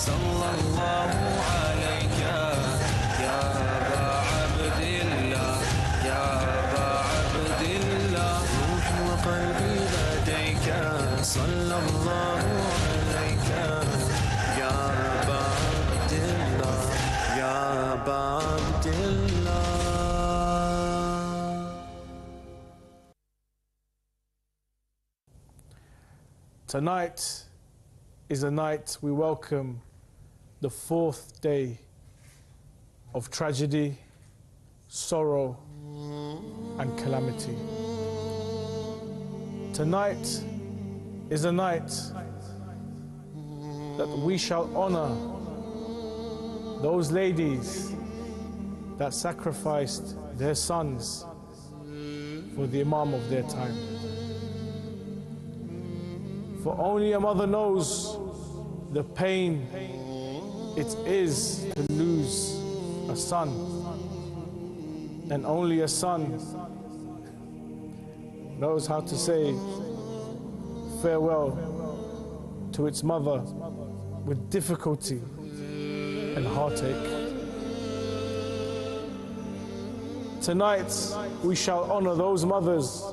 صلى الله عليك يا أبا عبد الله يا أبا عبد الله روحي وقلبي لديك صلى الله عليك يا أبا عبد الله يا أبا عبد الله. Tonight is a night we welcome the 4th day of tragedy, sorrow, and calamity. Tonight is a night that we shall honor those ladies that sacrificed their sons for the Imam of their time. For only a mother knows the pain it is to lose a son, and only a son knows how to say farewell to its mother with difficulty and heartache. Tonight we shall honor those mothers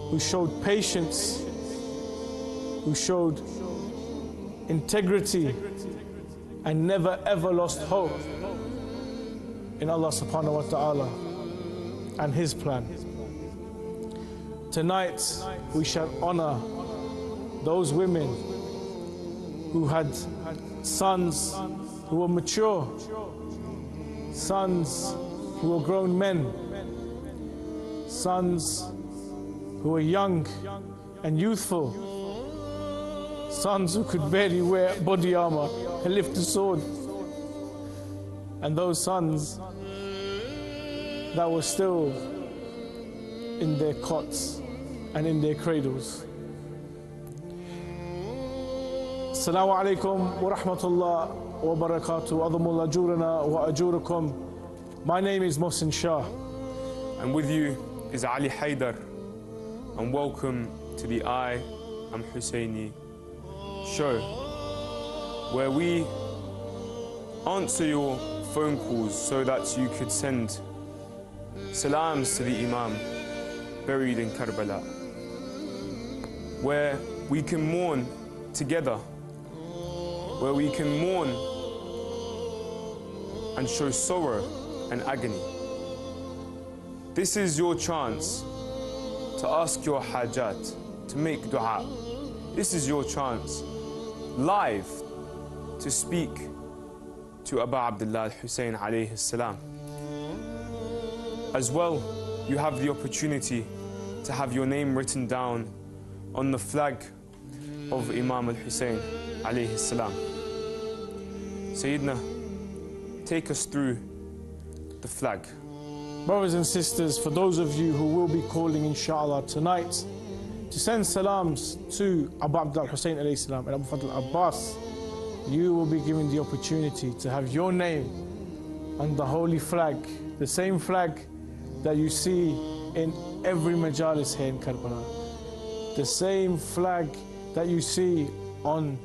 who showed patience, who showed integrity and never ever lost hope in Allah subhanahu wa ta'ala and His plan. Tonight we shall honor those women who had sons who were mature, sons who were grown men, sons who were young and youthful, sons who could barely wear body armor and lift a sword, and those sons that were still in their cots and in their cradles. Assalamu alaikum wa rahmatullah wa barakatuh. Adhamullah ajurana wa ajurakum. My name is Mohsin Shah. And with you is Ali Haidar. And welcome to the IAmHussaini show, where we answer your phone calls so that you could send salams to the Imam buried in Karbala, where we can mourn together, where we can mourn and show sorrow and agony. This is your chance to ask your hajat, to make dua. This is your chance live to speak to Aba Abdillah al-Hussein alayhi salam. As well, you have the opportunity to have your name written down on the flag of Imam al-Hussein alayhi salam. Sayyidina, take us through the flag. Brothers and sisters, for those of you who will be calling inshallah tonight to send salams to Aba Abdillah al-Hussein alayhi salam and Abu Fadl Abbas, you will be given the opportunity to have your name on the holy flag, the same flag that you see in every majalis here in Karbala, the same flag that you see on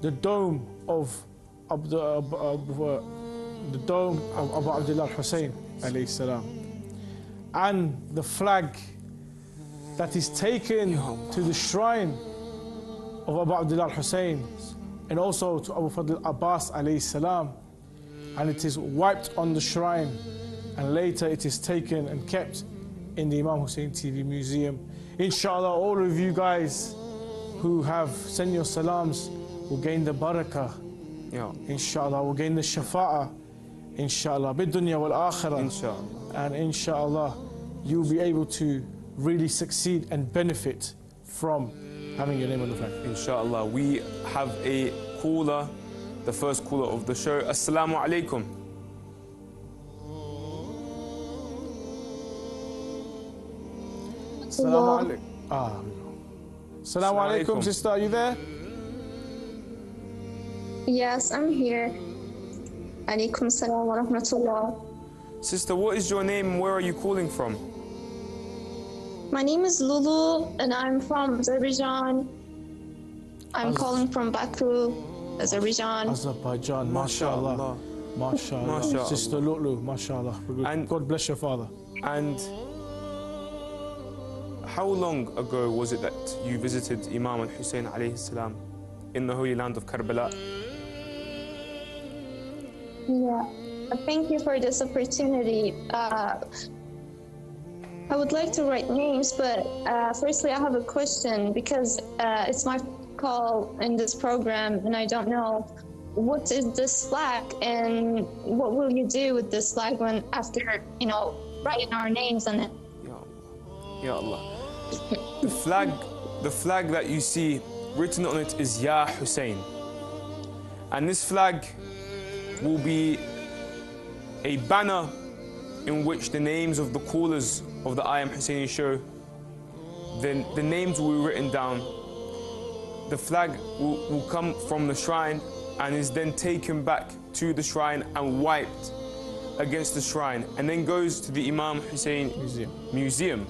the dome of Abu Abdillah al-Hussein alayhi salam, and the flag that is taken to the shrine of Aba Abdillah al-Hussein and also to Abu Fadl Abbas alayhi salam, and it is wiped on the shrine, and later it is taken and kept in the Imam Hussein TV museum. Inshallah, all of you guys who have sent your salams will gain the barakah. Inshallah, will gain the shafa'ah. Inshallah, bid-dunya wal-akhirah. Inshallah. And inshallah, you'll be able to really succeed and benefit from having your name on the flag. Inshallah. We have a caller, the first caller of the show. Assalamu alaikum. Assalamu alaikum. Assalamu alaikum, sister, are you there? Yes, I'm here. Alaikum salam wa rahmatullah. Sister, what is your name and where are you calling from? My name is Lulu and I'm from Azerbaijan. I'm calling from Baku. Azerbaijan. Azerbaijan, mashallah. Mashallah. Mashallah. Sister Lulu, mashallah. And- God bless your father. And how long ago was it that you visited Imam Hussein alayhi salam in the holy land of Karbala? Yeah, thank you for this opportunity. I would like to write names, but firstly I have a question because it's my call in this program and I don't know what is this flag and what will you do with this flag when after, you know, writing our names on it. Ya Allah. The flag that you see written on it is Ya Hussein. And this flag will be a banner in which the names of the callers of the IAmHussaini show, then the names will be written down. The flag will come from the shrine and is then taken back to the shrine and wiped against the shrine and then goes to the Imam Hussein Museum,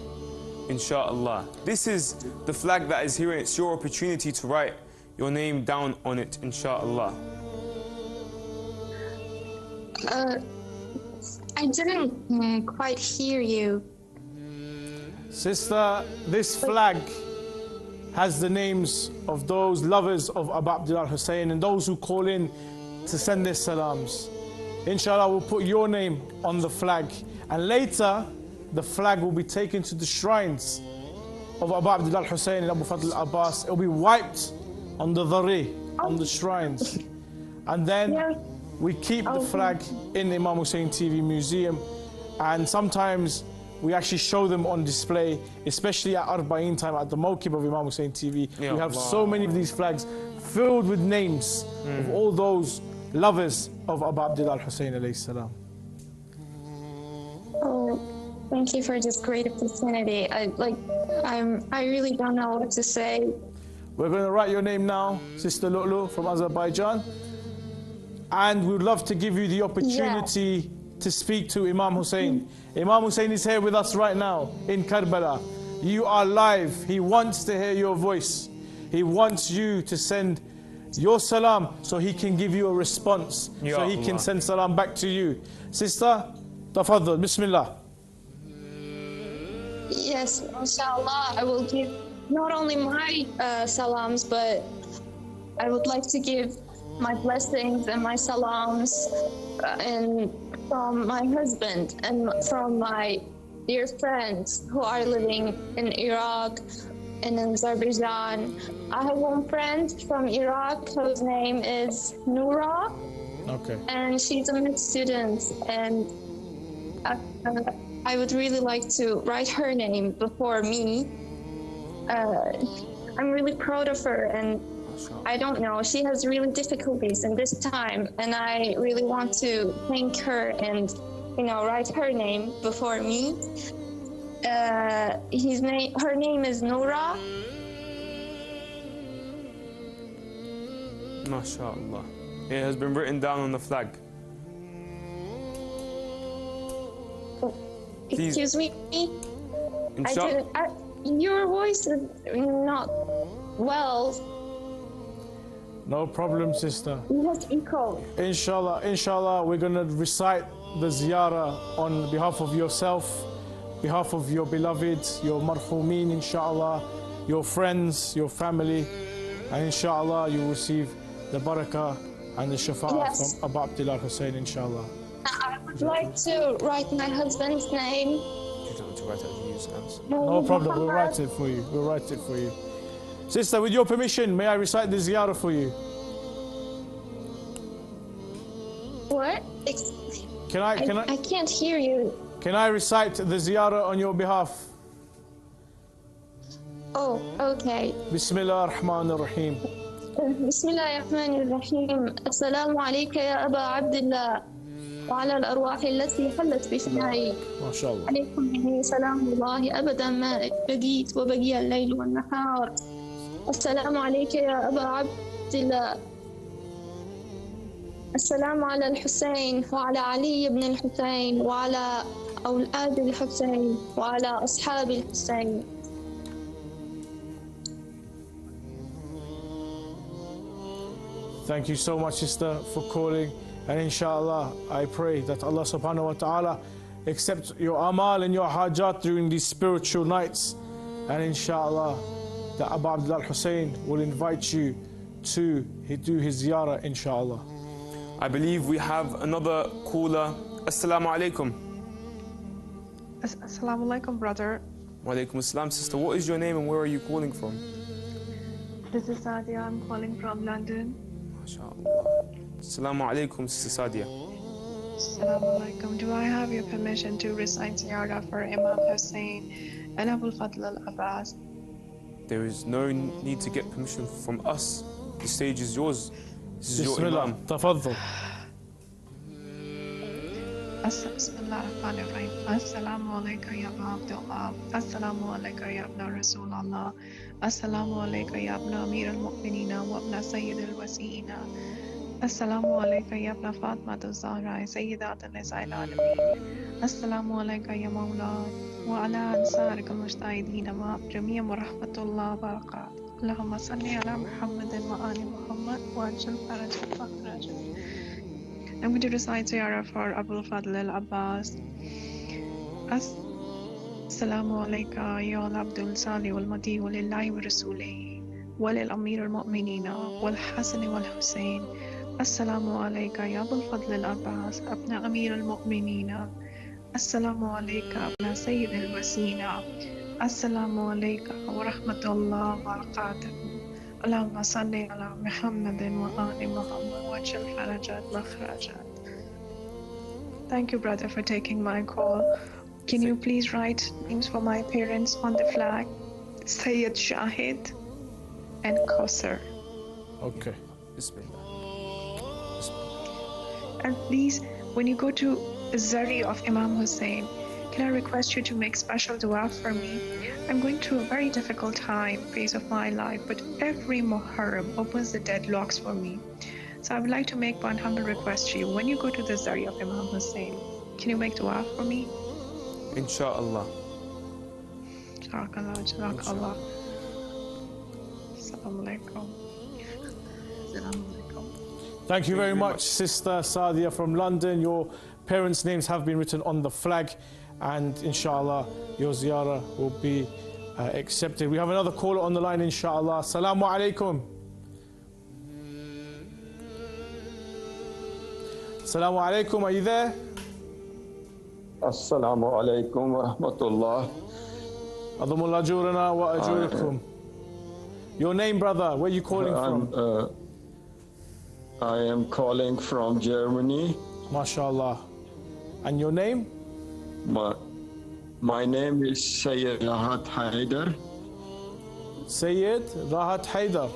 inshallah. This is the flag that is here and it's your opportunity to write your name down on it, inshallah. I didn't quite hear you. Sister, this flag has the names of those lovers of Aba Abdillah Hussein and those who call in to send their salams. Inshallah, we'll put your name on the flag. And later, the flag will be taken to the shrines of Aba Abdillah Hussein and Abu Fadl Abbas. It will be wiped on the dhari, on the shrines. And then we keep the flag in the Imam Hussein TV museum. And sometimes we actually show them on display, especially at al-Banin time, at the Mawkib of Imam Hussein TV. Ya we have Allah. so many of these flags filled with names of all those lovers of Aba Abdillah Hussein alayhi salam. Oh, thank you for this great opportunity. I really don't know what to say. We're going to write your name now, Sister Lulu from Azerbaijan. And we'd love to give you the opportunity to speak to Imam Hussein. Imam Hussein is here with us right now in Karbala. You are live. He wants to hear your voice. He wants you to send your salam so he can give you a response. Ya So he can Allah. send salam back to you. Sister, tafaddal, bismillah. Yes, inshallah, I will give not only my salams, but I would like to give my blessings and my salams and from my husband and from my dear friends who are living in Iraq and in Azerbaijan. I have one friend from Iraq whose name is Noura, Okay. and she's a med student, and I would really like to write her name before me. I'm really proud of her, and I don't know, she has really difficulties in this time, and I really want to thank her and, you know, write her name before me. Her name is Noura. MashaAllah. It has been written down on the flag. Please. Excuse me. Inshallah. Your voice is not well. No problem, sister. You have echo. Inshallah, we're going to recite the ziyara on behalf of yourself, behalf of your beloved, your marhumeen, inshallah, your friends, your family, and inshallah you will receive the barakah and the shafa'ah from Aba Abdillah Hussein, inshallah. I would like to write my husband's name. You don't want to write it as you use hands. No problem, we'll write it for you. We'll write it for you. Sister, with your permission, may I recite the ziyara for you? What? I can't hear you. Can I recite the ziyara on your behalf? Oh, okay. Bismillah ar-Rahman ar-Rahim. بسم الله الرحمن الرحيم. السلام عليك يا أبا عبد الله وعلى الأرواح التي حلت بفنائي. ما شاء الله. عليكم مني سلام الله أبدا ما بقيت وبقي الليل والنهار. السلام عليك يا أبا عبد الله. السلام على الحسين وعلى علي بن الحسين وعلى أولاد الحسين وعلى أصحاب الحسين. Thank you so much, sister, for calling. And inshallah, I pray that Allah subhanahu wa ta'ala accept your amal and your hajat during these spiritual nights. And inshallah, that Aba Abdillah Hussein will invite you to do his ziyarah, inshallah. I believe we have another caller. Assalamu alaikum. Assalamu alaikum, brother. Wa alaikum assalam, sister. What is your name and where are you calling from? This is Sadia. I'm calling from London. MashaAllah. Assalamu alaikum, Sister Sadia. Assalamu alaikum. Do I have your permission to recite Ziyara for Imam Hussein and Abu Fadl al-Abbas? There is no need to get permission from us. The stage is yours. This is your Imam. Tafaddal. Bismillah ar-Rahman ar-Rahim. Assalamu alayka ya Aba Abdillah. Assalamu alayka ya Ibn Rasulullah. Assalamu alayka ya Ibn Amir al-Mu'minina wa Ibn Sayyid al-Wasi'ina. Assalamu alayka ya Ibn Fatima al-Zahra Sayyidat al-Nisa'il Alameen. Assalamu alayka ya Mawla wa ala ansarika al-mujtahidina ma jamia wa rahmatullah wa barakatuh. Allahumma salli ala Muhammadin wa ali Muhammad wa ajal farajat wa farajat. I'm going to recite Ziyara for Abu Fadl al-Abbas. Assalamu alayka ya al-Abdul Salih wal-Madi wa-lillahi wa rasulihi wa-lil-Amir al-Mu'minina wal-Hasan wal-Hussein. Assalamu alayka ya Abu Fadl al-Abbas abna Amir al-Mu'minina. Assalamu alayka abna Sayyid al-Wasina. Assalamu alayka wa rahmatullah wa barakatuh. Allahumma salli ala Muhammadin wa ali Muhammad wa ajal farajat makhrajat. Thank you, brother, for taking my call. Can you please write names for my parents on the flag? Sayyid Shahid and Kausar. Okay. Bismillah. And please, when you go to the Zari of Imam Hussein, can I request you to make special dua for me? I'm going through a very difficult phase of my life, but every Muharram opens the deadlocks for me. So I would like to make one humble request to you. When you go to the Zari of Imam Hussein, can you make dua for me? Insha'Allah. Jazakallah, jazakallah. Assalamu alaikum. Assalamu alaikum. Thank you very much, Sister Sadia from London. Your parents' names have been written on the flag, and inshallah, your ziyarah will be accepted. We have another caller on the line, inshallah. Assalamu alaikum. Assalamu alaikum, are you there? Assalamu alaikum wa rahmatullah. Adhamullah ajurana wa ajurakum. Your name, brother, where are you calling from? I am calling from Germany. MashaAllah. And your name? My name is Sayyid Rahat Haidar. Sayyid Rahat Haidar.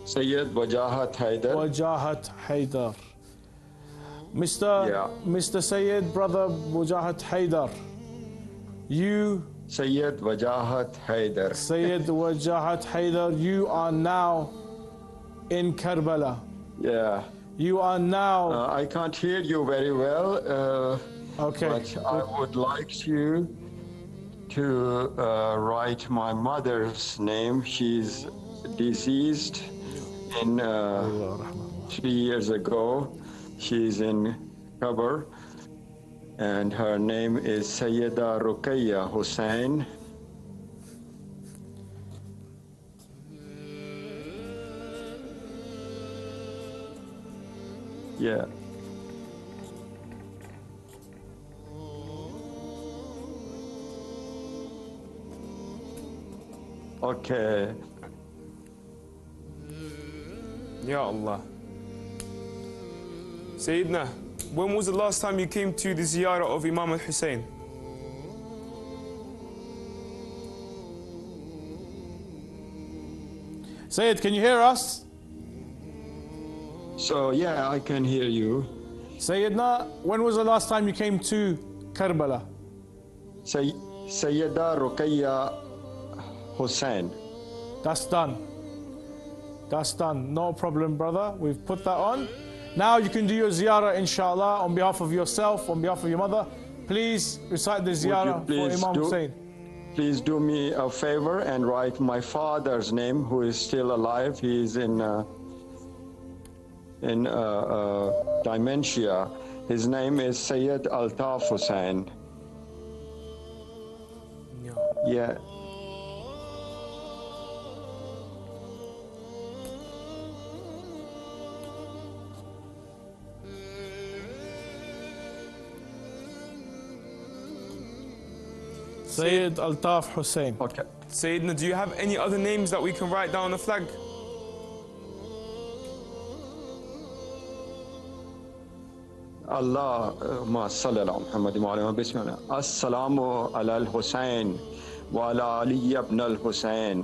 Sayyid Wajahat Haidar. Wajahat Haidar. Mr. Sayyid, brother Wajahat Haidar. You, Sayyid Wajahat Haidar. Sayyid Wajahat Haidar, you are now in Karbala. Yeah. You are now. I can't hear you very well. Okay. But I would like you to write my mother's name. She's deceased in 3 years ago. She's in Qabr, and her name is Sayyida Ruqayya Hussein. Yeah. Okay. Ya Allah. Sayyidina, when was the last time you came to the Ziyara of Imam Hussein? Sayyid, can you hear us? So, yeah, I can hear you. Sayyidina, when was the last time you came to Karbala? Sayyida Ruqayya Hussein. That's done. That's done. No problem, brother. We've put that on. Now you can do your ziyarah, inshallah, on behalf of yourself, on behalf of your mother. Please recite the ziyarah for Imam Hussein. Please do me a favor and write my father's name, who is still alive. He is in in dementia. His name is Sayyid Altaf Hussain. Yeah. Sayyid Altaf Hussain. Okay. Sayyidina, do you have any other names that we can write down on the flag? Allahumma salli ala Muhammad wa ala bismillah. Assalamu ala al-Hussain wa ala Ali ibn al-Hussain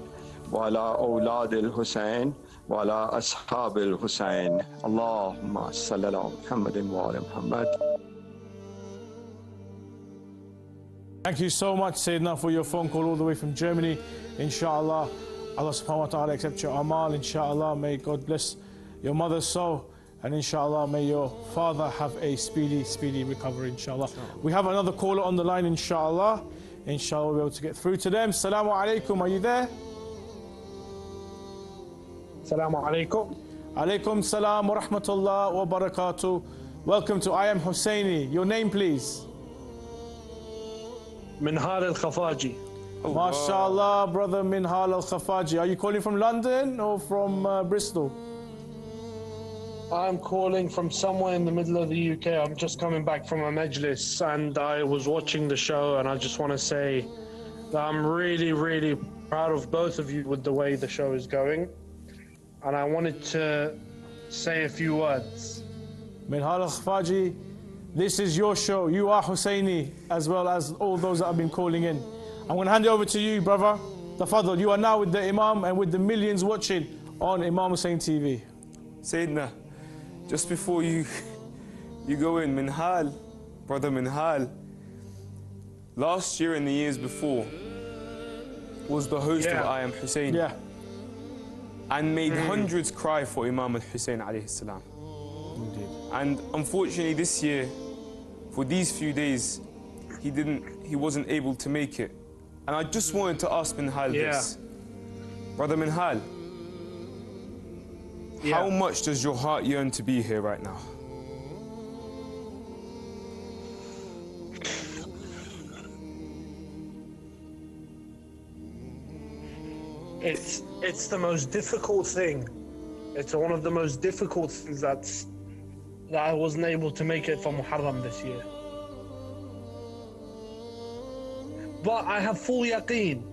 wa ala awlad al-Hussain wa ala ashab al-Hussain. Allahumma salli ala Muhammad wa ala Muhammad. Thank you so much, Sayyidina, for your phone call all the way from Germany. Inshallah, Allah subhanahu wa ta'ala accept your amal. Inshallah, may God bless your mother's soul. And inshallah, may your father have a speedy recovery, inshallah. We have another caller on the line, inshallah. Inshallah, we'll be able to get through to them. Assalamu alaikum, are you there? Assalamu alaikum. Alaikum salam wa rahmatullah wa barakatuh. Welcome to IAmHussaini. Your name, please. Minhal al-Khafaji. MashaAllah, brother Minhal al-Khafaji. Are you calling from London or from Bristol? I'm calling from somewhere in the middle of the UK. I'm just coming back from a majlis and I was watching the show, and I just want to say that I'm really proud of both of you with the way the show is going. And I wanted to say a few words. Minhal al-Khafaji, this is your show. You are Hussaini, as well as all those that have been calling in. I'm going to hand it over to you, brother. Tafadhal, you are now with the Imam and with the millions watching on Imam Hussein TV. Sayyidina, just before you go in, Minhal, brother Minhal, last year and the years before was the host of IAmHussaini. Yeah. And made hundreds cry for Imam Hussein alayhi salam. Indeed. And unfortunately this year, for these few days, he wasn't able to make it. And I just wanted to ask Minhal this. Brother Minhal, how much does your heart yearn to be here right now? It's the most difficult thing. It's one of the most difficult things that I wasn't able to make it for Muharram this year. But I have full yaqeen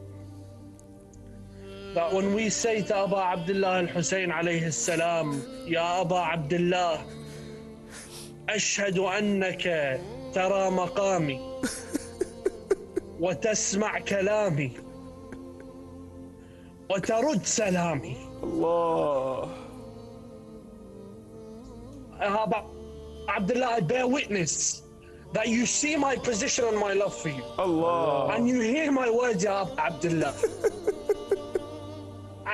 that when we say to Aba Abdillah al-Hussein alayhi salam, Ya Aba Abdillah, ashhadu annaka tara maqami wa tasma' kalami wa tarud salami. Allah. Aba Abdillah, I bear witness that you see my position and my love for you. Allah. And you hear my words, Ya Aba Abdillah.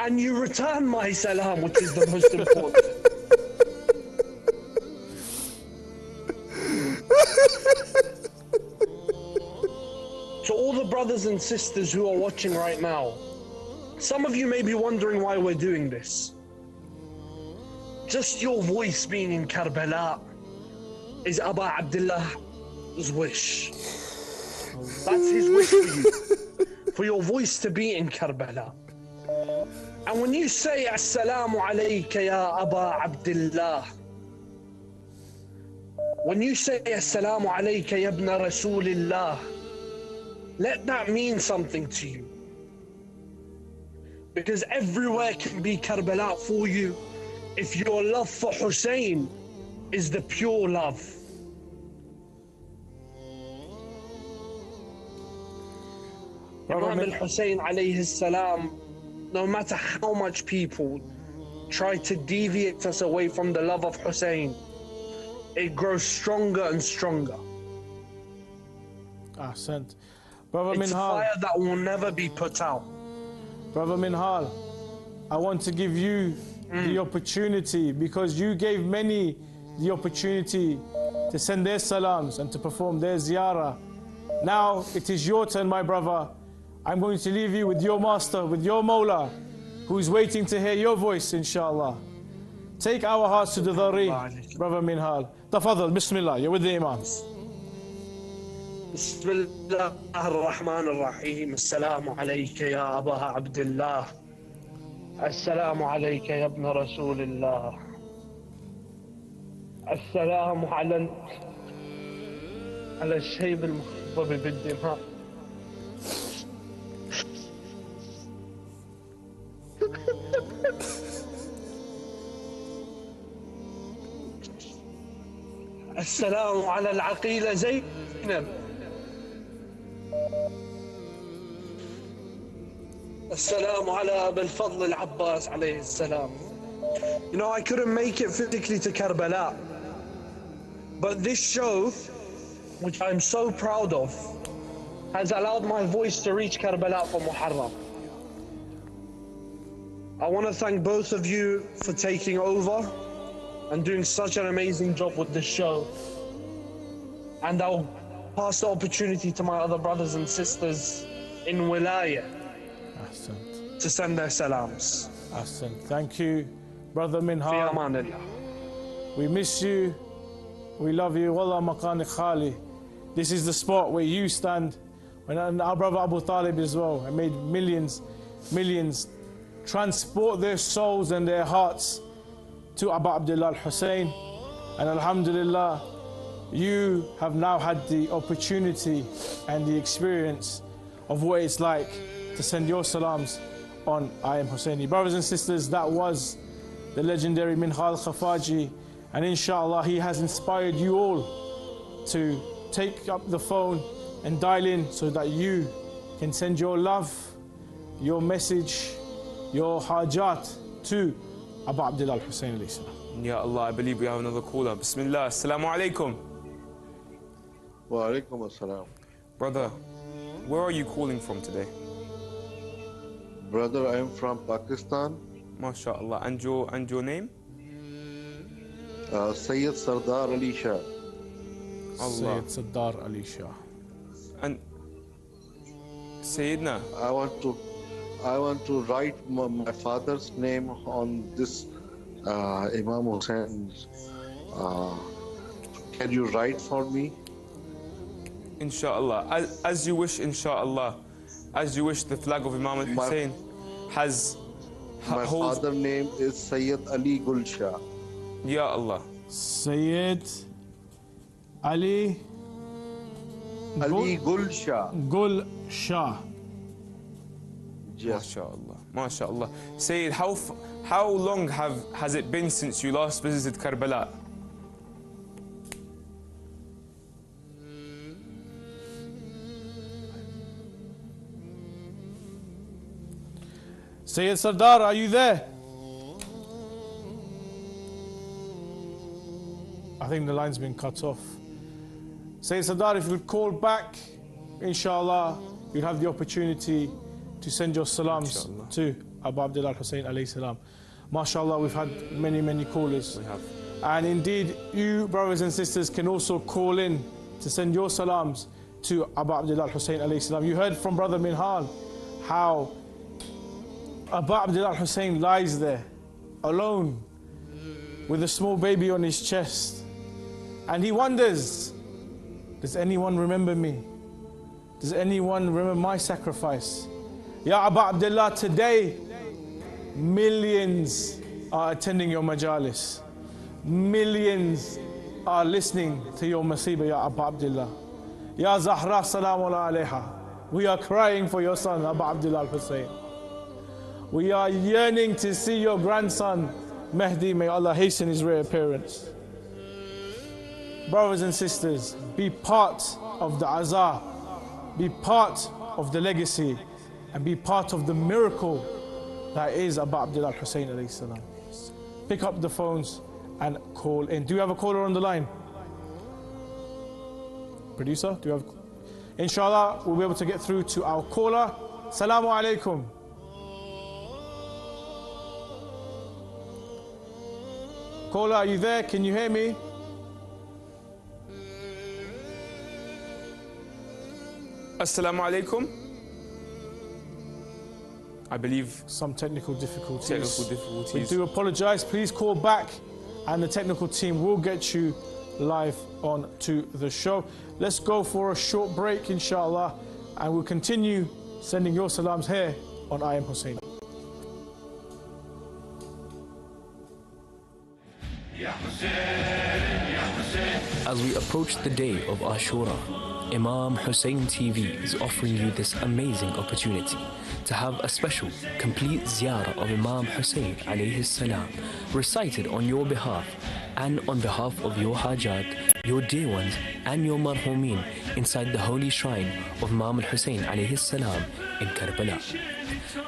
And you return my salam, which is the most important. To all the brothers and sisters who are watching right now, some of you may be wondering why we're doing this. Just your voice being in Karbala is Aba Abdillah's wish. That's his wish for you. For your voice to be in Karbala. And when you say Assalamu alayka ya Aba Abdillah, when you say Assalamu alayka ya ibn Rasulillah, let that mean something to you. Because everywhere can be Karbala for you if your love for Hussein is the pure love. Imam al-Hussein alayhi salam, no matter how much people try to deviate us away from the love of Hussein, it grows stronger and stronger. Ahsant. Brother It's Minhal. fire that will never be put out. Brother Minhal, I want to give you the opportunity, because you gave many the opportunity to send their salams and to perform their ziyara. Now it is your turn, my brother. I'm going to leave you with your master, with your Mawla, who is waiting to hear your voice, inshallah. take our hearts to the Dhari, brother Minhal. Tafadhal, Bismillah, you're with the Imam. بسم الله الرحمن الرحيم. السلام عليك يا أبا عبد الله. السلام عليك يا ابن رسول الله. السلام على الشيب المخضب بالدماء. السلام على العقيلة زينب. السلام على أبا الفضل العباس عليه السلام. You know, I couldn't make it physically to Karbala, but this show, which I'm so proud of, has allowed my voice to reach Karbala for Muharram. I want to thank both of you for taking over and doing such an amazing job with this show. And I'll pass the opportunity to my other brothers and sisters in Wilaya to send their salams. Thank you, brother Minhal. Fi amanillah. We miss you. We love you. Wallah maqani khali. This is the spot where you stand. And our brother Abu Talib as well. I made millions transport their souls and their hearts to Aba Abdillah al-Hussein. And alhamdulillah, you have now had the opportunity and the experience of what it's like to send your salams on IAmHussaini. Brothers and sisters, that was the legendary Minhal Khafaji, and inshallah he has inspired you all to take up the phone and dial in so that you can send your love, your message, your hajat to Aba Abdillah al-Hussein alayhi salam. Ya Allah, I believe we have another caller. Bismillah, assalamu alaikum. Wa alaikum assalam. Brother, where are you calling from today? Brother, I am from Pakistan. MashaAllah. And your name? Sayyid Sardar Ali Shah. Allah. Sayyid Sardar Ali Shah. And Sayyidina, I want to write my father's name on this Imam Hussein. Can you write for me? Inshallah. As you wish, inshallah. As you wish, the flag of Imam Hussein has... My father's name is Sayyid Ali Gul Shah. Ya Allah. Sayyid Ali Gul Shah. Gul Shah. Yes. MashaAllah. MashaAllah. Sayyid, how long has it been since you last visited Karbala? Sayyid Sardar, are you there? I think the line's been cut off. Sayyid Sardar, if you would call back, inshallah, you'll have the opportunity to send your salams to Aba Abdillah al-Hussein alayhi salam. MashaAllah, we've had many callers. We have. And indeed, you brothers and sisters can also call in to send your salams to Aba Abdillah al-Hussein alayhi salam. You heard from brother Minhal how Aba Abdillah al-Hussein lies there alone with a small baby on his chest, and he wonders, does anyone remember me? Does anyone remember my sacrifice? Ya Aba Abdillah, today millions are attending your majalis, millions are listening to your masiba, Ya Aba Abdillah. Ya Zahra salamu alayha, we are crying for your son Aba Abdillah al-Hussein. We are yearning to see your grandson Mahdi, may Allah hasten his reappearance. Brothers and sisters, be part of the azah, be part of the legacy, and be part of the miracle that is Aba Abdillah al-Hussein alayhi salam. Pick up the phones and call in. Do you have a caller on the line? Producer, do you have? Inshallah, we'll be able to get through to our caller. Assalamu alaikum. Caller, are you there? Can you hear me? Assalamu alaikum. I believe some technical difficulties. We We do apologise. Please call back and the technical team will get you live on to the show. Let's go for a short break, inshallah, and we'll continue sending your salams here on IAmHussaini. As we approach the day of Ashura, Imam Hussein TV is offering you this amazing opportunity to have a special, complete ziyarah of Imam Hussein alayhi salam recited on your behalf and on behalf of your hajat, your dear ones and your marhumeen inside the holy shrine of Imam Hussein alayhi salam in Karbala.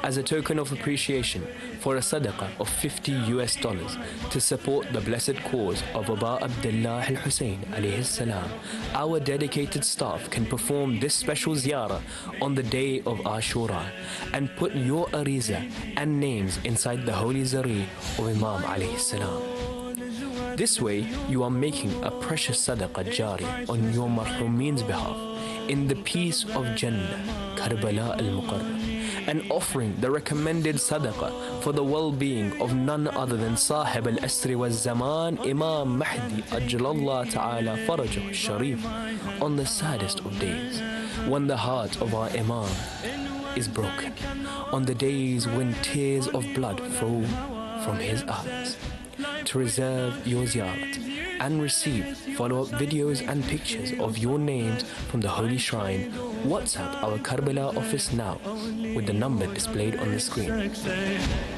As a token of appreciation for a sadaqah of $50 to support the blessed cause of Aba Abdillah al-Hussein alayhi salam, our dedicated staff can perform this special ziyarah on the day of Ashura and put your ariza and names inside the holy zari of Imam alayhi salam. This way, you are making a precious sadaqah jari on your marhumeen's behalf in the peace of Jannah, Karbala al-Muqarrab, and offering the recommended sadaqah for the well-being of none other than Sahib al-Asri wal-Zaman, Imam Mahdi Ajlallah Ta'ala Farajuh al-Sharif, on the saddest of days, when the heart of our Imam is broken, on the days when tears of blood flow from his eyes. To reserve your ziyarat and receive follow-up videos and pictures of your names from the holy shrine, WhatsApp our Karbala office now with the number displayed on the screen.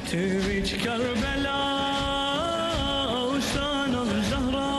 To reach Karbala, son of Zahra.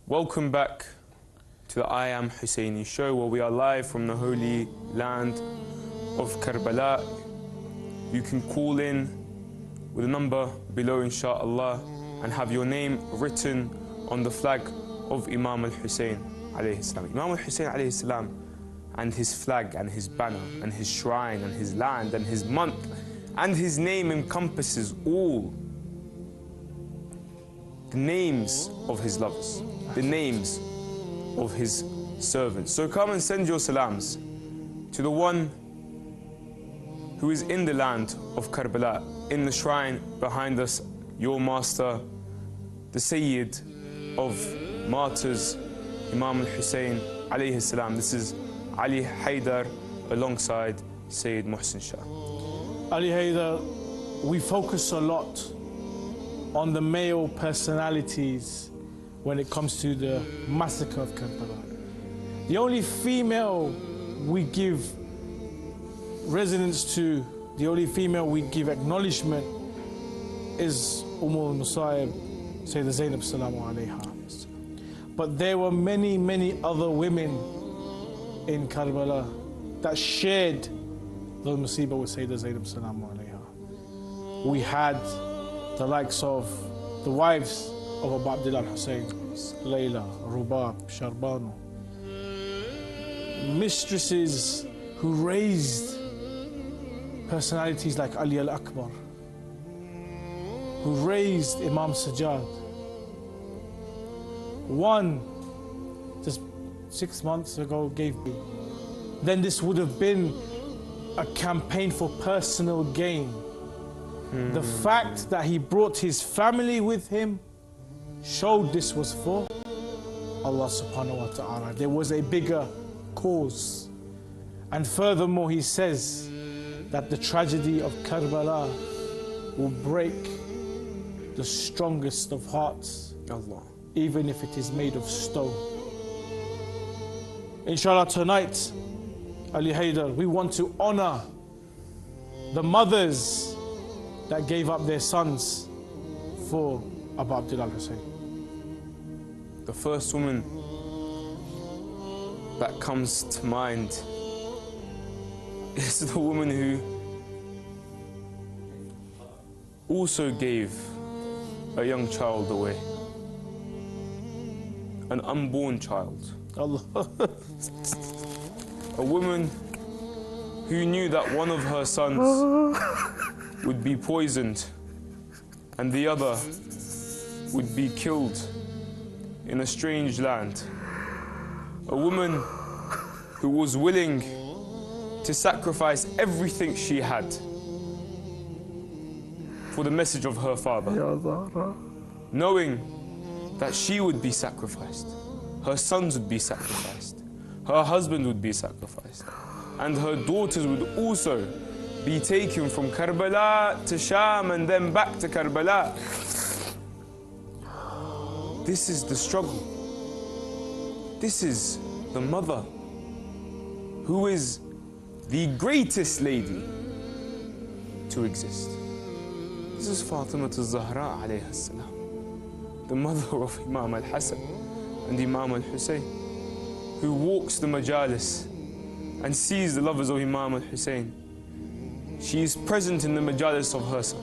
Welcome back to the IAmHussaini show, where we are live from the holy land of Karbala. You can call in with a number below, inshallah, and have your name written on the flag of Imam al-Hussein alayhi salam. Imam al-Hussein alayhi salam and his flag and his banner and his shrine and his land and his month and his name encompasses all the names of his lovers, the names of his servants. So come and send your salams to the one who is in the land of Karbala, in the shrine behind us, your master, the Sayyid of martyrs, Imam al-Hussein alayhi salam. This is Ali Haidar alongside Sayyid Mohsin Shah. Ali Haidar, we focus a lot on the male personalities when it comes to the massacre of Karbala. The only female we give resonance to, the only female we give acknowledgement is al-Musa'ib, Sayyidah Zainab salamu alayha. But there were many, many other women in Karbala that shared the musibah with Sayyidah Zainab salamu alayha. We had the likes of the wives of Aba Abdillah al-Hussein, Layla, Rubab, Sharbano, mistresses who raised personalities like Ali al-Akbar, who raised Imam Sajjad. One, just 6 months ago, gave me. Then this would have been a campaign for personal gain. The fact that he brought his family with him showed this was for Allah subhanahu wa ta'ala. There was a bigger cause. And furthermore, he says that the tragedy of Karbala will break the strongest of hearts, Allah, even if it is made of stone. Inshallah, tonight, Ali Haidar, we want to honor the mothers that gave up their sons for Aba Abdillah al-Hussein. The first woman that comes to mind is the woman who also gave a young child away, an unborn child. Allah. A woman who knew that one of her sons would be poisoned and the other would be killed in a strange land. A woman who was willing to sacrifice everything she had for the message of her father, knowing that she would be sacrificed, her sons would be sacrificed, her husband would be sacrificed, and her daughters would also be taken from Karbala to Sham and then back to Karbala. This is the struggle. This is the mother who is the greatest lady to exist. This is Fatima al-Zahra alayha salam, the mother of Imam al-Hassan and Imam al-Hussein, who walks the majalis and sees the lovers of Imam al-Hussein. She is present in the majalis of her son.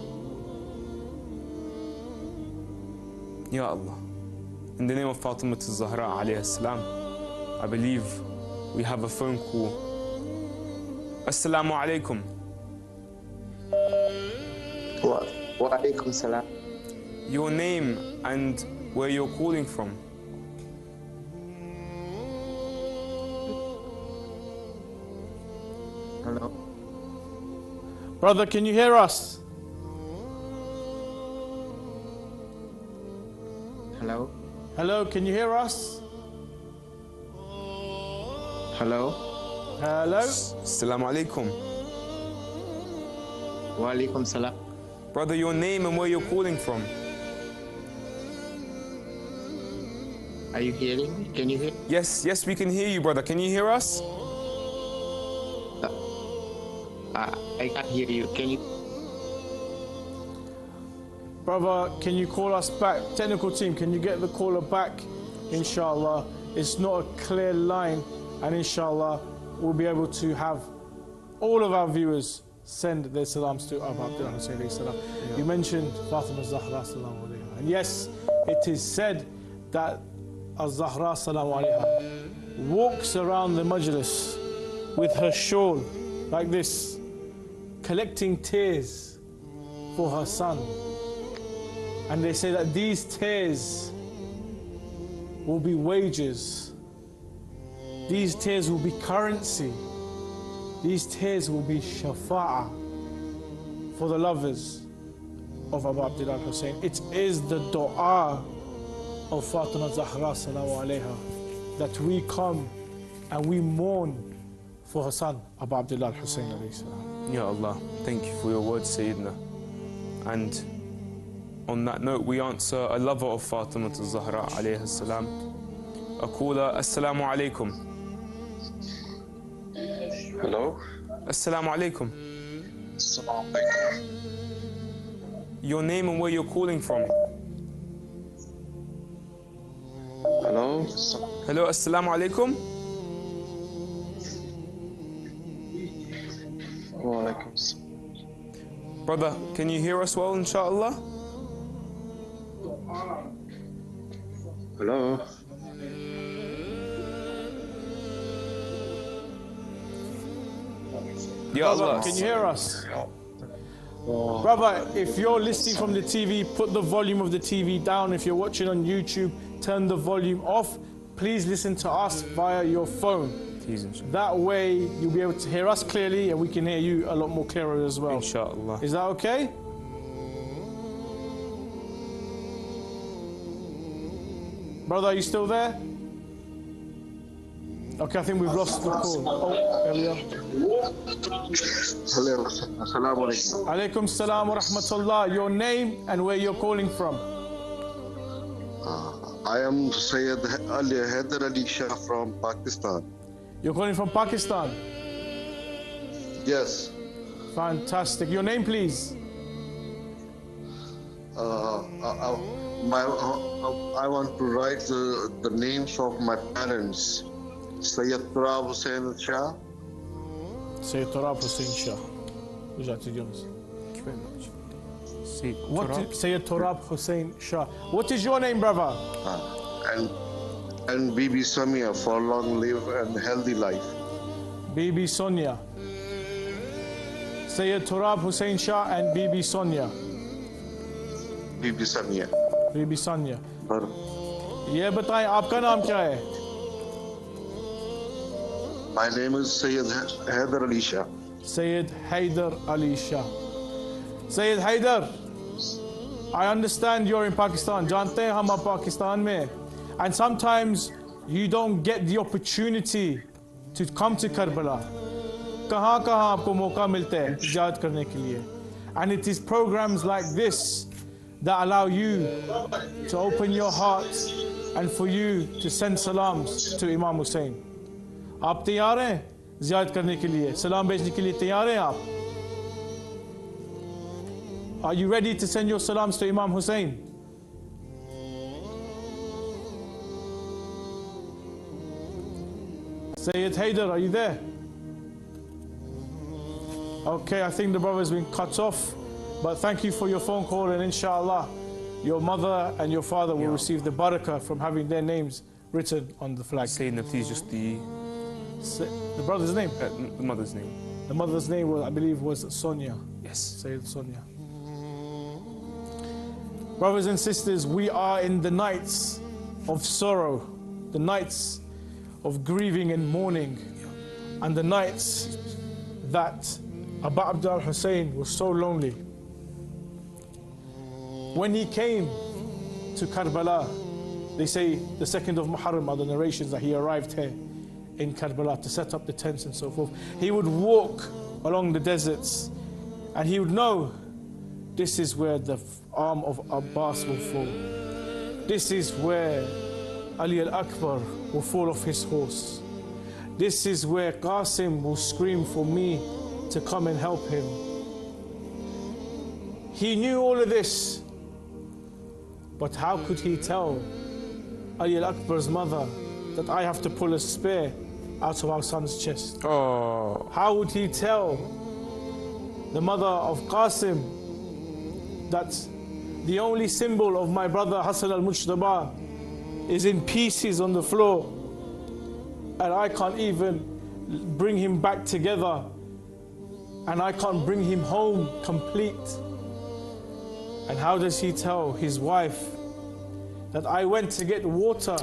Ya Allah, in the name of Fatima al-Zahra alayha salam, I believe we have a phone call. Assalamu alaikum. Wa alaikum salam. Your name and where you're calling from. Hello. Brother, can you hear us? Hello. Hello, can you hear us? Hello. Hello. Assalamu alaikum. Wa alaikum salam. Brother, your name and where you're calling from. Are you hearing me? Can you hear? Yes, yes, we can hear you, brother. Can you hear us? I can't hear you. Can you? Brother, can you call us back? Technical team, can you get the caller back? Inshallah. It's not a clear line, and inshallah, we'll be able to have all of our viewers send their salams to Aba Abdillah. You mentioned Fatima al-Zahra salam alayha. And yes, it is said that al-Zahra salam alayha walks around the majlis with her shawl like this, collecting tears for her son. And they say that these tears will be wages. These tears will be currency. These tears will be shafa'ah for the lovers of Aba Abdillah Hussein. It is the dua of Fatima Zahra salamu alayha that we come and we mourn for her son, Aba Abdillah Hussein alayhi salam. Ya Allah, thank you for your words, Sayyidina. And on that note, we answer a lover of Fatima al-Zahra alayha salam, a caller. Assalamu alaikum. Hello. Assalamu alaikum. Assalamu alaikum. Your name and where you're calling from. Hello. Hello, assalamu alaikum. Wa alaikum salam. Brother, can you hear us well, inshallah? Hello. Ya Allah. Can you hear us? Brother, if you're listening from the TV, put the volume of the TV down. If you're watching on YouTube, turn the volume off. Please listen to us via your phone. That way, you'll be able to hear us clearly and we can hear you a lot more clearer as well. Inshallah. Is that okay? Brother, are you still there? Okay, I think we've lost the call. Oh, there we are. Hello. Assalamu alaikum. Alaikum salam wa rahmatullah. Your name and where you're calling from. I am Sayyid Haidar Ali Shah from Pakistan. You're calling from Pakistan? Yes. Fantastic. Your name, please. I want to write the names of my parents. Sayyid Aba Hussein Shah. Sayyid Turab Hussein Shah. Thank you very much. Sayyid Sayyid Turab Hussein Shah. What is your name, brother? And Bibi Samia for long live and healthy life. Bibi Sonia. Sayyid Turab Hussein Shah and Bibi Sonia. Bibi Samia. Bibi Sonia. ये बताएं आपका नाम क्या है? My name is Sayyid Haidar Ali Shah. Sayyid Haidar Ali Shah. Sayyid Haidar, I understand you're in Pakistan. जानते हैं हम आप पाकिस्तान में. And sometimes you don't get the opportunity to come to Karbala. कहाँ आपको मौका मिलता है जिहाद करने के लिए. And it is programs like this that allow you to open your heart and for you to send salams to Imam Hussein. आप तैयार हैं जिहाद करने के लिए? सलाम भेजने के लिए तैयार हैं आप? Are you ready to send your salams to Imam Hussein? Sayyid Haidar, are you there? Okay, I think the brother's been cut off, but thank you for your phone call, and inshallah, your mother and your father will receive the barakah from having their names written on the flag. Sayyidina, please, just the brother's name? The mother's name. The mother's name, I believe, was Sonia. Yes. Sayyid Sonia. Brothers and sisters, we are in the nights of sorrow, the nights of grieving and mourning, and the nights that Aba Abdillah Hussein was so lonely. When he came to Karbala, they say the 2nd of Muharram are the narrations that he arrived here in Karbala to set up the tents and so forth. He would walk along the deserts and he would know this is where the arm of Abbas will fall. This is where Ali al-Akbar will fall off his horse. This is where Qasim will scream for me to come and help him. He knew all of this, but how could he tell Ali al-Akbar's mother that I have to pull a spear out of our son's chest? Oh. How would he tell the mother of Qasim that the only symbol of my brother Hassan al-Mujtaba is in pieces on the floor and I can't even bring him back together and I can't bring him home complete? And how does he tell his wife that I went to get water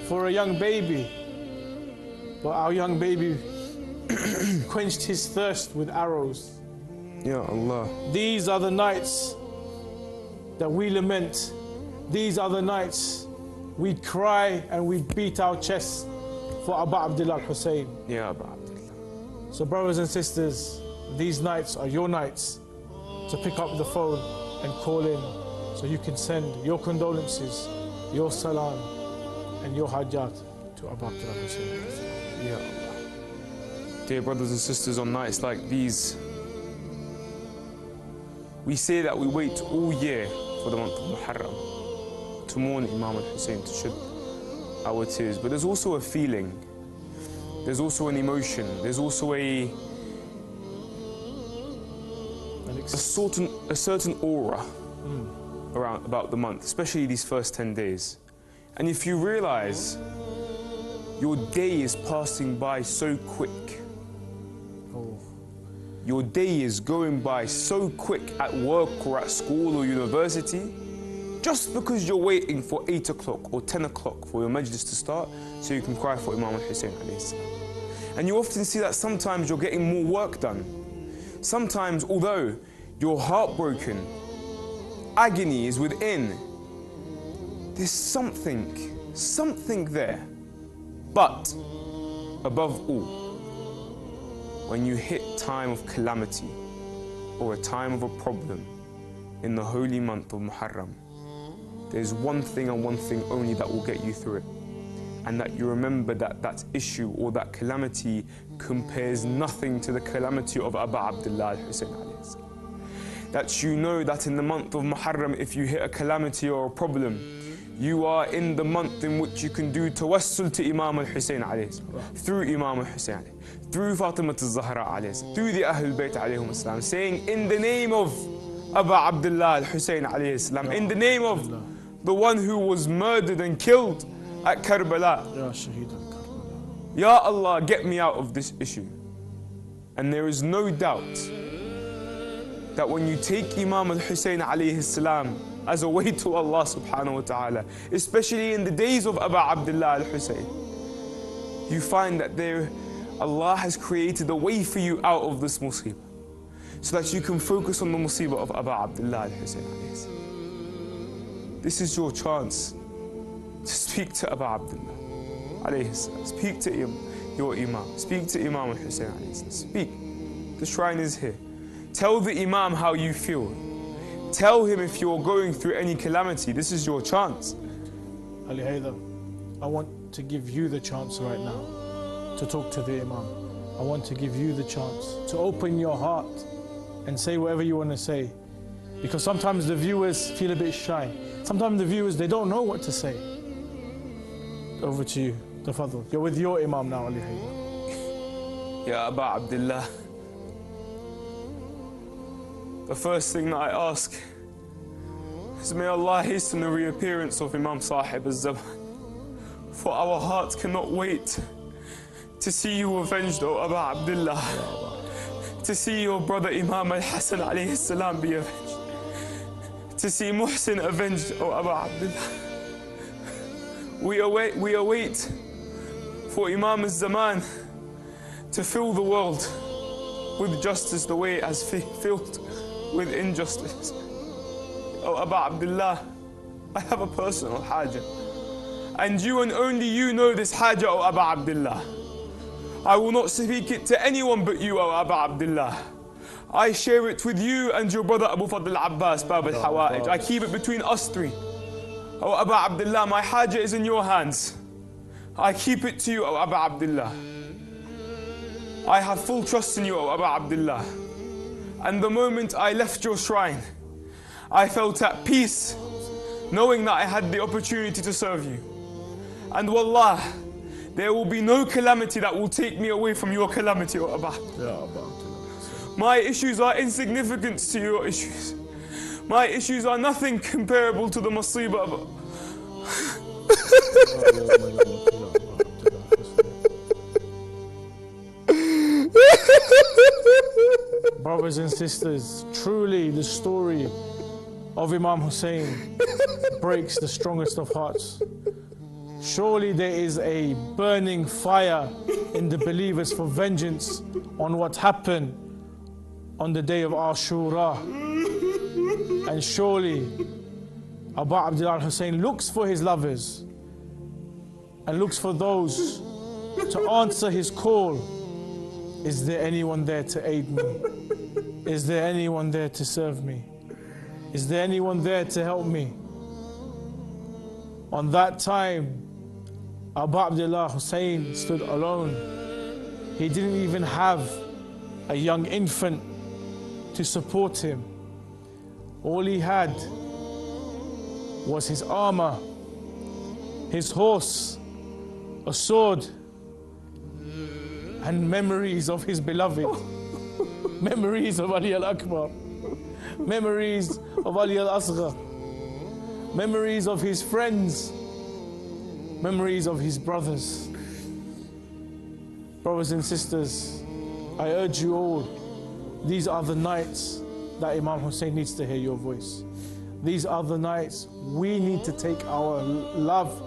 for a young baby, but our young baby quenched his thirst with arrows? Ya Allah. These are the nights that we lament. These are the nights we cry and we beat our chests for Aba Abdillah Hussein. Ya Aba Abdillah. So brothers and sisters, these nights are your nights to pick up the phone and call in so you can send your condolences, your salam and your hajat to Aba Abdillah Hussein. Ya Allah. Dear brothers and sisters, on nights like these, we say that we wait all year for the month of Muharram to mourn Imam Hussein, to shed our tears. But there's also a feeling, there's also an emotion, there's also a certain aura around about the month, especially these first 10 days. And if you realize your day is passing by so quick, your day is going by so quick at work or at school or university, just because you're waiting for 8 o'clock or 10 o'clock for your majlis to start so you can cry for Imam Hussein alayhi salam. And you often see that sometimes you're getting more work done. Sometimes, although you're heartbroken, agony is within, there's something there. But above all, when you hit time of calamity or a time of a problem in the holy month of Muharram, there's one thing and one thing only that will get you through it. And that you remember that that issue or that calamity compares nothing to the calamity of Aba Abdillah Hussein. That you know that in the month of Muharram, if you hit a calamity or a problem, You are in the month in which you can do tawassul to Imam Hussein alayhi, through Imam Hussein, through Fatima al-Zahra alayhi, through the Ahlul Bayt alayhim salam, saying in the name of Aba Abdillah al-Hussein alayhi salam, in the name of the one who was murdered and killed at Karbala. Ya Allah, get me out of this issue. And there is no doubt that when you take Imam al-Hussein alayhi salam as a way to Allah subhanahu wa ta'ala, especially in the days of Aba Abdillah al-Hussein, you find that Allah has created a way for you out of this musibah, so that you can focus on the musibah of Aba Abdillah al-Hussein alayhi salam. This is your chance to speak to Aba Abdillah alayhi salam. Speak to your Imam. Speak to Imam Hussein alayhi salam. Speak. The shrine is here. Tell the Imam how you feel. Tell him if you're going through any calamity. This is your chance. Ali Haidar, I want to give you the chance right now to talk to the Imam. I want to give you the chance to open your heart and say whatever you want to say. Because sometimes the viewers feel a bit shy. Sometimes the viewers, they don't know what to say. Over to you, Tafadhal. You're with your Imam now, Ali Haidar. Ya Aba Abdillah, the first thing that I ask is may Allah hasten the reappearance of Imam Sahib al-Zaman, for our hearts cannot wait to see you avenged, O Aba Abdillah, to see your brother Imam al-Hassan alayhi salam be avenged, to see Mohsin avenged, O Aba Abdillah. We await for Imam al-Zaman to fill the world with justice the way it has filled with injustice. Oh Aba Abdillah, I have a personal haja, and you and only you know this haja, O Aba Abdillah. I will not speak it to anyone but you, O Aba Abdillah. I share it with you and your brother Abu Fadl Abbas, Bab al-Hawa'ij. I keep it between us three. O Aba Abdillah, my haja is in your hands. I keep it to you, O Aba Abdillah. I have full trust in you, O Aba Abdillah. And the moment I left your shrine, I felt at peace, knowing that I had the opportunity to serve you. And wallah, there will be no calamity that will take me away from your calamity, O Aba. My issues are insignificant to your issues. My issues are nothing comparable to the masibah of Brothers and sisters, truly the story of Imam Hussein breaks the strongest of hearts. Surely there is a burning fire in the believers for vengeance on what happened on the day of Ashura. And surely Aba Abdillah al-Hussein looks for his lovers and looks for those to answer his call. Is there anyone there to aid me? Is there anyone there to serve me? Is there anyone there to help me? On that time, Aba Abdillah Hussein stood alone. He didn't even have a young infant to support him. All he had was his armor, his horse, a sword, and memories of his beloved, memories of Ali al-Akbar, memories of Ali al-Asghar, memories of his friends, memories of his brothers. Brothers and sisters, I urge you all, these are the nights that Imam Hussein needs to hear your voice. These are the nights we need to take our love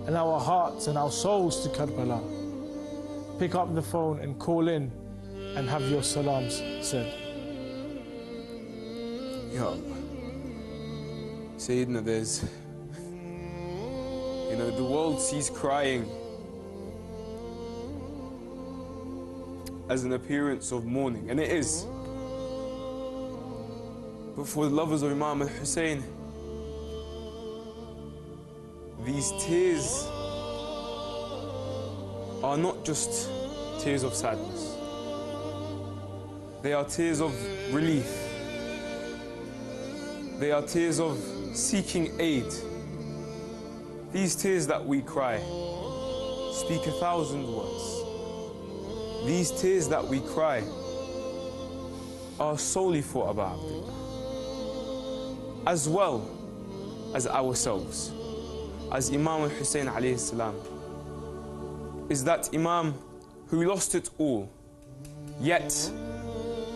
and our hearts and our souls to Karbala. Pick up the phone and call in and have your salams said. Ya Allah. Sayyidina, the world sees crying as an appearance of mourning, and it is. But for the lovers of Imam al-Hussein, these tears are not just tears of sadness. They are tears of relief. They are tears of seeking aid. These tears that we cry speak 1,000 words. These tears that we cry are solely for Aba Abdillah, as well as ourselves, as Imam Hussein alayhi salam is that Imam who lost it all. Yet,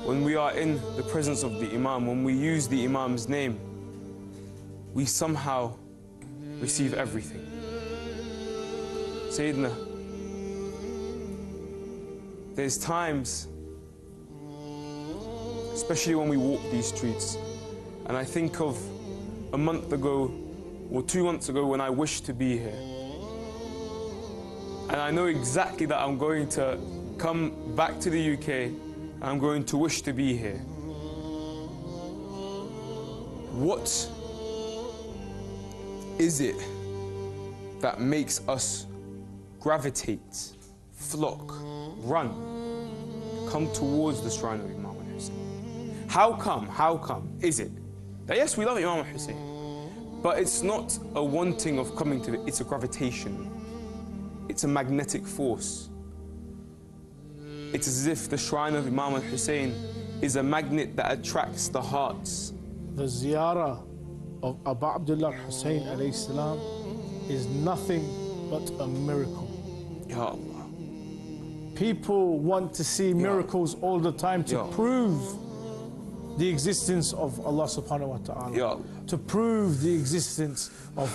when we are in the presence of the Imam, when we use the Imam's name, we somehow receive everything. Sayyidina, there's times, especially when we walk these streets, and I think of a month ago or 2 months ago when I wished to be here. And I know exactly that I'm going to come back to the UK and I'm going to wish to be here. What is it that makes us gravitate, flock, run, come towards the shrine of Imam Hussein? How come is it that yes, we love Imam Hussein, but it's not a wanting of coming to it, it's a gravitation. It's a magnetic force. It's as if the shrine of Imam Hussein is a magnet that attracts the hearts. The Ziyara of Aba Abdillah Hussein alayhi salam is nothing but a miracle. Ya Allah. People want to see miracles all the time to prove the existence of Allah subhanahu wa ta'ala, to prove the existence of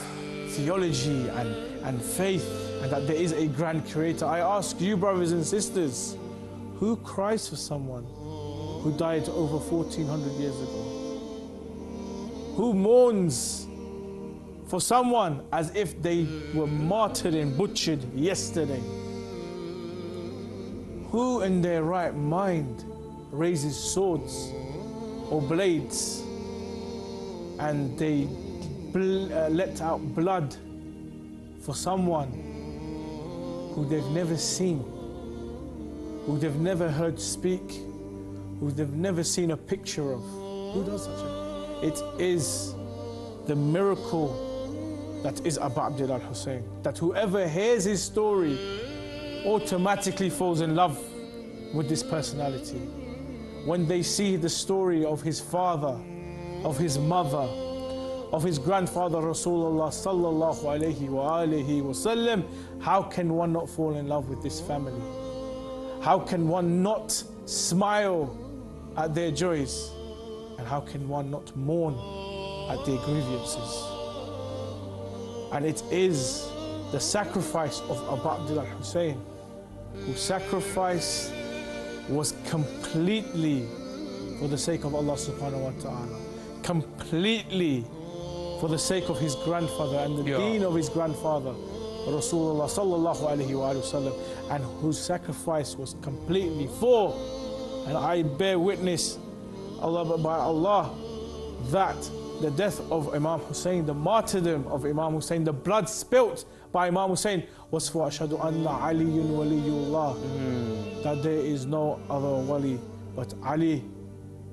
theology and faith, and that there is a grand creator. I ask you, brothers and sisters, who cries for someone who died over 1400 years ago? Who mourns for someone as if they were martyred and butchered yesterday? Who in their right mind raises swords or blades and they let out blood for someone who they've never seen, who they've never heard speak, who they've never seen a picture of? Who does such a? It is the miracle that is Aba Abdillah Hussein, that whoever hears his story automatically falls in love with this personality. When they see the story of his father, of his mother, of his grandfather Rasulullah sallallahu alayhi wa alihi wasallam, how can one not fall in love with this family? How can one not smile at their joys? And how can one not mourn at their grievances? And it is the sacrifice of Aba Abdillah Hussein, whose sacrifice was completely for the sake of Allah subhanahu wa ta'ala, completely for the sake of his grandfather and the deen of his grandfather, Rasulullah sallallahu alayhi wa sallam, and whose sacrifice was completely for, and I bear witness by Allah, that the death of Imam Hussein, the martyrdom of Imam Hussein, the blood spilt by Imam Hussein was for Ashhadu anna Aliyun waliyullah, that there is no other wali but Ali,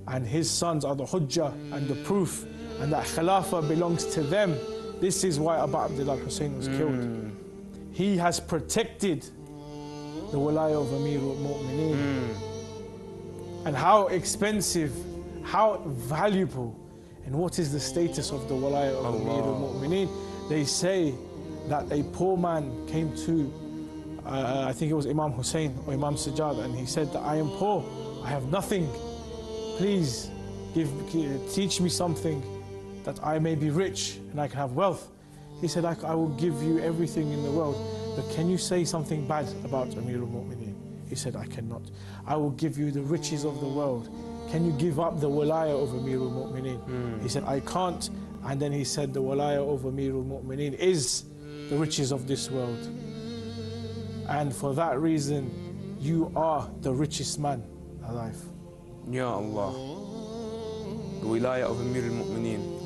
and his sons are the hujjah and the proof, and that Khilafah belongs to them. This is why Aba Abdillah Hussein was killed. He has protected the walaya of Amirul Mu'mineen. And how expensive, how valuable, and what is the status of the walaya of Amirul Mu'mineen? They say that a poor man came to, I think it was Imam Hussein or Imam Sajjad, and he said that I am poor, I have nothing. Please teach me something that I may be rich and I can have wealth. He said, I will give you everything in the world, but can you say something bad about Amirul Mu'mineen? He said, I cannot. I will give you the riches of the world. Can you give up the walaya of Amirul Mu'mineen? He said, I can't. And then he said, the walaya of Amirul Mu'mineen is the riches of this world. And for that reason, you are the richest man alive. Ya Allah. The wilaya of Amirul Mu'mineen.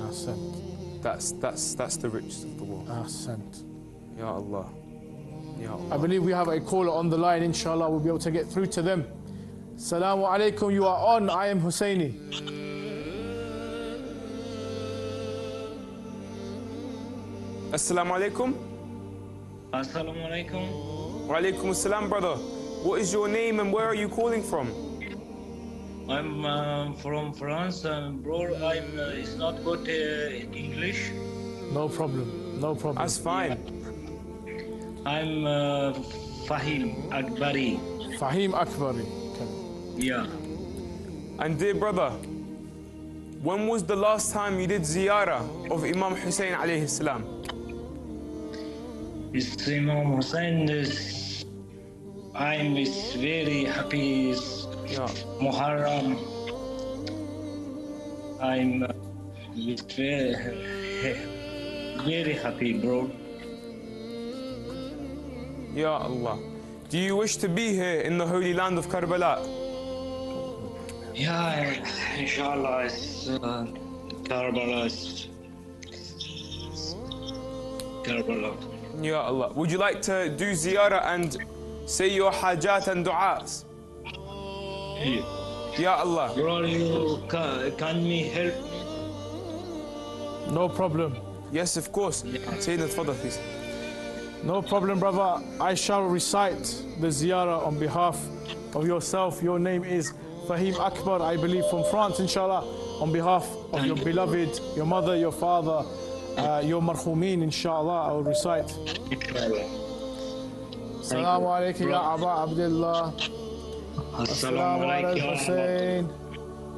That's the richest of the world. Ya Allah. Ya Allah. I believe we have a caller on the line. Inshallah, we'll be able to get through to them. Assalamu alaikum. You are on IAmHussaini. Assalamu alaikum. Assalamu alaikum. Wa alaikum assalam, brother. What is your name and where are you calling from? I'm from France, bro. It's not good in English. No problem. No problem. That's fine. I'm Fahim Akbari. Fahim Akbari. Yeah. And dear brother, when was the last time you did Ziyara of Imam Hussein alayhi salam? It's Imam Hussein. I'm very happy. Muharram. I'm very happy, bro. Ya Allah. Do you wish to be here in the holy land of Karbala? Yeah, inshallah, it's Karbala. Karbala. Ya Allah. Would you like to do ziyarah and say your hajat and du'as? Ya Allah. Bro, you can me help? No problem. Yes, of course. Sayyidina, tafadhal, please. No problem, brother. I shall recite the ziyarah on behalf of yourself. Your name is Fahim Akbar, I believe, from France, inshallah. On behalf of your beloved, your mother, your father, your marhumeen, inshallah, I will recite. Assalamu alaikum ya Aba Abdillah. Assalamu ala al-Hussein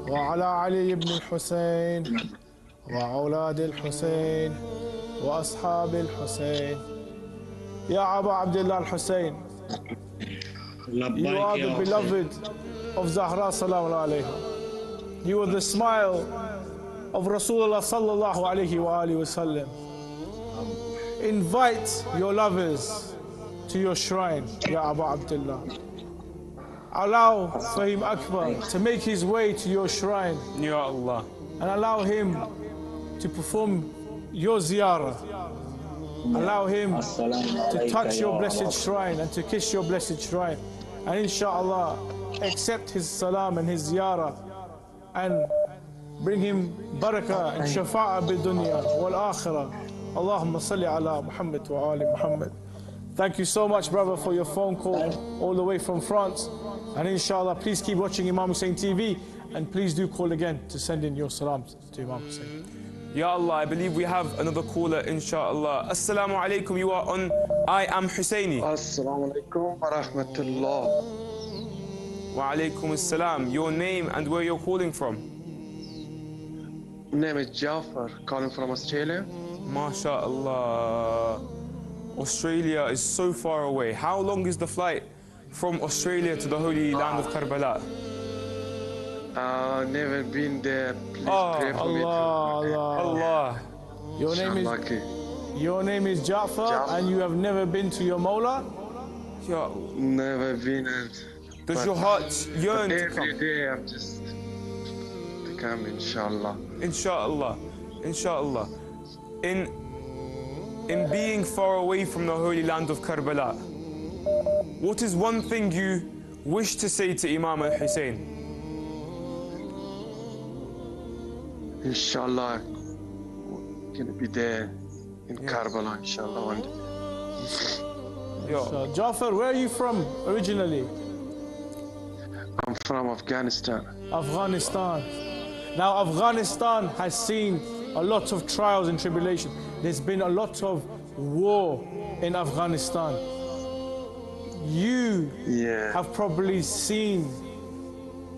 wa ala Ali ibn al-Hussein wa awlad al-Hussein wa ashab al-Hussein. Ya Aba Abdillah al-Hussein, you are the beloved of Zahra sallallahu alayhi. You are the smile of Rasulullah sallallahu alayhi wa sallam. Invite your lovers to your shrine, Ya Aba Abdillah. Allow Fahim Akbar to make his way to your shrine. Ya Allah. And allow him to perform your ziyarah. Allow him to touch your blessed shrine and to kiss your blessed shrine. And inshallah, accept his salam and his ziyarah and bring him barakah and shafa'ah bil-dunya wal-akhirah. Allahumma salli ala Muhammad wa ali Muhammad. Thank you so much, brother, for your phone call all the way from France. And inshallah, please keep watching Imam Hussein TV and please do call again to send in your salams to Imam Hussein. Ya Allah, I believe we have another caller, inshallah. Assalamu alaikum, you are on IAmHussaini. Assalamu alaikum wa rahmatullah. Wa alaikum assalam. Your name and where you're calling from? Name is Jafar, calling from Australia. MashaAllah. Australia is so far away. How long is the flight from Australia to the holy land of Karbala? Never been there. Please pray for me. Allah. Your name is Jafar, and you have never been to your Mawla? Never been. Does your heart yearn to come? Every day I'm just to come, inshallah. Inshallah. Inshallah. In being far away from the holy land of Karbala, what is one thing you wish to say to Imam al-Hussein? Inshallah, gonna be there in Karbala, inshallah, one day. So, Jafar, where are you from originally? I'm from Afghanistan. Afghanistan. Now, Afghanistan has seen a lot of trials and tribulation. There's been a lot of war in Afghanistan. You have probably seen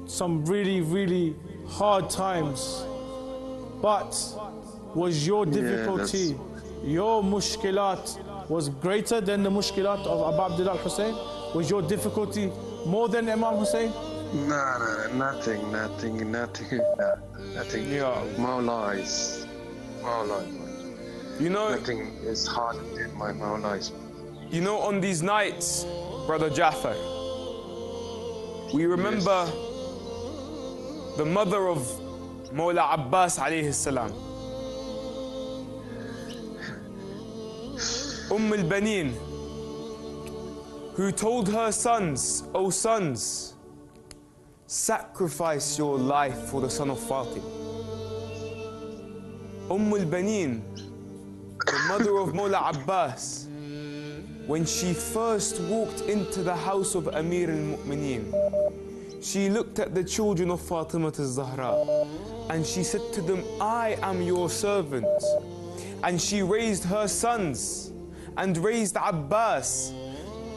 some really, really hard times. But was your difficulty, your mushkilat was greater than the mushkilat of Aba Abdillah al-Hussein? Was your difficulty more than Imam Hussein? No, nothing. Mawla is Mawla. You know, nothing is harder than my Mawla. You know, on these nights, Brother Jafar, we remember the mother of Mawla Abbas alayhi salam, al-Banin, who told her sons, "O sons, sacrifice your life for the son of Fatima." al-Banin, the mother of Mawla Abbas, when she first walked into the house of Amir al-Mu'mineen, she looked at the children of Fatima al-Zahra and she said to them, I am your servant. And she raised her sons and raised Abbas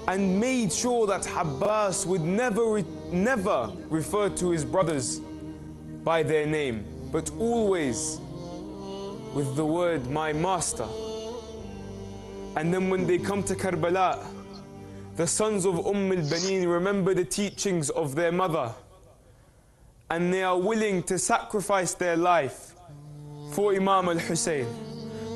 and made sure that Abbas would never refer to his brothers by their name, but always with the word, my master. And then when they come to Karbala, the sons of al-Banin remember the teachings of their mother, and they are willing to sacrifice their life for Imam al-Hussein.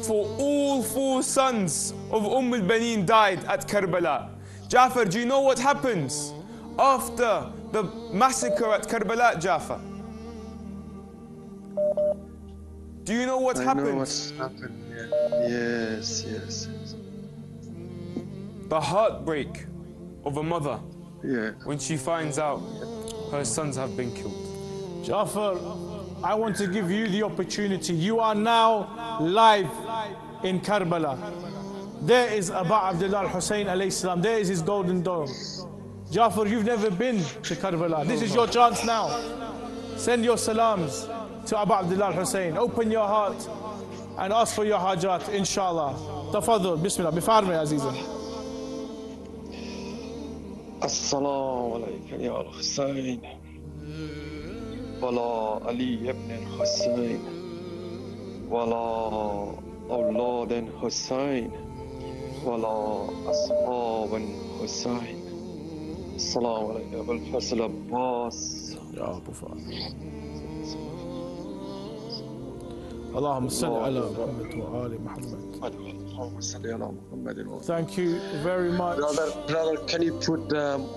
For all 4 sons of al-Banin died at Karbala. Jafar, do you know what happens after the massacre at Karbala, Jafar? Do you know what happened? I know what's happened, yeah. Yes. The heartbreak of a mother, yeah, when she finds out her sons have been killed. Jafar, I want to give you the opportunity. You are now live in Karbala. There is Aba Abdillah al-Hussein alayhi salam. There is his golden dome. Jafar, you've never been to Karbala. This is your chance now. Send your salams to Aba Abdillah al-Hussein. Open your heart and ask for your hajat, inshallah. Tafadhal, bismillah, bifarmi azizan. Assalamu alaikum ya al-Hussein. Wala Ali ibn al-Hussein. Wala awlad al-Hussein. Wala ashab al-Hussein. Assalamu alaikum Abu al-Fasl Abbas. Ya Abu Fatih. Allahumma salli ala Muhammad wa ali Muhammad. Thank you very much. Brother, can you put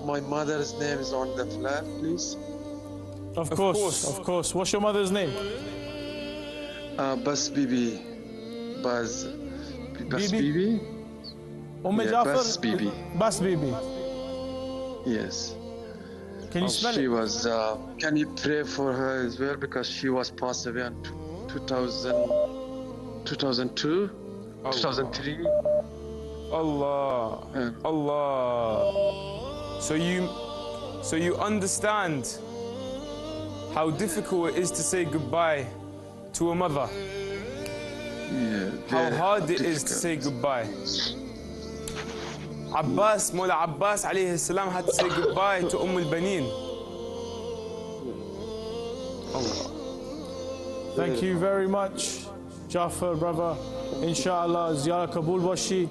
my mother's names on the flag, please? Of course. What's your mother's name? Bas Bibi. Bas Bibi? Bas Bibi. Bas Bibi. Yes. Can you spell she it? Was, can you pray for her as well? Because she was passed away in 2002, 2003. Allah. So you understand how difficult it is to say goodbye to a mother. Yeah. How hard it is to say goodbye. Mullah Abbas alayhi salam had to say goodbye to al-Banin. Thank you very much, Jafar, brother. Inshallah, Ziyara Kabul Bashi.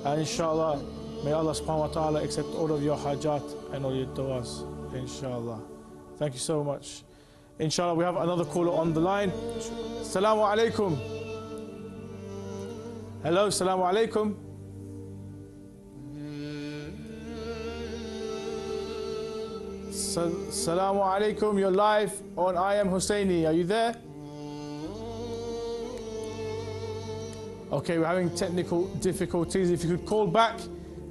And inshallah, may Allah subhanahu wa ta'ala accept all of your hajat and all your du'as. Inshallah. Thank you so much. Inshallah, we have another caller on the line. Assalamu alaikum. Hello, assalamu alaikum. Assalamu alaikum. You're live on IAmHussaini. Are you there? Okay, we're having technical difficulties. If you could call back,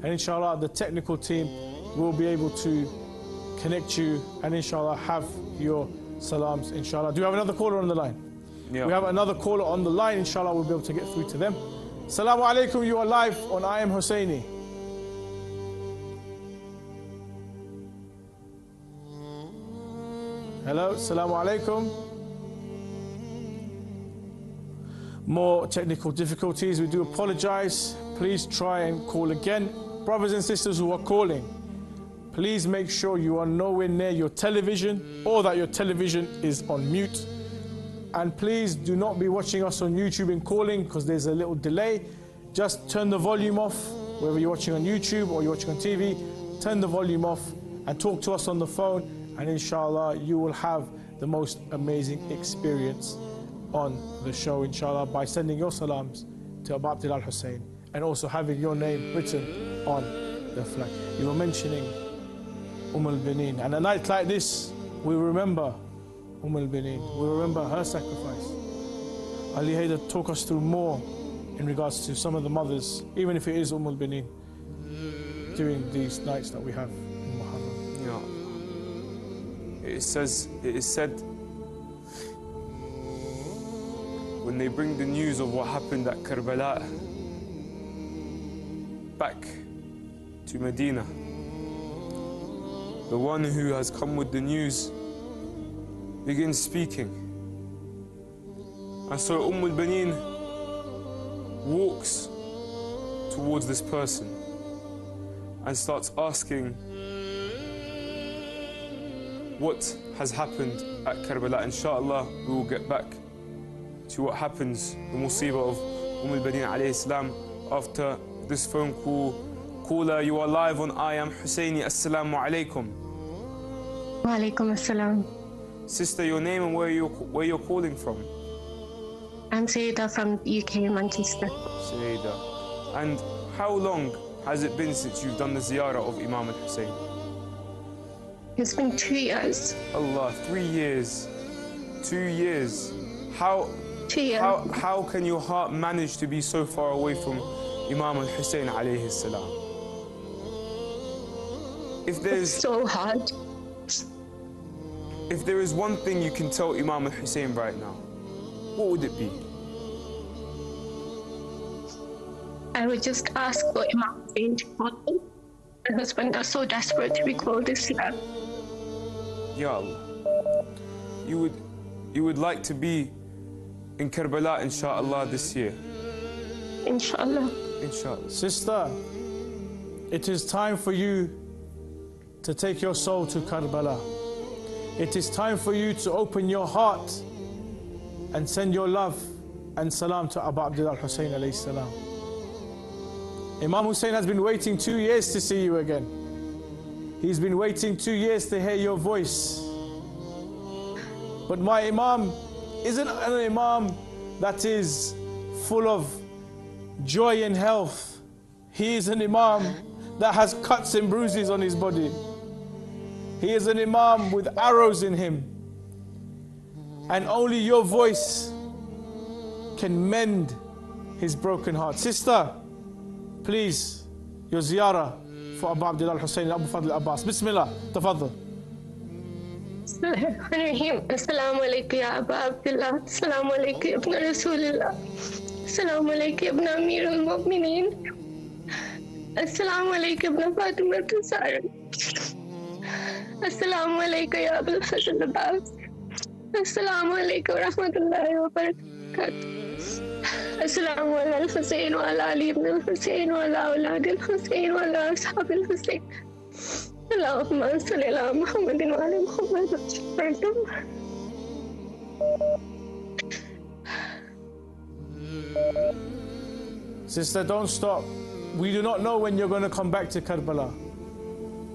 and inshallah, the technical team will be able to connect you and inshallah have your salams, inshallah. Do you have another caller on the line? Yeah. We have another caller on the line. Inshallah, we'll be able to get through to them. Assalamu alaikum. You are live on IAmHussaini. Hello, assalamu alaikum. More technical difficulties. We do apologize. Please try and call again. Brothers and sisters who are calling, please make sure you are nowhere near your television or that your television is on mute. And please do not be watching us on YouTube and calling because there's a little delay. Just turn the volume off, whether you're watching on YouTube or you're watching on TV. Turn the volume off and talk to us on the phone, and inshallah you will have the most amazing experience on the show, inshallah, by sending your salams to Aba Abdillah al-Hussein and also having your name written on the flag. You were mentioning al-Banin, and a night like this we remember al-Banin, we remember her sacrifice. Ali Haidar, talk us through more in regards to some of the mothers, even if it is al-Banin, during these nights that we have in Muharram. Yeah. It is said when they bring the news of what happened at Karbala back to Medina. The one who has come with the news begins speaking. And so al-Banin walks towards this person and starts asking what has happened at Karbala. Inshallah, we will get back to what happens, the musibah of al-Banin alayhi salam, after this phone call. Caller, you are live on IAmHussaini. Assalamu alaikum. Wa alaikum assalam. Sister, your name and where you're calling from? I'm Ziyara from UK, Manchester. Ziyara. And how long has it been since you've done the Ziyara of Imam Hussein? It's been 2 years. Allah, 3 years. 2 years. How 2 years. How can your heart manage to be so far away from Imam Hussein alayhi salam? It's so hard. If there is one thing you can tell Imam Hussein right now, what would it be? I would just ask for Imam Hussein to call me. My husband are so desperate to be called this year. Ya Allah. You would like to be in Karbala, inshallah, this year? Inshallah. Inshallah. Sister, it is time for you to take your soul to Karbala. It is time for you to open your heart and send your love and salam to Aba Abdillah al-Hussein alayhi salam. Imam Hussein has been waiting 2 years to see you again. He's been waiting 2 years to hear your voice. But my Imam isn't an Imam that is full of joy and health. He is an Imam that has cuts and bruises on his body. He is an Imam with arrows in him. And only your voice can mend his broken heart. Sister, please, your ziyarah for Aba Abdillah al-Hussein, Abu Fadl Abbas. Bismillah, tafaddal. Bismillahirrahmanirrahim. Assalamu alaikum ya Aba Abdillah. Assalamu alaikum ibn Rasulullah. Assalamu alaikum ibn Amir al-Mu'mineen. Assalamu alaikum ibn Fatima al-Zahra. Assalamu alaikum ya Abul Fazl Abbas. Assalamu alaikum wa rahmatullahi wa barakatuh. Assalamu ala al-Hussein wa ala Ali ibn al-Hussein wa ala awlad al-Hussein wa ala ashab al-Hussein. Allahumma salli ala Muhammadin wa ala Muhammad. Sister, don't stop. We do not know when you're going to come back to Karbala.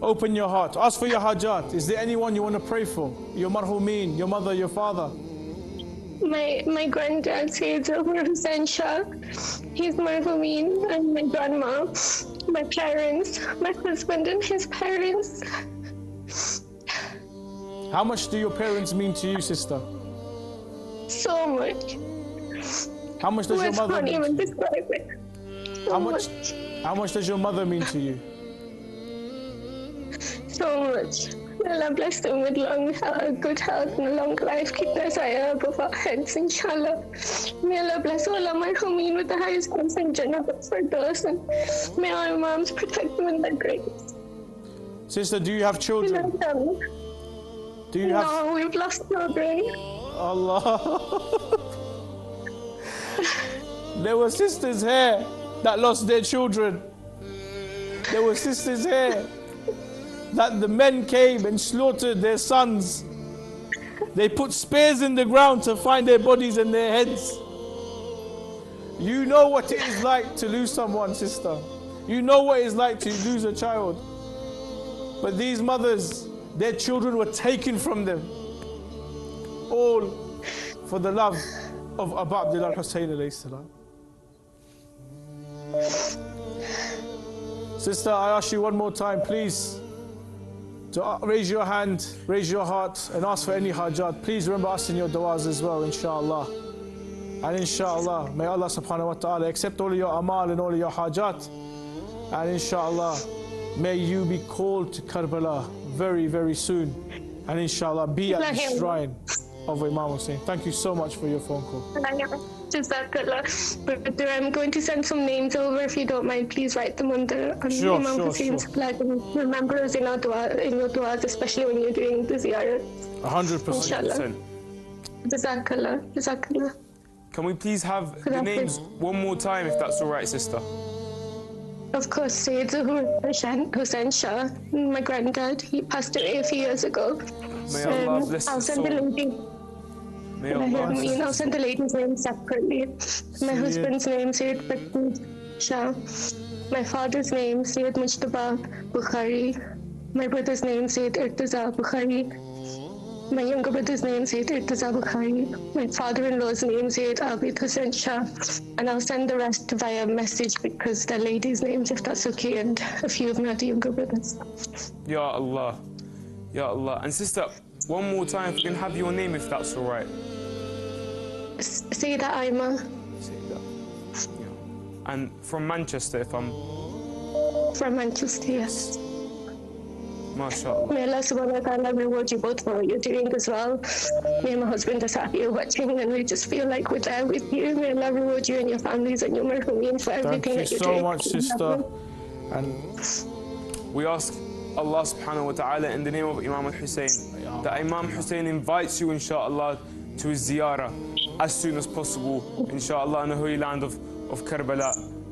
Open your heart. Ask for your hajat. Is there anyone you want to pray for? Your marhumeen, your mother, your father? My granddad says Hussein Shah. He's marhumeen, and my grandma, my parents, my husband and his parents. How much do your parents mean to you, sister? So much. How much does your mother can't mean? even describe it. How much does your mother mean to you? So much. May Allah bless them with long health, good health and a long life. Keep us high above our heads, inshallah. May Allah bless all our marhumeen with the highest grace and Jannah for those, and may our imams protect them in their grace. Sister, do you have children? Do you have? No, we've lost children. Allah. There were sisters here that lost their children. There were sisters here that the men came and slaughtered their sons. They put spears in the ground to find their bodies and their heads. You know what it is like to lose someone, sister. You know what it is like to lose a child. But these mothers, their children were taken from them. All for the love of Aba Abdillah al-Hussein alayhi salam. Sister, I ask you one more time, please, to raise your hand, raise your heart, and ask for any hajat. Please remember us in your du'as as well, inshallah. And inshallah, may Allah subhanahu wa ta'ala accept all of your amal and all of your hajat. And inshallah, may you be called to Karbala very, very soon. And inshallah, be at the shrine of Imam Hussein. Thank you so much for your phone call. Jazakallah. Brother, I'm going to send some names over. If you don't mind, please write them on Imam Hussein's flag and remember us in your du'as, especially when you're doing the Ziyara. 100%. Inshallah. Jazakallah. Jazakallah. Can we please have the names one more time, if that's all right, sister? Of course, Sayyid Hussein Shah, my granddad. He passed away a few years ago. May Allah bless I'll his send the soul. lady. May Allah I'll send the lady's name separately. My husband's name, Sayyid Shah. My father's name, Sayyid Mujtaba Bukhari. My brother's name, Sayyid Irtaza Bukhari. My younger brother's name, Sayyid Irtaza Bukhari. My father-in-law's name, Sayyid Aba Hussein Shah. And I'll send the rest via message because they're ladies' names, if that's okay, and a few of my other younger brothers. Ya Allah. Ya Allah. And sister, one more time, if we can have your name, if that's all right. Sayyida Aima. And from Manchester, if I'm... From Manchester, yes. MashaAllah. May Allah subhanahu wa ta'ala reward you both for what you're doing as well. Me and my husband are sat here watching and we just feel like we're there with you. May Allah reward you and your families and your marhumin for everything that you're doing. Thank you so much, sister. And we ask Allah subhanahu wa ta'ala in the name of Imam Hussein that Imam Hussein invites you, inshallah, to his ziyarah as soon as possible, inshallah, in the holy land of Karbala.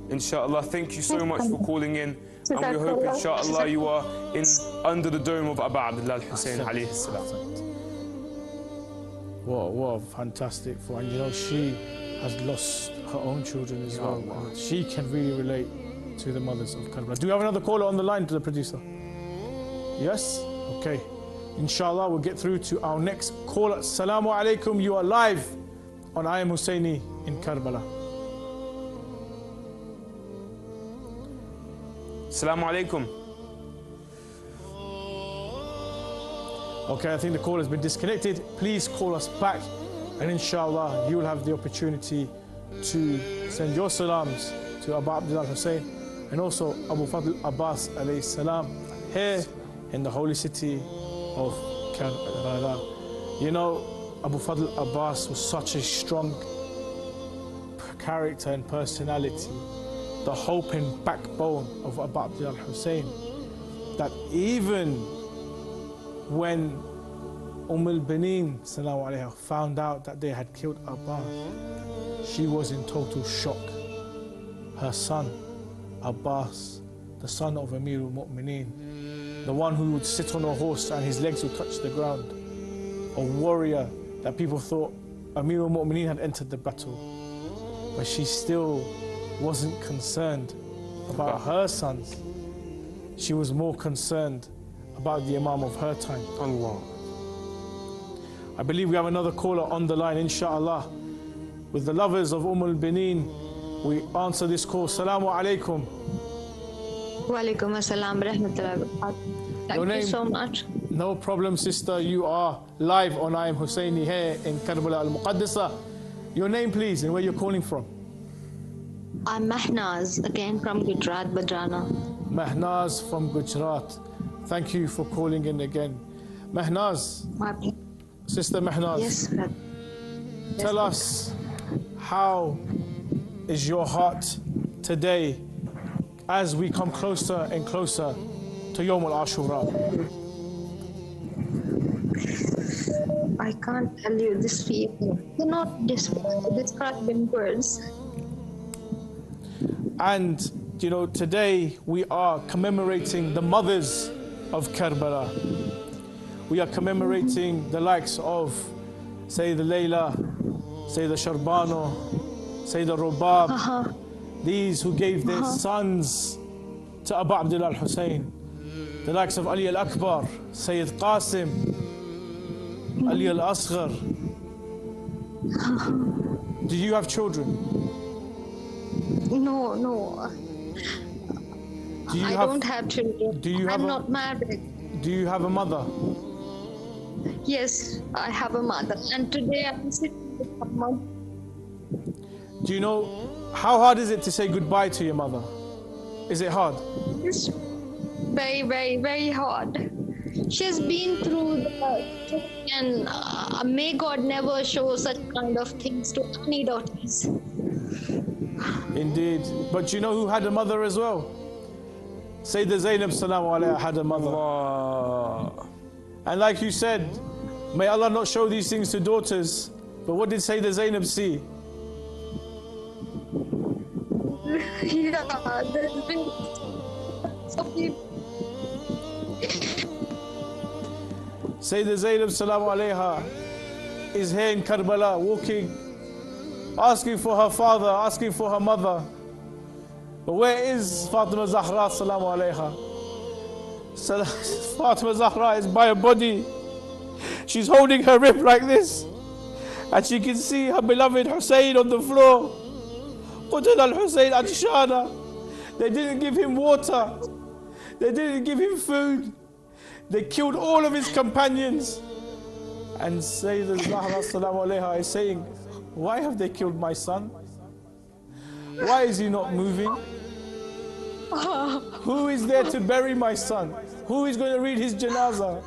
Inshallah, thank you so much for calling in. And we hope, inshallah, you are under the dome of Aba Abdillah al-Hussein alayhi salam. What a fantastic for, and you know, she has lost her own children as well. And she can really relate to the mothers of Karbala. Do we have another caller on the line, to the producer? Yes? Okay. Inshallah, we'll get through to our next caller. Assalamu alaikum, you are live on IAmHussaini in Karbala. Assalamu alaikum. Okay, I think the call has been disconnected. Please call us back, and inshallah, you will have the opportunity to send your salams to Aba Abdillah Hussein and also Abu Fadl Abbas alayhi salam here in the holy city of Karbala. You know, Abu Fadl Abbas was such a strong character and personality, the hope and backbone of Aba Abdillah Hussein, that even when al-Banin found out that they had killed Abba, she was in total shock. Her son, Abbas, the son of Amir al-Mu'mineen, the one who would sit on a horse and his legs would touch the ground, a warrior that people thought Amir al-Mu'mineen had entered the battle, but she still wasn't concerned about her sons. She was more concerned about the Imam of her time. Allah. I believe we have another caller on the line, inshallah. With the lovers of al-Banin, we answer this call. Assalamu alaikum. Wa alaikum assalam rahmatullahi wa barakatuh. Thank you so much. No problem, sister. You are live on IAmHussaini here in Karbala al-Muqaddasa. Your name, please, and where you're calling from. I'm Mehnaz, again from Gujarat, Badrana. Mehnaz from Gujarat. Thank you for calling in again. Mehnaz, Sister Mehnaz, yes, tell us, how is your heart today as we come closer and closer to Yawm al-Ashura? I can't tell you this feeling. I cannot describe in words. And, you know, today we are commemorating the mothers of Karbala. We are commemorating the likes of Sayyida Layla, Sayyida Sharbano, Sayyida Rubab, these who gave their sons to Aba Abdillah Hussein, the likes of Ali al-Akbar, Sayyid Qasim, Ali al-Asghar. Do you have children? No, no. I don't have children. I'm not married. Do you have a mother? Yes, I have a mother. And today I'm sitting with my mom. Do you know, how hard is it to say goodbye to your mother? Is it hard? It's very, very, very hard. She's been through the and may God never show such kind of things to any daughters. Indeed. But you know who had a mother as well? Sayyidah Zainab salamu alayha had a mother. Allah. And like you said, may Allah not show these things to daughters. But what did Sayyidah Zainab see? Yeah, there's been so people. Sayyidah Zainab salamu alayha is here in Karbala walking, asking for her father, asking for her mother. But where is Fatima Zahra salamu alayha? Fatima Zahra is by her body. She's holding her rib like this. And she can see her beloved Hussein on the floor. Qutil al-Hussein atshana. They didn't give him water. They didn't give him food. They killed all of his companions. And Sayyidah Zahra salamu alayha is saying, why have they killed my son? Why is he not moving? Who is there to bury my son? Who is going to read his janazah?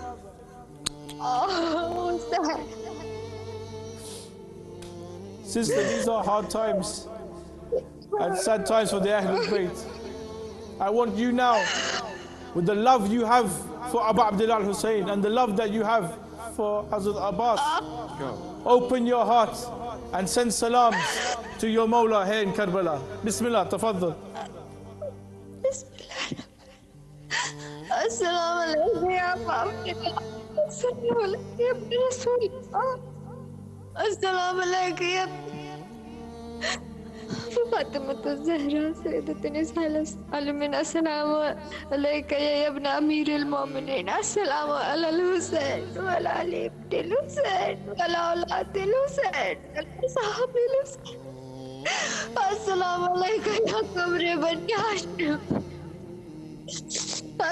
Oh, sad. Sister, these are hard times and sad times for the Ahlul Bayt. I want you now, with the love you have for Aba Abdillah al-Hussein and the love that you have for Hazrat Abbas, open your heart and send salams to your Mawla here in Karbala. Bismillah, tafaddal. Bismillah. Assalamu alaikum ya Aba Abdillah. Assalamu alaikum ya Rasulullah. Assalamu alaikum ya فاطمة الزهراء سيدة نساء العالمين. السلام عليك يا ابن أمير المؤمنين. السلام على الحسين وعلى علي بن الحسين وعلى أولاد الحسين وعلى أصحاب الحسين. السلام عليك يا قمر بن هاشم.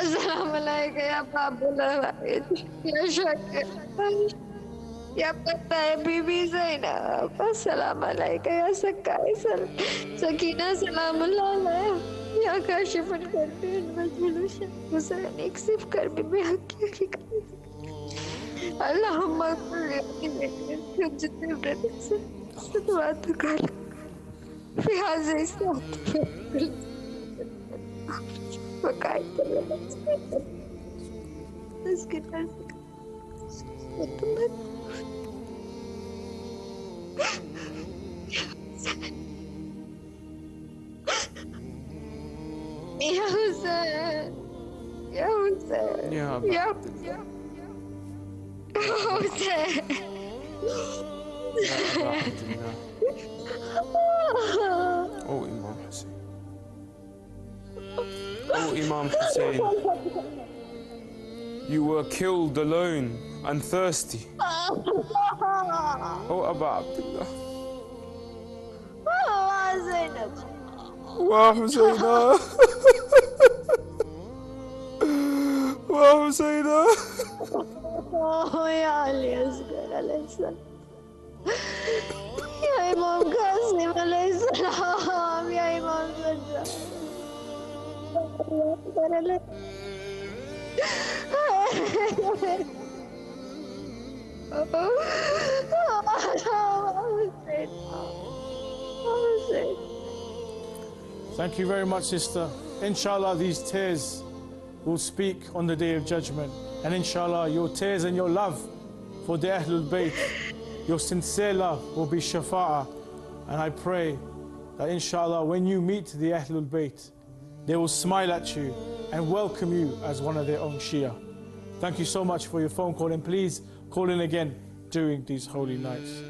السلام عليك يا باب الواحد يا شاكر يا بطة بيبي زينب. السلام عليك يا سكاي سكينة. سلام الله عليها يا كاشف الكرب المجهول حسين اكسف كربي بحقك. اللهم اغفر لي حجة ابن صلواتك في هذه الساعة وقعت اسكت يا حسين يا حسين يا أبا يا عبدالله. حسين يا أبا Abdullah. Oh, Imam Hussein. Oh, Imam Hussein. You were killed alone and thirsty. Oh, Aba Abdillah. زينب. وحسينا وحسينا. يا علي أصغر عليه السلام. يا إمام قاسم عليه السلام. يا إمام سجاد. الله أكبر عليك. Thank you very much, sister. Inshallah, these tears will speak on the Day of Judgment. And inshallah, your tears and your love for the Ahlul Bayt, your sincere love will be shafa'ah. And I pray that inshallah, when you meet the Ahlul Bayt, they will smile at you and welcome you as one of their own Shia. Thank you so much for your phone call, and please call in again during these holy nights.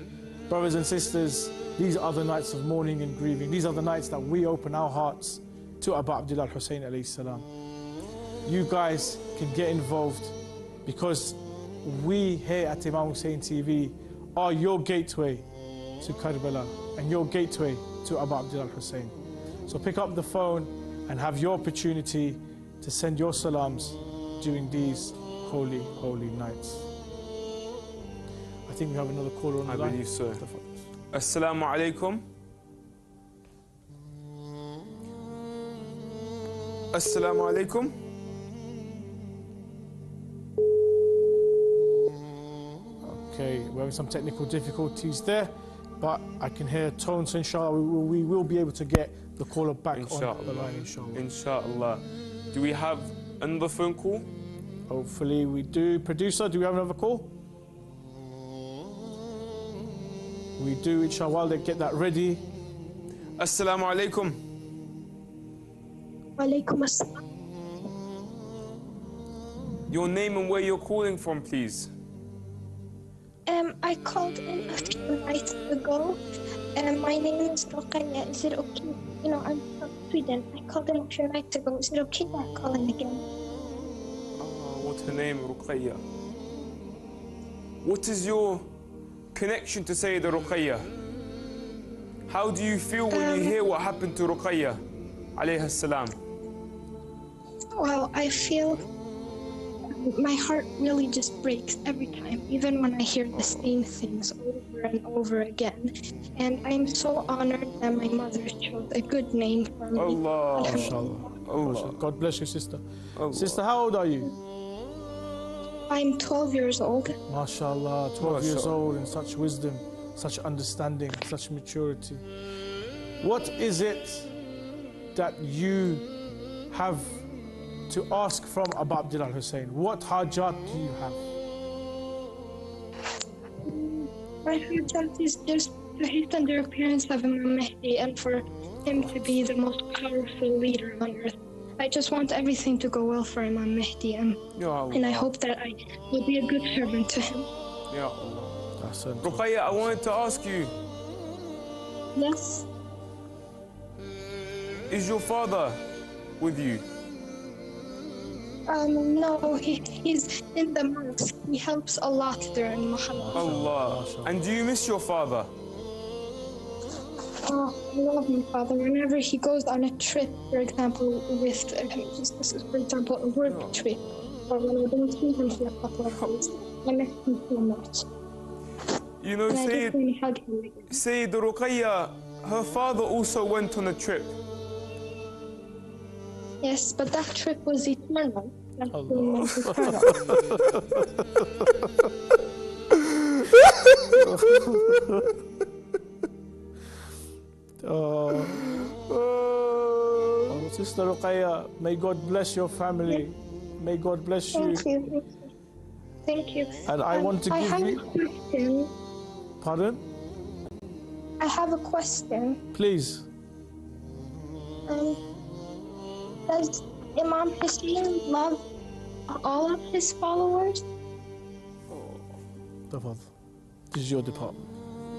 Brothers and sisters, these are the nights of mourning and grieving. These are the nights that we open our hearts to Aba Abdillah al-Hussein alayhi salam. You guys can get involved because we here at Imam Hussein TV are your gateway to Karbala and your gateway to Aba Abdillah al-Hussein. So pick up the phone and have your opportunity to send your salams during these holy, holy nights. I think we have another caller on the line. I believe so. Assalamu alaikum. Assalamu alaikum. having some technical difficulties there, but I can hear tones, so inshallah we will be able to get the caller back on the line, inshallah. Inshallah. Do we have another phone call? Hopefully we do. Producer, do we have another call? We do, inshallah, while they get that ready. Assalamu alaikum. Walaikum assalam. Your name and where you're calling from, please. I called in a few nights ago. My name is Ruqayya. Is it okay? You know, I'm from Sweden. I called in a few nights ago. Is it okay if I call in again? What's her name, Ruqayya? What is your connection to Sayyida Ruqayya? How do you feel when you hear what happened to Ruqayya, alayha salam? Well, I feel my heart really just breaks every time, even when I hear the same things over and over again. And I'm so honored that my mother chose a good name for me. Allah. Allah. God bless you, sister. Allah. Sister, how old are you? I'm 12 years old. MashaAllah, 12 years old, and such wisdom, such understanding, such maturity. What is it that you have to ask from Aba Abdillah Hussein? What hajat do you have? My hajat is just to hasten the appearance of Imam Mahdi and for him to be the most powerful leader on earth. I just want everything to go well for Imam Mahdi, and I hope that I will be a good servant to him. Ya Allah. Ruqayya, I wanted to ask you. Yes? Is your father with you? No, he's in the mosque. He helps a lot during Muharram. Allah. And do you miss your father? Oh, I love my father. Whenever he goes on a trip, for example, with, for example, a work trip, or when I don't see him for a couple of days, I miss him so much. You know, Sayyid Ruqayya, her father also went on a trip. Yes, but that trip was eternal. Sister Ruqayya, may God bless your family. May God bless you. Thank you. Thank you. And I want to give you... I have a question. Pardon? I have a question. Please. Does Imam Hussein love all of his followers? This is your department.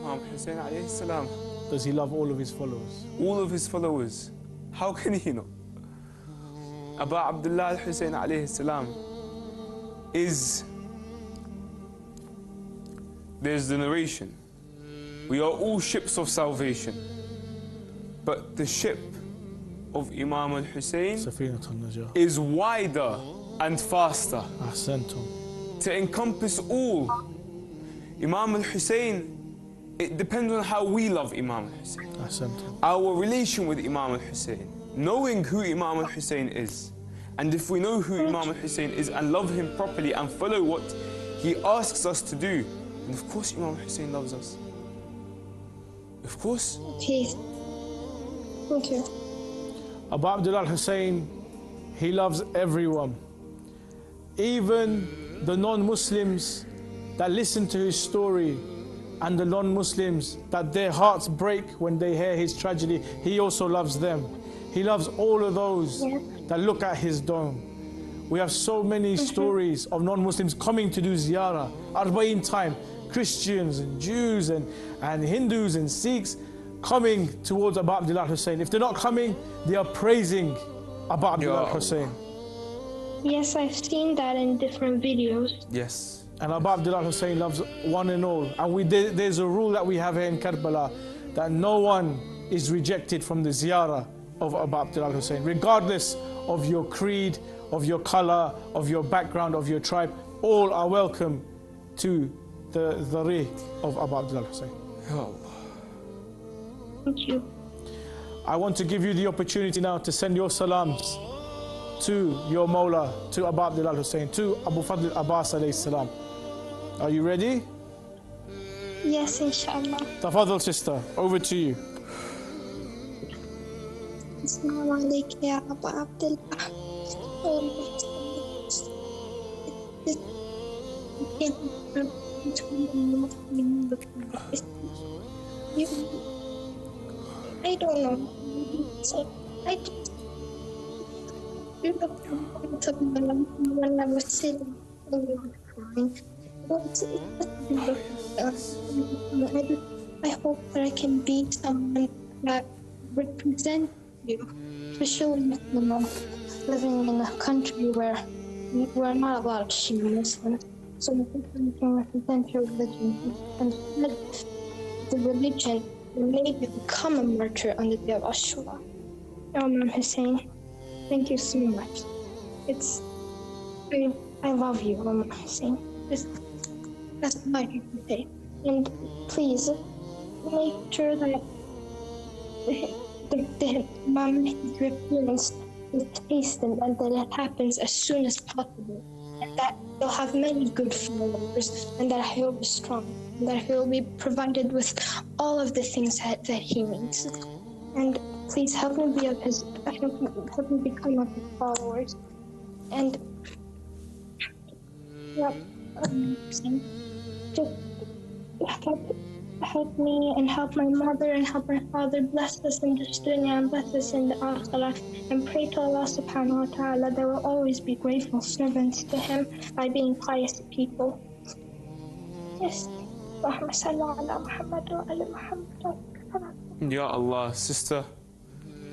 Imam Hussein alayhi salam. Does he love all of his followers? All of his followers. How can he not? Aba Abdillah al-Hussein alayhi salam is... There's the narration. We are all ships of salvation. But the ship of Imam al-Hussein is wider and faster to encompass all. Imam al-Hussein, it depends on how we love Imam al-Hussein. Our relation with Imam al-Hussein, knowing who Imam al-Hussein is. And if we know who Imam al-Hussein is and love him properly and follow what he asks us to do, then of course Imam al-Hussein loves us. Of course. Okay. Thank you. Aba Abdillah Hussein, he loves everyone. Even the non-Muslims that listen to his story and the non-Muslims that their hearts break when they hear his tragedy, he also loves them. He loves all of those that look at his dome. We have so many stories of non-Muslims coming to do Ziyara, Arba'in time, Christians and Jews and Hindus and Sikhs coming towards Aba Abdillah Hussein. If they're not coming, they are praising Aba Abdillah Hussein. Yes, I've seen that in different videos. Yes. And Aba Abdillah Hussein loves one and all. And there's a rule that we have here in Karbala, that no one is rejected from the Ziyara of Aba Abdillah Hussein, regardless of your creed, of your color, of your background, of your tribe. All are welcome to the Rih of Aba Abdillah Hussein. Thank you. I want to give you the opportunity now to send your salams to your Mawla, to Aba Abdillah Hussein, to Abu Fadl Abbas alayhi salam. Are you ready? Yes, inshallah. Tafadhal, sister, over to you. Assalamu alaikum ya Aba Abdillah. I don't know. So I just when I was sitting I hope that I can be someone that represents you, especially living in a country where we're not a lot of Shia Muslims. So you can represent your religion and spread the religion and maybe become a martyr on the day of Ashura. Imam Hussein, thank you so much. I love you, Imam Hussein. That's all I can say. And please make sure that the Imam, his appearance is hastened and that it happens as soon as possible. And that he'll have many good followers, and that he'll be strong, and that he'll be provided with all of the things that he needs. And please help me be of his, help me become of his followers. And just help me and help my mother and help my father. Bless us in this dunya and bless us in the akhirah. And pray to Allah subhanahu wa ta'ala that we'll always be grateful servants to him by being pious people. Yes. Ya Allah, Sister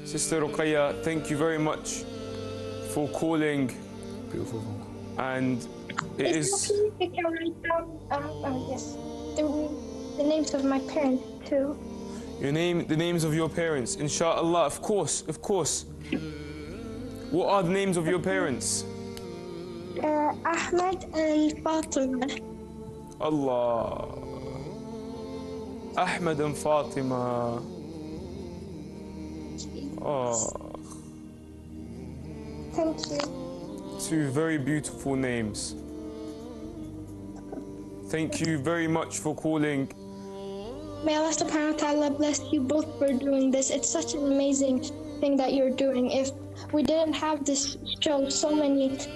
Ruqayya, thank you very much for calling. Beautiful. And it is. You can write down, yes, the names of my parents too. The names of your parents, inshallah, of course. What are the names of your parents? Ahmed and Fatima. Allah. Ahmed and Fatima. Oh. Thank you. Two very beautiful names. Thank you very much for calling. May Allah subhanahu wa ta'ala bless you both for doing this. It's such an amazing thing that you're doing. If we didn't have this show, so many, if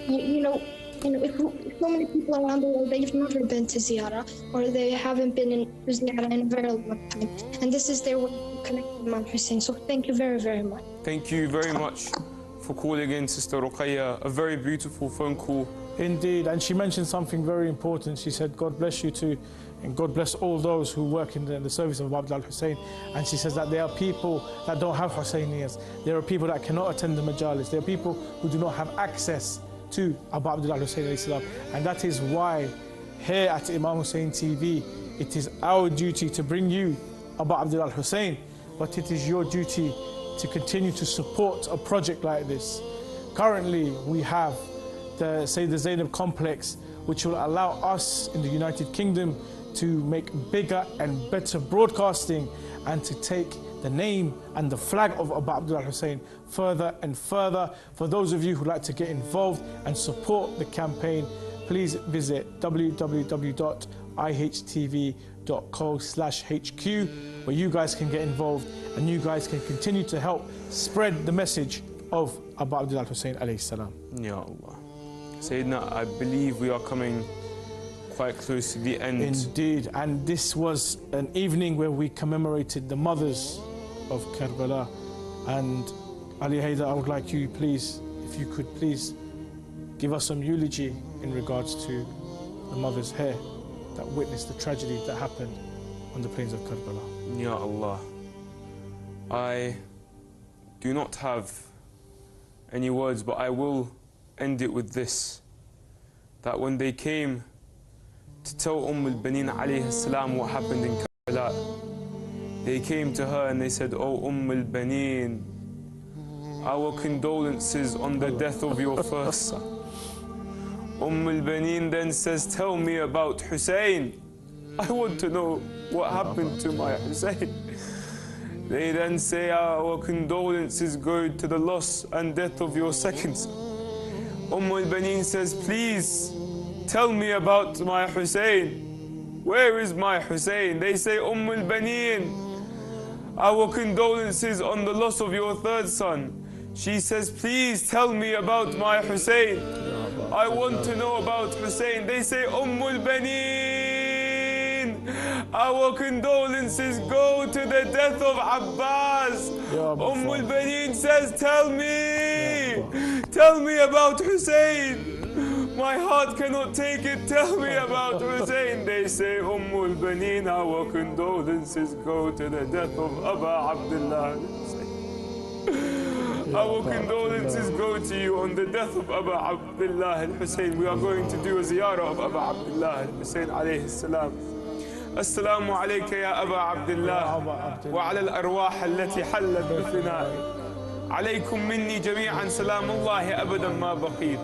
so many people around the world, they've never been to Ziyara, or they haven't been in Ziyara in a very long time. And this is their way to connect with Imam Hussein. So thank you very, very much. Thank you very much for calling in, Sister Ruqayya. A very beautiful phone call. Indeed, and she mentioned something very important. She said, God bless you too, and God bless all those who work in the service of Aba Abdillah Hussein. And she says that there are people that don't have Husseiniyyas. There are people that cannot attend the majalis. There are people who do not have access to Aba Abdillah Hussein, and that is why here at Imam Hussein TV, it is our duty to bring you Aba Abdillah Hussein, but it is your duty to continue to support a project like this. Currently, we have the Zainab complex, which will allow us in the United Kingdom to make bigger and better broadcasting and to take the name and the flag of Aba Abdillah Hussein further and further. For those of you who like to get involved and support the campaign, please visit www.IHTV.co/HQ, where you guys can get involved and you guys can continue to help spread the message of Aba Abdillah Hussein alayhi salam. Ya Allah. Sayyidina, I believe we are coming quite close to the end. Indeed, and this was an evening where we commemorated the mothers of Karbala. And Ali Haidar, I would like you, please, if you could please give us some eulogy in regards to the mothers here that witnessed the tragedy that happened on the plains of Karbala. Ya Allah, I do not have any words, but I will end it with this, that when they came to tell al-Banin alayhi salam what happened in Karbala, they came to her and they said, "Oh al-Banin, our condolences on the death of your first son." al-Banin then says, "Tell me about Hussein. I want to know what happened to my Hussein." They then say, "Our condolences go to the loss and death of your second son." al-Banin says, "Please tell me about my Hussein." Where is my Hussein? They say, al-Banin, our condolences on the loss of your third son. She says, please tell me about my Hussein. I want to know about Hussein. They say, al-Banin, our condolences go to the death of Abbas. al-Banin says, tell me about Hussein. My heart cannot take it. Tell me about Hussein. They say, al-Banin, our condolences go to the death of Aba Abdillah. Our condolences go to you on the death of Aba Abdillah al-Hussein. We are going to do a ziyara of Aba Abdillah al-Hussein alayhi salam. السلام عليك يا أبا عبد الله وعلى الأرواح التي حلت بفنائك. عليكم مني جميعا سلام الله أبدا ما بقيت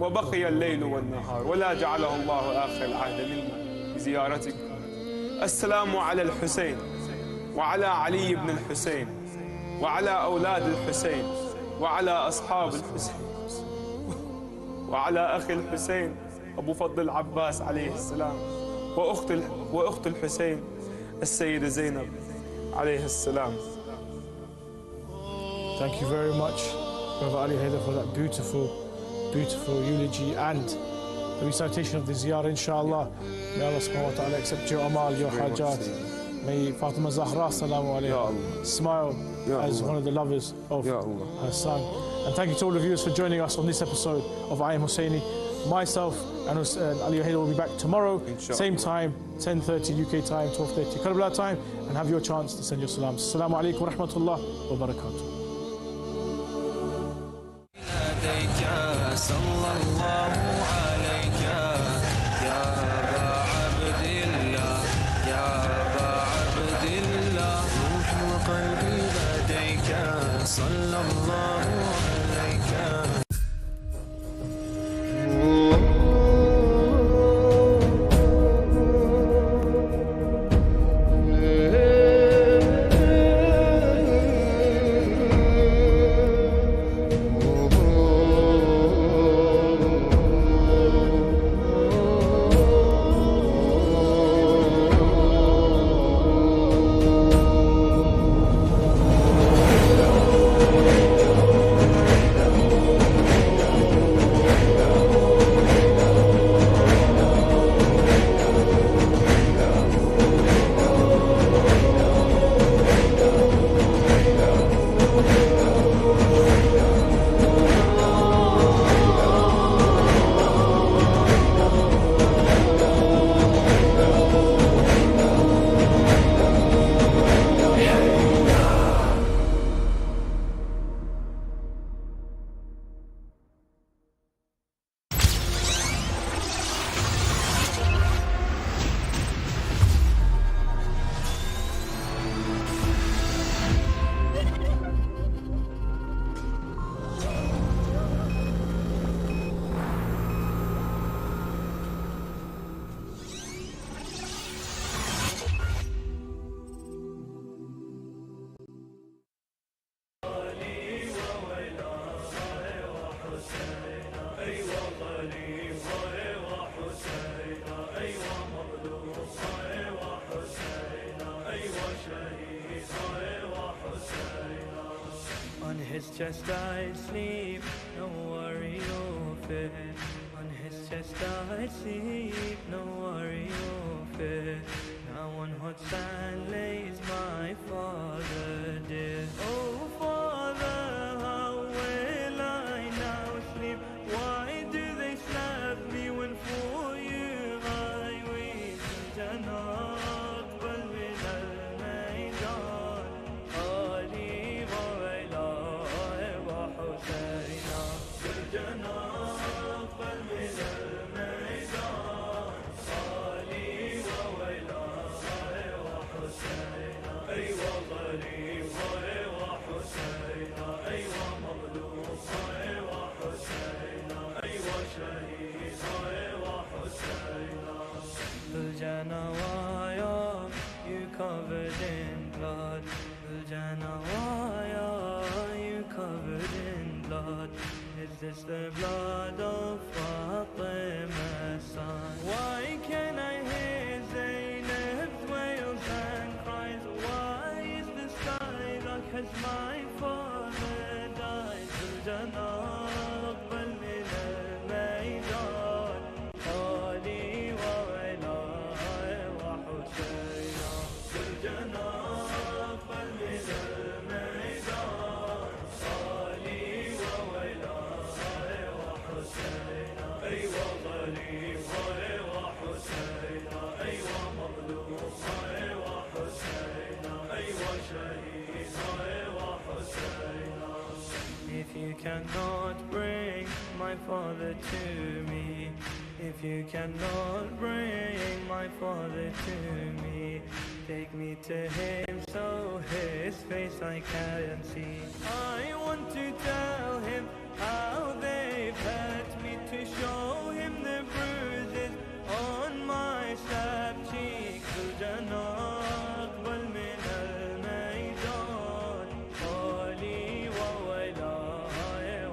وبقي الليل والنهار ولا جعله الله آخر العهد منا بزيارتك. السلام على الحسين وعلى علي بن الحسين وعلى أولاد الحسين وعلى أصحاب الحسين وعلى أخي الحسين أبو فضل العباس عليه السلام وأخت الحسين السيدة زينب عليه السلام. Thank you very much, Brother Ali Haidar, for that beautiful eulogy and the recitation of the ziyarah, inshallah. May Allah subhanahu wa ta'ala accept your amal, your hajat. May Fatima Zahra, salamu alayha, smile as one of the lovers of her son. And thank you to all the viewers for joining us on this episode of IAmHussaini. Myself and Ali Haidar will be back tomorrow, same time, 10:30 UK time, 12:30 Karbala time, and have your chance to send your salams. Assalamu alaikum wa rahmatullah wa barakatuh. On his chest I sleep, no worry or fear. On his chest I sleep, no worry or fear. Now on hot sand lays my father dear. Oh father, how will I now sleep? Why do they slap me when for you I weep? Janab bal min al-maydan, Ali wa ila wa Husayna. Janab bal min al-maydan, Ali wa ila wa Husayna. Aywa gharib wa Husayna, aywa maghlub wa Husayna, aywa shaheed wa Husayna. Janawaya, you covered in blood. Janawaya, you covered in blood. Is this the blood of Fatima's son? Why can I hear as my father died. Jana aqbal min al-maydan, Ali wa ala wa Husayna. Jana aqbal min al-maydan, Ali wa ala wa Husayna. Aywa Khalifa wa Husayna, aywa Mazlum wa Husayna, aywa Shaheed wa Husayna. If you cannot bring my father to me, if you cannot bring my father to me, take me to him so his face I can see. I want to tell him how they've hurt me, to show him the bruises on my slapped cheek. Jana aqbal min al-maydan, Ali wa ala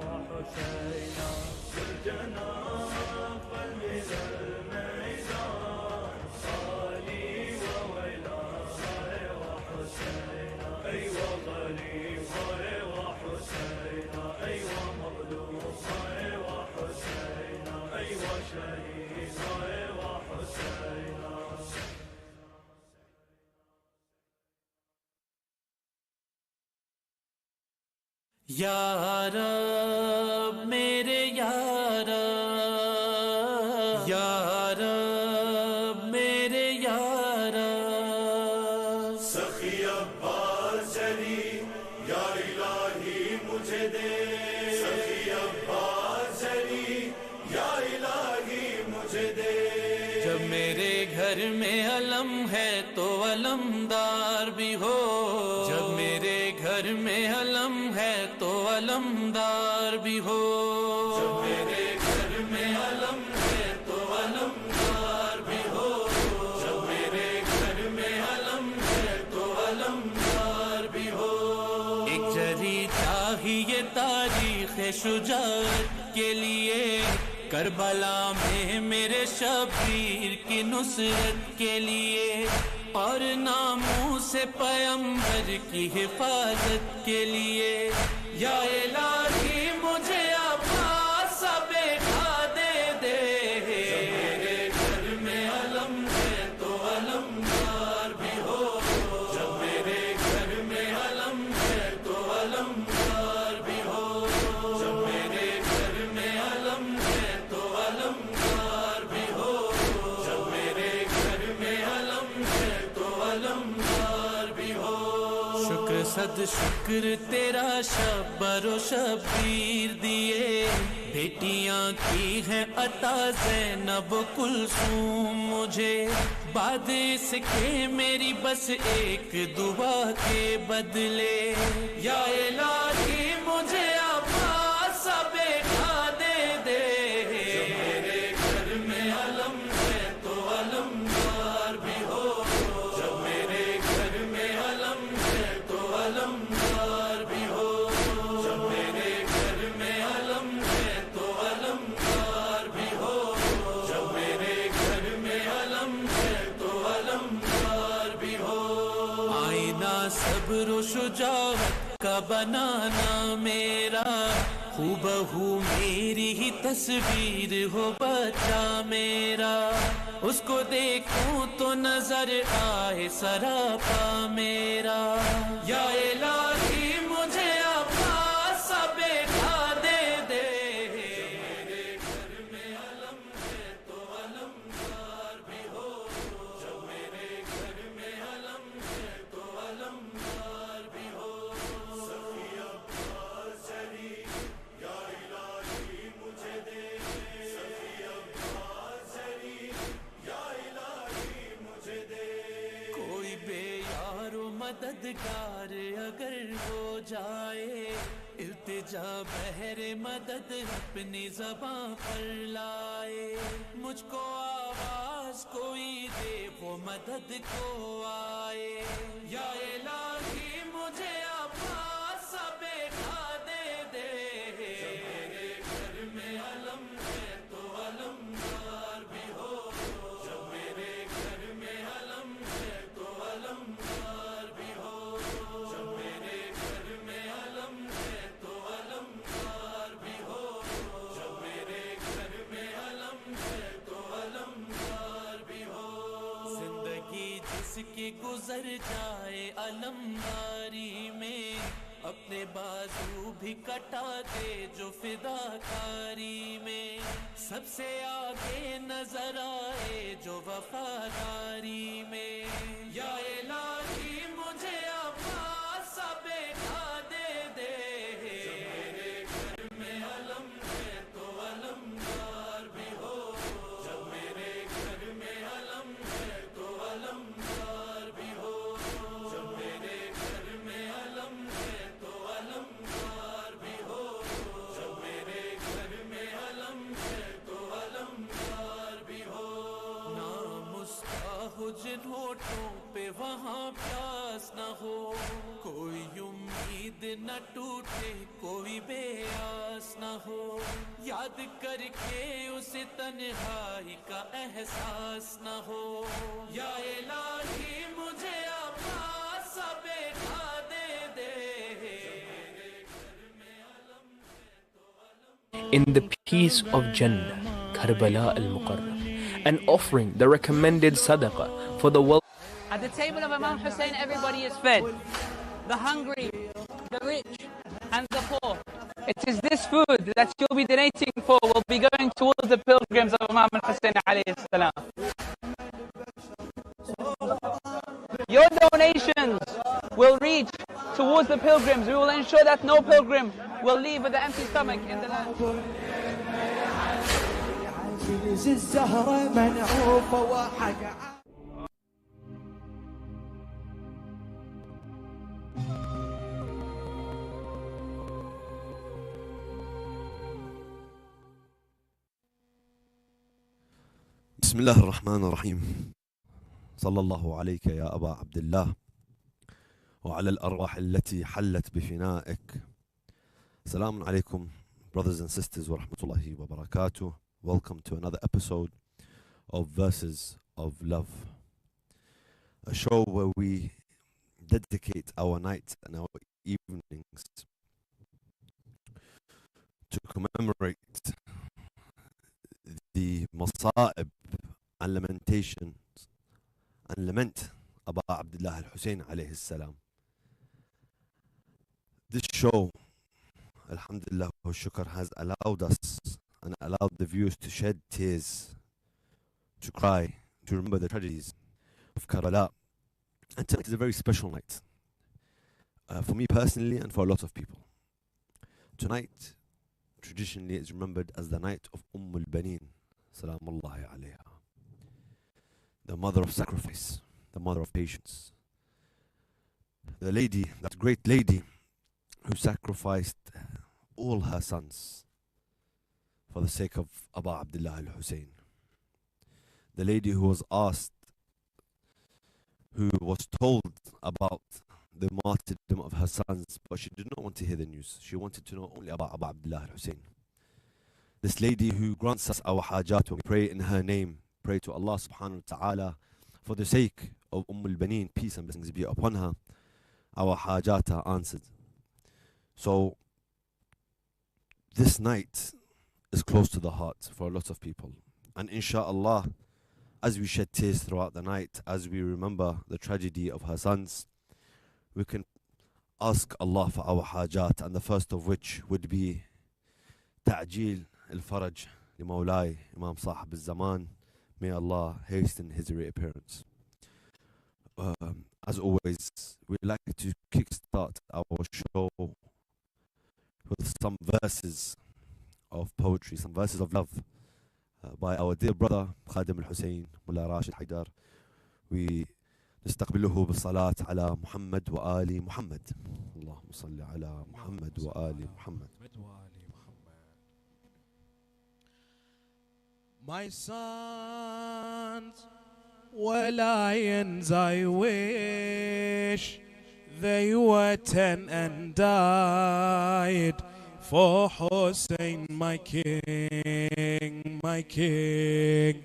wa Husayna. Jana aqbal min al-maydan, Ali wa ala wa Husayna. Aywa Khalifa wa Husayna, aywa Mazlum wa Husayna, aywa Shaheed wa Husayna. یا رب میرے یا رب، یا رب میرے یا رب. سخی عباس جلی یا الہی مجھے دے، سخی عباس جلی یا الہی مجھے دے. جب میرے گھر میں علم ہے تو علمدار بھی ہو، جب میرے گھر میں علم ہے تو علمدار بھی ہو، جب میرے گھر میں علم ہے تو علمدار بھی ہو، جب میرے گھر میں علم ہے تو علمدار بھی ہو. ایک جری چاہیے تاریخ شجاعت کے لیے، کربلا میں میرے شبیر کی نصرت کے لیے، اور ناموس پیغمبر کی حفاظت کے لیے. یا الہی مجھے عباس بیٹھا دے دے. جب میرے گھر میں علم ہے تو علمدار بھی ہو، جب میرے گھر میں علم ہے تو علمدار بھی ہو، جب میرے گھر میں علم ہے تو علمدار بھی ہو، جب میرے گھر میں علم ہے تو علمدار بھی ہو. شکر صد شکر تیرا شبر و شبیر دیے، بیٹیاں کی ہیں عطا زینب و کلثوم مجھے، بعد اس کے میری بس ایک دعا کے بدلے. یا الہی مجھے عباس بیٹھا دے دے. جب میرے گھر میں علم ہے تو علمدار بھی ہو، جب میرے گھر میں علم ہے تو علمدار بھی ہو، جب میرے گھر میں علم ہے تو علمدار بھی ہو، جب میرے گھر میں علم ہے تو علمدار بھی ہو. آئینہ صبر و شجاعت کا بنانا میرا، ہو بہو میری ہی تصویر ہو بچہ میرا، اس کو دیکھوں تو نظر آئے سراپا میرا. یا الہی مجھے عباس بیٹھا دے دے. میرے گھر میں علم ہے تو علمدار بھی ہو، جب میرے گھر میں علم ہے تو علمدار بھی ہو. سخی عباس جلی یا الہی مجھے دے، سخی عباس جلی یا الہی مجھے دے. کوئی بے یار و مددگار اگر ہو جائے، التجا بہر مدد اپنی زباں پر لائے. مجھ کو آواز کوئی دے وہ مدد کو آئے. یا الہی مجھے عباس بیٹھا دے دے. جب میرے گھر میں علم ہے تو علمدار بھی ہو، جب میرے گھر میں علم ہے تو علمدار بھی ہو، جب میرے گھر गुजर जाए अलमदारी में, अपने बाजू भी कटा दे जो फिदाकारी में, सबसे आगे नजर आए जो वफादारी में। या इलाही मुझे अब्बास सा बेटा दे दे, मेरे घर में अलम है तो अलमदार भी हो, जब मेरे घर में अलम है तो अलमदार भी हो, जब मेरे घर में अलम है तो अलमदार भी हो, जब मेरे घर में अलम है तो अलमदार भी हो। ना मुस्ताहुज होठों पे वहाँ प्यास न हो, कोई उम्मीद न टूटे कोई बेआस न हो, याद करके उसे तन्हाई का एहसास न हो। या इलाही मुझे अब्बास सा बेटा दे दे। In the peace of Jannah, Karbala al-Muqarram, and offering the recommended sadaqah for the world. At the table of Imam Hussein, everybody is fed. The hungry, the rich, and the poor. It is this food that you'll be donating for will be going towards the pilgrims of Imam Hussein alayhi salam. Your donations will reach towards the pilgrims. We will ensure that no pilgrim will leave with an empty stomach in the land. بسم الله الرحمن الرحيم. صلى الله عليك يا أبا عبد الله وعلى الأرواح التي حلت بفنائك. Assalamu alaikum, brothers and sisters, wa rahmatullahi wa barakatuh. Welcome to another episode of Verses of Love, a show where we dedicate our nights and our evenings to commemorate the masa'ib and lamentations and lament Aba Abdillah al-Hussein alayhi salam. This show, alhamdulillah wa shukr, has allowed us and allowed the viewers to shed tears, to cry, to remember the tragedies of Karbala. And tonight is a very special night for me personally and for a lot of people. Tonight, traditionally, is remembered as the night of al-Banin, salamullahi alayha, the mother of sacrifice, the mother of patience, the lady, that great lady who sacrificed all her sons for the sake of Aba Abdillah al-Hussein, the lady who was asked, who was told about the martyrdom of her sons, but she did not want to hear the news. She wanted to know only about Aba Abdillah al-Hussein. This lady who grants us our hajat when we pray in her name, pray to Allah subhanahu wa ta'ala for the sake of al-Banin, peace and blessings be upon her, our hajat are answered. So this night is close to the heart for a lot of people, and inshallah, as we shed tears throughout the night, as we remember the tragedy of her sons, we can ask Allah for our hajat, and the first of which would be ta'jeel al-faraj li Mawlai Imam Sahib al-Zaman. May Allah hasten his reappearance. As always, we'd like to kickstart our show with some verses of poetry, some verses of love by our dear brother Khadim al-Hussein, Mullah Rashid Haidar. We نستقبله بالصلاة على محمد وآل محمد. اللهم صل على محمد وآل محمد. My sons were lions, I wish they were 10 and died for Hussein, my king, my king.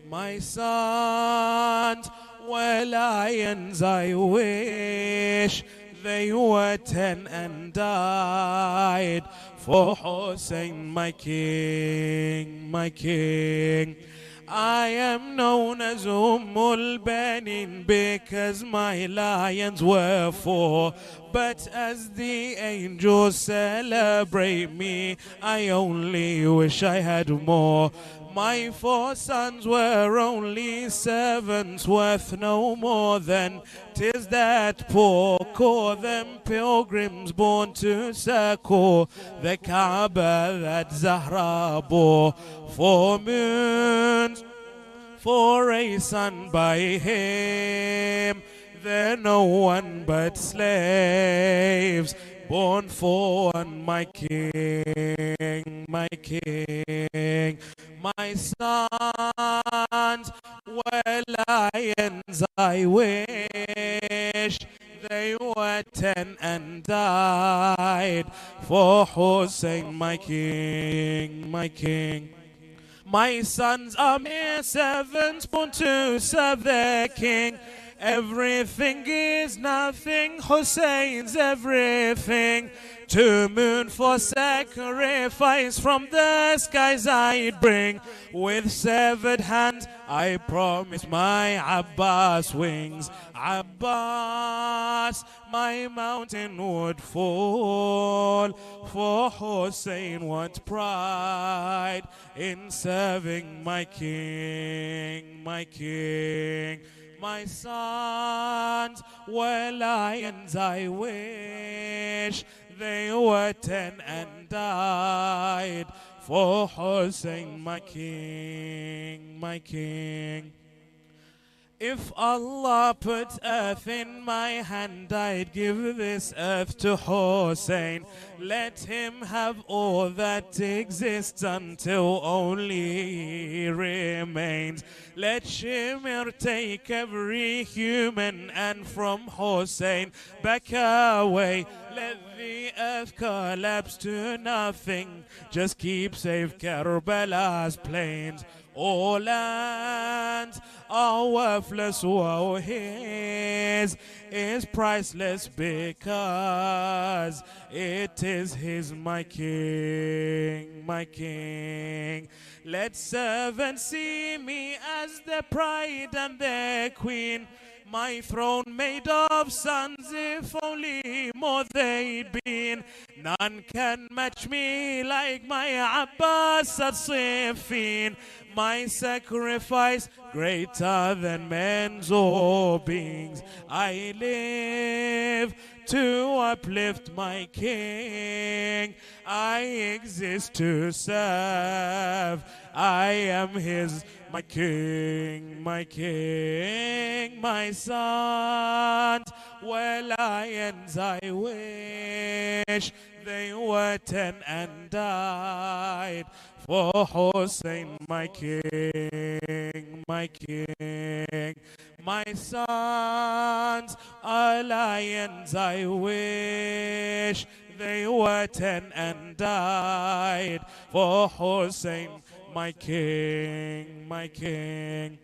My sons were lions, I wish they were 10 and died for Hussein, my king, my king. I am known as al-Banin because my lions were four. But as the angels celebrate me, I only wish I had more. My 4 sons were only servants, worth no more than 'tis that poor. Call them pilgrims born to circle the Kaaba that Zahra bore. 4 moons for a son by him, they're no one but slaves, born for one, my king, my king. My sons were lions, I wish they were 10 and died for Hussein, my king, my king. My sons are mere servants born to serve their king. Everything is nothing, Hussein's everything. 2 moon for sacrifice from the skies I'd bring. With severed hands I promise my Abbas wings. Abbas, my mountain would fall. For Hussein, what pride in serving my king, my king. My sons were lions, I wish they were 10 and died for Hussein, my king, my king. If Allah put earth in my hand, I'd give this earth to Hussein. Let him have all that exists until only he remains. Let Shimmer take every human and from Hussein back away. Let the earth collapse to nothing. Just keep safe Karbala's plains. All lands are worthless, woe his is priceless because it is his, my king, my king. Let servants see me as their pride and their queen. My throne made of sons, if only more they'd been. None can match me like my Abbas al-Siffin. My sacrifice greater than men's or beings. I live to uplift my king. I exist to serve. I am his, my king, my king. My sons were lions, I wish they were 10 and died for Hussein, my king, my king. My sons are lions, I wish they were 10 and died for Hussein, my king, my king.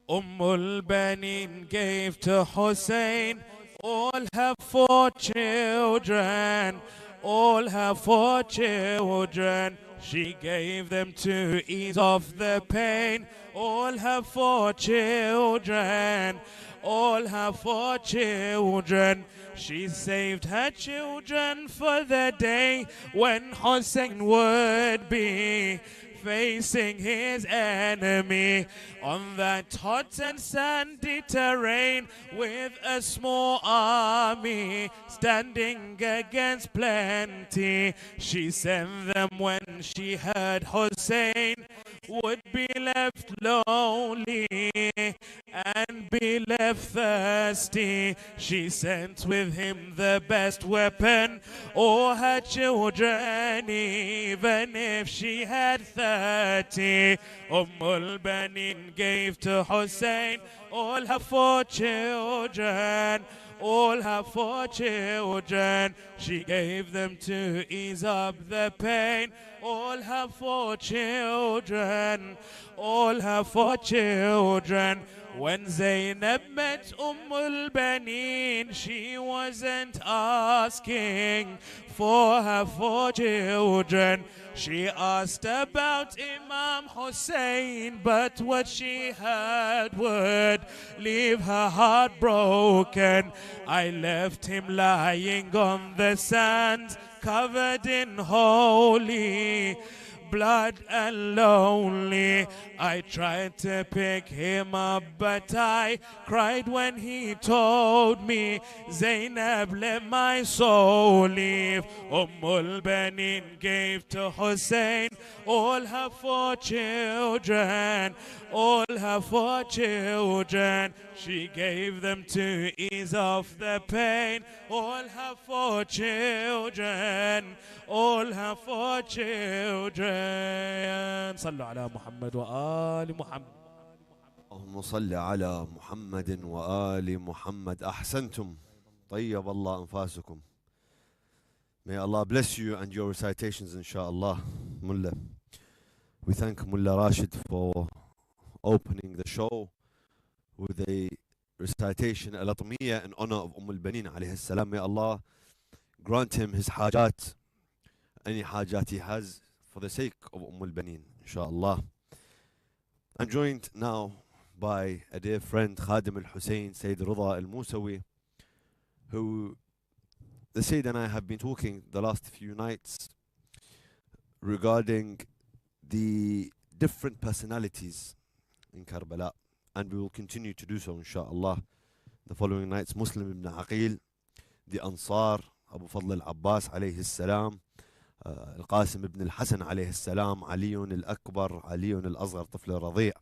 al-Banin gave to Hussein all her 4 children, all her 4 children. She gave them to ease off the pain. All her 4 children, all her 4 children. She saved her children for the day when Hussein would be facing his enemy on that hot and sandy terrain with a small army standing against plenty. She sent them when she heard Hussein would be left lonely and be left thirsty. She sent with him the best weapon, or her children, even if she had 30. al-Banin gave to Hussein all her 4 children, all her 4 children. She gave them to ease up the pain all her 4 children, all her 4 children. When Zainab met al-Banin, she wasn't asking for her 4 children. She asked about Imam Hussein, but what she heard would leave her heart broken. I left him lying on the sand, covered in holy blood and lonely. I tried to pick him up, but I cried when he told me, Zainab, let my soul leave. al-Banin gave to Hussein all her 4 children, all her 4 children. She gave them to ease off the pain, all her 4 children, all her 4 children. صلوا على محمد وآل محمد. اللهم صل على محمد وآل محمد. أحسنتم. طيب الله أنفاسكم. May Allah bless you and your recitations, inshallah. Mullah. We thank Mullah Rashid for opening the show with a recitation al-Atmiyya in honor of al-Banin alayhi salam. May Allah grant him his hajat, any hajat he has, for the sake of al-Banin, inshallah. I'm joined now by a dear friend, Khadim al-Hussein, Sayyid Rida al-Musawi, who the Sayyid and I have been talking the last few nights regarding the different personalities in Karbala, and we will continue to do so, inshallah. The following nights, Muslim ibn Aqil, the Ansar, Abu Fadl al-Abbas alayhi salam, Al-Qasim ibn al-Hasan alayhi salam, Aliyun al-Akbar, Aliyun al-Asghar, Tifl al-Radhi',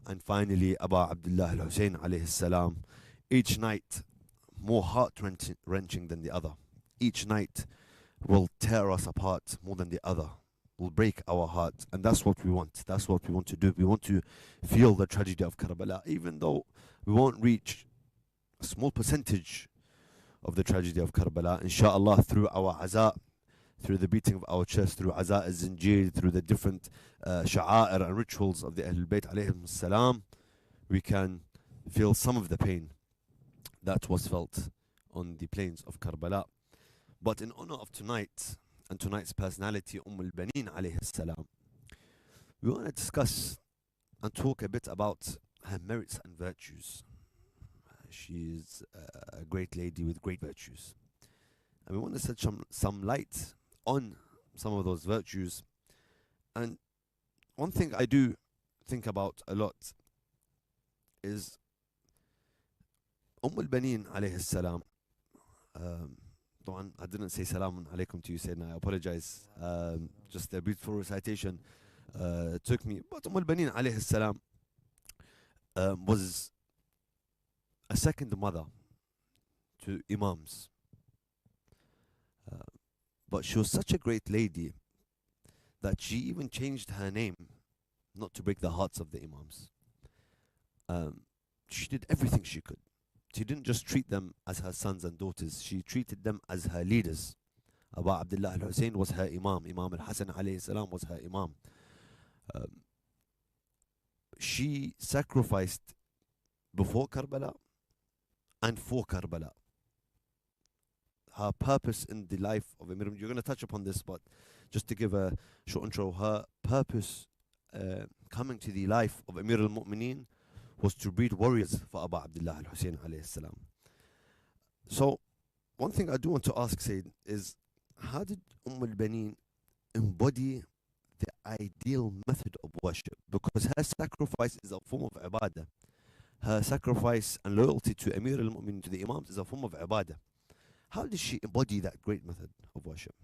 and finally Aba Abdillah al-Hussein alayhi salam. Each night more heart-wrenching than the other. Each night will tear us apart more than the other, will break our heart, and that's what we want. That's what we want to do. We want to feel the tragedy of Karbala, even though we won't reach a small percentage of the tragedy of Karbala, inshallah, through our aza, through the beating of our chest, through aza al-zinjir, through the different sha'air and rituals of the Ahlul Bayt alayhim salam, we can feel some of the pain that was felt on the plains of Karbala. But in honor of tonight and tonight's personality, al-Banin alayhi salam, we want to discuss and talk a bit about her merits and virtues. She is a great lady with great virtues, and we want to set some light on some of those virtues. And one thing I do think about a lot is al-Banin alayhi salam. I didn't say salamun alaykum to you, Sayyidina. I apologize. Just a beautiful recitation took me. But al-Banin alayhi salam was a second mother to Imams. But she was such a great lady that she even changed her name not to break the hearts of the Imams. She did everything she could. She didn't just treat them as her sons and daughters, she treated them as her leaders. Aba Abdillah al-Hussein was her Imam. Imam al-Hasan alayhi salam was her Imam. She sacrificed before Karbala and for Karbala. Her purpose in the life of Amir, you're going to touch upon this, but just to give a short intro, her purpose coming to the life of Amir al-Mu'mineen was to breed warriors for Aba Abdillah al-Hussein alayhi salam. So, one thing I do want to ask, Sayyid, is how did al-Banin embody the ideal method of worship? Because her sacrifice is a form of ibadah. Her sacrifice and loyalty to Amir al-Mu'mineen, to the Imams, is a form of ibadah. How did she embody that great method of worship?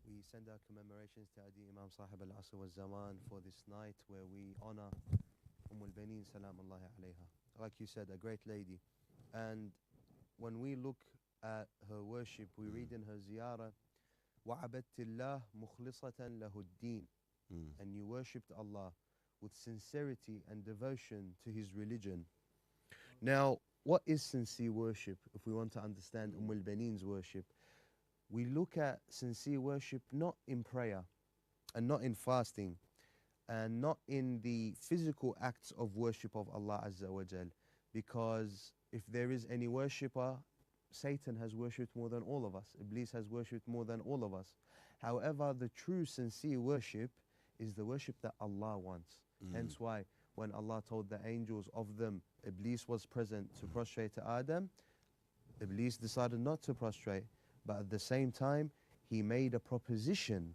We send our commemorations to Adi Imam Sahib al-Asr wa Zaman for this night where we honor al-Banin salam Allahi alayha. Like you said, a great lady. And when we look at her worship, we read in her Ziyara, وَعَبَدْتِ اللَّهِ مُخْلِصَةً لَهُ الدِّينِ, and you worshipped Allah with sincerity and devotion to His religion. Now, what is sincere worship? If we want to understand al-Banin's worship, we look at sincere worship not in prayer and not in fasting and not in the physical acts of worship of Allah Azza wa Jal, because if there is any worshipper, Satan has worshipped more than all of us. Iblis has worshipped more than all of us. However, the true sincere worship is the worship that Allah wants. Hence why when Allah told the angels of them, Iblis was present to prostrate to Adam, Iblis decided not to prostrate, but at the same time, he made a proposition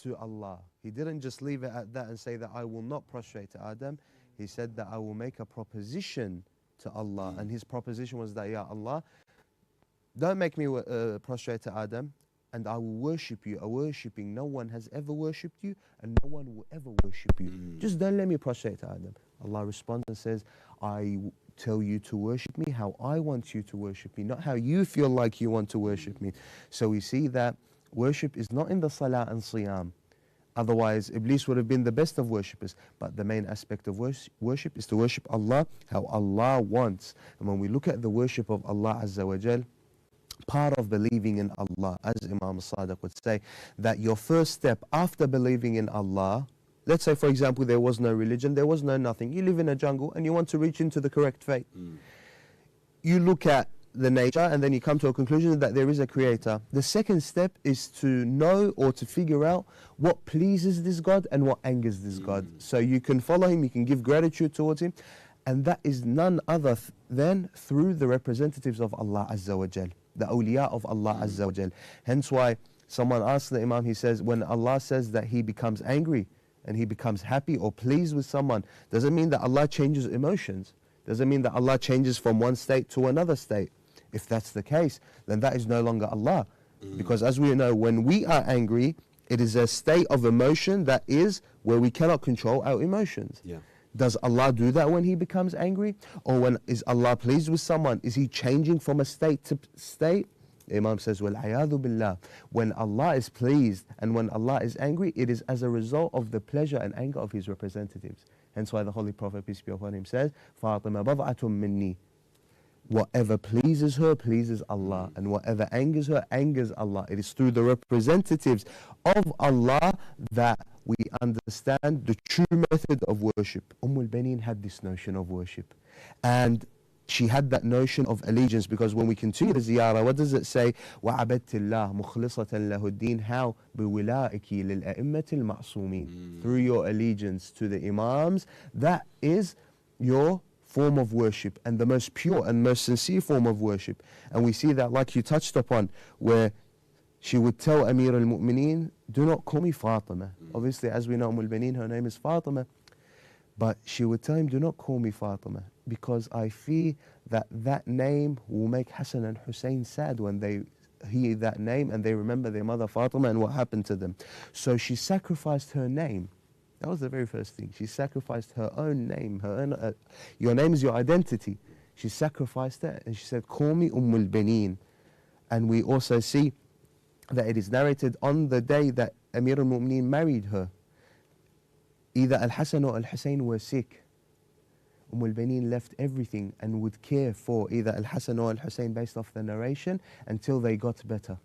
to Allah. He didn't just leave it at that and say that I will not prostrate to Adam. He said that I will make a proposition to Allah. And his proposition was that, Ya Allah, don't make me prostrate to Adam, and I will worship you, a worshipping no one has ever worshipped you, and no one will ever worship you. Just don't let me prostrate to Adam. Allah responds and says, I tell you to worship me how I want you to worship me, not how you feel like you want to worship me. So we see that worship is not in the salah and siyam. Otherwise, Iblis would have been the best of worshippers. But the main aspect of worship is to worship Allah how Allah wants. And when we look at the worship of Allah Azza wa Jal, part of believing in Allah, as Imam Sadiq would say, that your first step after believing in Allah, let's say for example there was no religion, there was no nothing, you live in a jungle and you want to reach into the correct faith. You look at the nature and then you come to a conclusion that there is a creator. The second step is to know or to figure out what pleases this God and what angers this God. So you can follow him, you can give gratitude towards him, and that is none other than through the representatives of Allah Azza wa Jal, the awliya of Allah Azza wa Jal. Hence why someone asked the Imam, he says, when Allah says that he becomes angry and he becomes happy or pleased with someone, doesn't mean that Allah changes emotions. Doesn't mean that Allah changes from one state to another state. If that's the case, then that is no longer Allah. Because as we know, when we are angry, it is a state of emotion that is where we cannot control our emotions. Does Allah do that when he becomes angry? Or when is Allah pleased with someone? Is he changing from a state to state? The Imam says, وَالْعَيَاذُ بِاللَّهِ. When Allah is pleased and when Allah is angry, it is as a result of the pleasure and anger of his representatives. Hence why the Holy Prophet, peace be upon him, says, فَاطِمَ بَضْعَةٌ مِّنِّي. Whatever pleases her, pleases Allah. And whatever angers her, angers Allah. It is through the representatives of Allah that we understand the true method of worship. al-Banin had this notion of worship. And she had that notion of allegiance, because when we continue the ziyarah, what does it say? وَعَبَدْتِ اللَّهِ مُخْلِصَةً لَهُ الدِّينِ. How? بِوِلَائِكِ لِلْأَئِمَّةِ الْمَعْصُومِينَ. Through your allegiance to the Imams, that is your form of worship, and the most pure and most sincere form of worship. And we see that, like you touched upon, where she would tell Amir al-Mu'mineen, do not call me Fatima. Obviously, as we know, al-Banin, her name is Fatima. But she would tell him, do not call me Fatima, because I fear that that name will make Hassan and Hussein sad when they hear that name and they remember their mother Fatima and what happened to them. So she sacrificed her name. That was the very first thing. She sacrificed her own name. Her own, your name is your identity. She sacrificed that and she said, call me al-Banin. And we also see that it is narrated on the day that Amir al-Mu'mineen married her, either Al-Hassan or Al-Hussein were sick. al-Banin left everything and would care for either Al-Hassan or Al-Hussein based off the narration until they got better.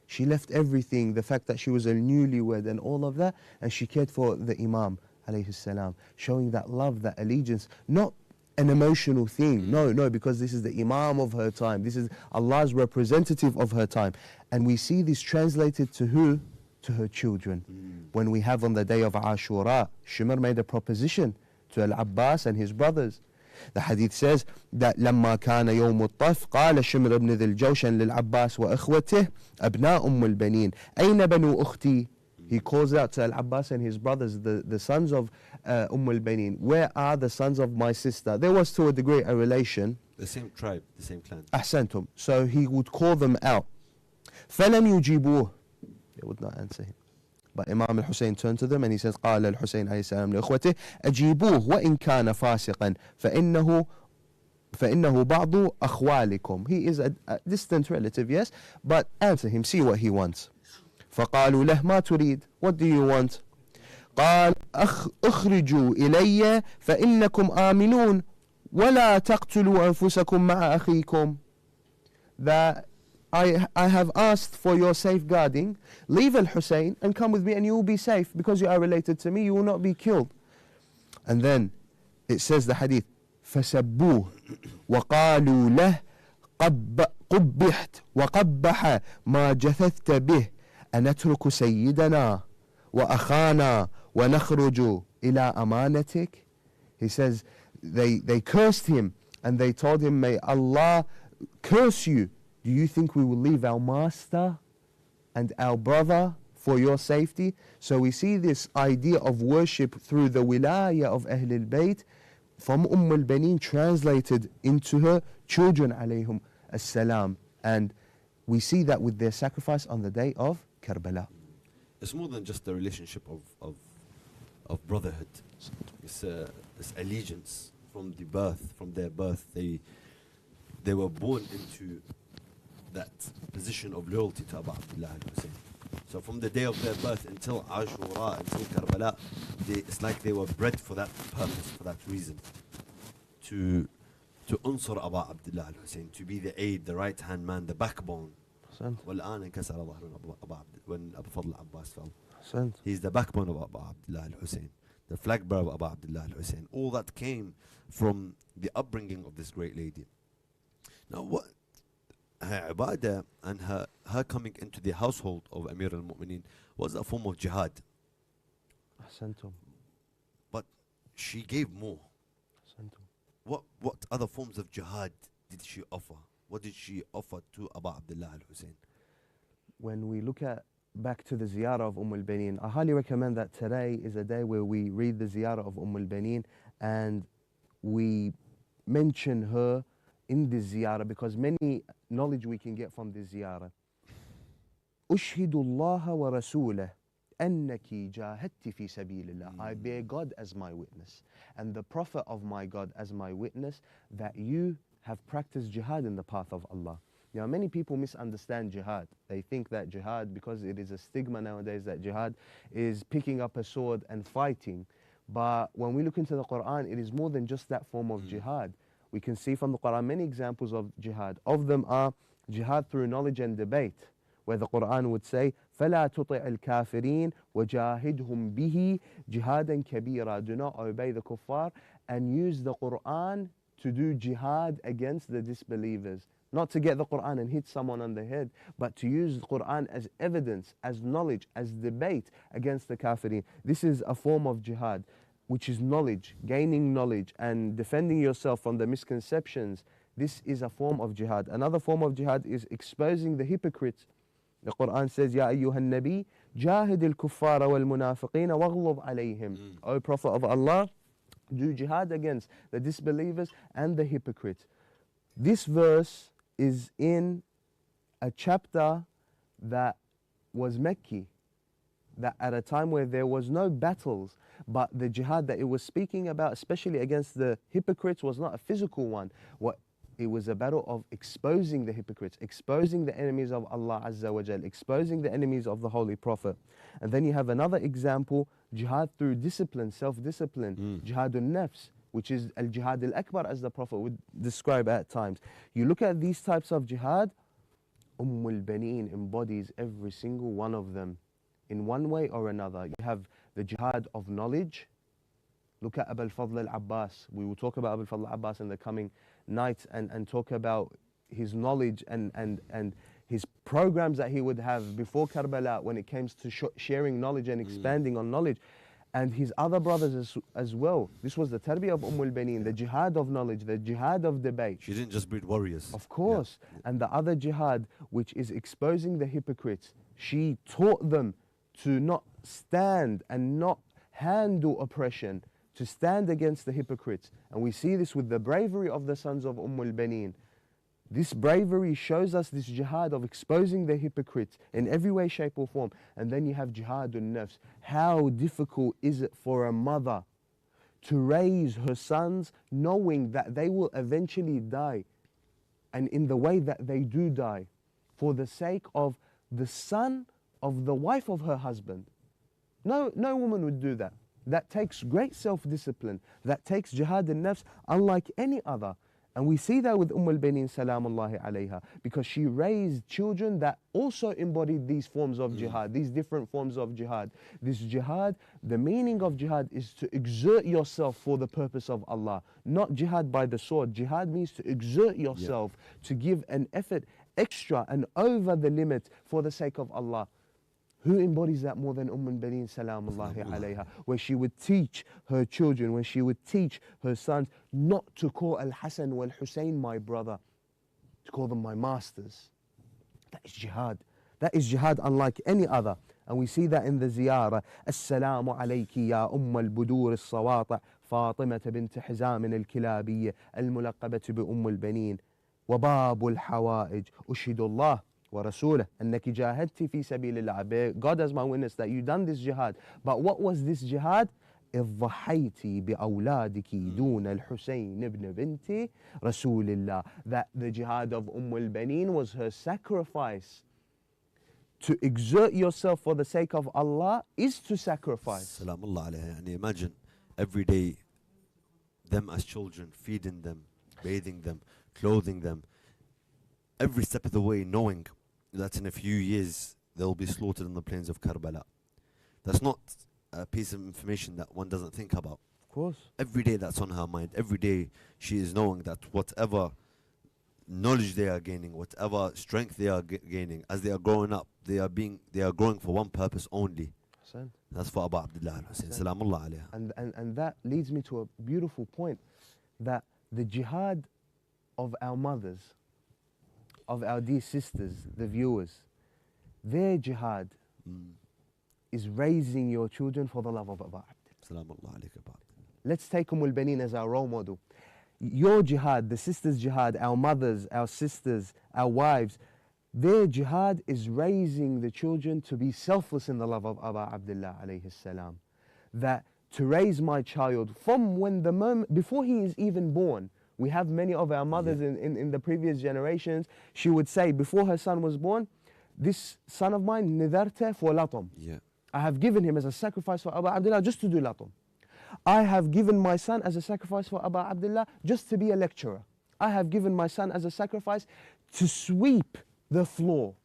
She left everything, the fact that she was a newlywed and all of that, and she cared for the Imam, alayhi salam, showing that love, that allegiance, not an emotional thing. No, because this is the Imam of her time. This is Allah's representative of her time. And we see this translated to who? To her children. When we have on the day of Ashura, Shimr made a proposition to Al-Abbas and his brothers. The hadith says that لما كان يوم الطف قال شمر بن ذي الجوشن للعباس وإخوته أبناء البنين أين بنو أختي. He calls out to Al-Abbas and his brothers, the sons of al-Banin, where are the sons of my sister? There was to a degree a relation. The same tribe, the same clan. أحسنتم. So he would call them out. Film يجيبوه. They would not answer him. But Imam al-Hussein turned to them and he says, قال الحسين عليه السلام لإخوته أجيبوه وإن كان فاسقا فإنه بعض أخوالكم. He is a distant relative, yes, but answer him, see what he wants. فقالوا له ما تريد. What do you want? قال أخرجوا إلي فإنكم آمنون ولا تقتلوا أنفسكم مع أخيكم, that I have asked for your safeguarding. Leave al-Hussein and come with me and you will be safe because you are related to me, you will not be killed. And then it says the hadith, فسبوه وقالوا له قبحت وقبح ما جثثت به أنترك سيدنا وأخانا ونخرج إلى أمانتك. He says they cursed him and they told him, may Allah curse you. Do you think we will leave our master and our brother for your safety? So we see this idea of worship through the wilayah of Ahlul Bayt from al-Banin translated into her children alayhum as-salam. And we see that with their sacrifice on the day of Karbala. It's more than just the relationship of brotherhood. It's allegiance from their birth. They were born into that position of loyalty to Aba Abdillah al-Hussein. So from the day of their birth until Ashura, until Karbala, it's like they were bred for that purpose, for that reason. To unsur Aba Abdillah al-Hussein, to be the aid, the right-hand man, the backbone. والآن انكسر ظهر when Abu Fadl Abbas fell. He's the backbone of Aba Abdillah al-Hussein, the flag bearer of Aba Abdillah al-Hussein. All that came from the upbringing of this great lady. Now what her ibadah and her coming into the household of Amir al-Mu'mineen was a form of jihad. But she gave more. What other forms of jihad did she offer? What did she offer to Aba Abdillah al-Hussein? When we look back to the Ziyara of al-Banin, I highly recommend that today is a day where we read the Ziyara of al-Banin and we mention her in the Ziyara, because many knowledge we can get from the Ziyara. أشهد الله ورسوله أنك جاهدت في سبيل الله. I bear God as my witness and the Prophet of my God as my witness that you have practiced jihad in the path of Allah. Now many people misunderstand jihad. They think that jihad, because it is a stigma nowadays, that jihad is picking up a sword and fighting. But when we look into the Quran, it is more than just that form of jihad. We can see from the Quran many examples of jihad. Of them are jihad through knowledge and debate, where the Quran would say, فَلَا تُطِعِ الْكَافِرِينَ وَجَاهِدْهُمْ بِهِ جِهَادًا كَبِيرًا. Do not obey the kuffar and use the Quran to do jihad against the disbelievers. Not to get the Quran and hit someone on the head, but to use the Quran as evidence, as knowledge, as debate against the kafirin. This is a form of jihad, which is knowledge, gaining knowledge and defending yourself from the misconceptions. This is a form of jihad. Another form of jihad is exposing the hypocrites. The Quran says, Ya ayyuhan nabi, jahid al-kuffara wal-munafiqina waghlub alayhim. O Prophet of Allah, do jihad against the disbelievers and the hypocrites. This verse is in a chapter that was Mecca, that at a time where there was no battles, but the jihad that it was speaking about, especially against the hypocrites, was not a physical one. It was a battle of exposing the hypocrites, exposing the enemies of Allah Azza wa Jal, exposing the enemies of the Holy Prophet. And then you have another example, jihad through discipline, self-discipline, jihadun nafs, which is al-jihad al-akbar, as the Prophet would describe at times. You look at these types of jihad, al-Banin embodies every single one of them in one way or another. You have the jihad of knowledge. Look at Aba Fadl al-Abbas. We will talk about Aba Fadl al-Abbas in the coming nights and talk about his knowledge and his programs that he would have before Karbala when it came to sharing knowledge and expanding on knowledge. And his other brothers as well. This was the tarbiyah of al-Banin, the jihad of knowledge, the jihad of debate. She didn't just breed warriors. Of course. Yeah. And the other jihad, which is exposing the hypocrites, she taught them to not stand and not handle oppression, to stand against the hypocrites. And we see this with the bravery of the sons of al-Banin. This bravery shows us this jihad of exposing the hypocrites in every way, shape or form. And then you have jihadun nafs. How difficult is it for a mother to raise her sons knowing that they will eventually die, and in the way that they do die, for the sake of the son of the wife of her husband? No woman would do that. that takes great self-discipline, that takes jihad al-nafs unlike any other. And we see that with al-Banin salamullahi alayha, because she raised children that also embodied these forms of jihad, these different forms of jihad. This jihad, the meaning of jihad is to exert yourself for the purpose of Allah, not jihad by the sword. Jihad means to exert yourself, to give an effort extra and over the limit for the sake of Allah. Who embodies that more than Banin salamullahi alayha, where she would teach her children, when she would teach her sons not to call Al-Hasan wal Hussein my brother, to call them my masters. That is jihad. That is jihad unlike any other. And we see that in the Ziyara. Assalamu alayki ya al-budur al-sawata Fatimah bint Hizam al-Kilabiyya al-mulaqabatu bi al-Banin wa babu al-hawaij ushidu Allah ورسوله أنك جاهدت في سبيل الله. God as my witness that you done this jihad. But what was this jihad? إذ ضحيتي بأولادك دون الحسين ابن بنت رسول الله. That the jihad of al-Banin was her sacrifice. To exert yourself for the sake of Allah is to sacrifice. Salamullah alayha. And imagine every day them as children, feeding them, bathing them, clothing them, every step of the way knowing that in a few years they'll be slaughtered on the plains of Karbala. That's not a piece of information that one doesn't think about. Of course. Every day that's on her mind. Every day she is knowing that whatever knowledge they are gaining, whatever strength they are gaining, as they are growing up, they are growing for one purpose only. Hassan. That's for Aba Abdillah al-Hussein. Salamullah alayha. And that leads me to a beautiful point, that the jihad of our mothers, of our dear sisters, the viewers, their jihad is raising your children for the love of Aba Abdillah. Let's take al-Banin as our role model. Your jihad, the sisters' jihad, our mothers, our sisters, our wives, their jihad is raising the children to be selfless in the love of Aba Abdillah alayhi salam. That to raise my child from when the moment, before he is even born. We have many of our mothers in the previous generations. She would say before her son was born, this son of mine, nidarte for latom. I have given him as a sacrifice for Aba Abdillah just to do latom. I have given my son as a sacrifice for Aba Abdillah just to be a lecturer. I have given my son as a sacrifice to sweep the floor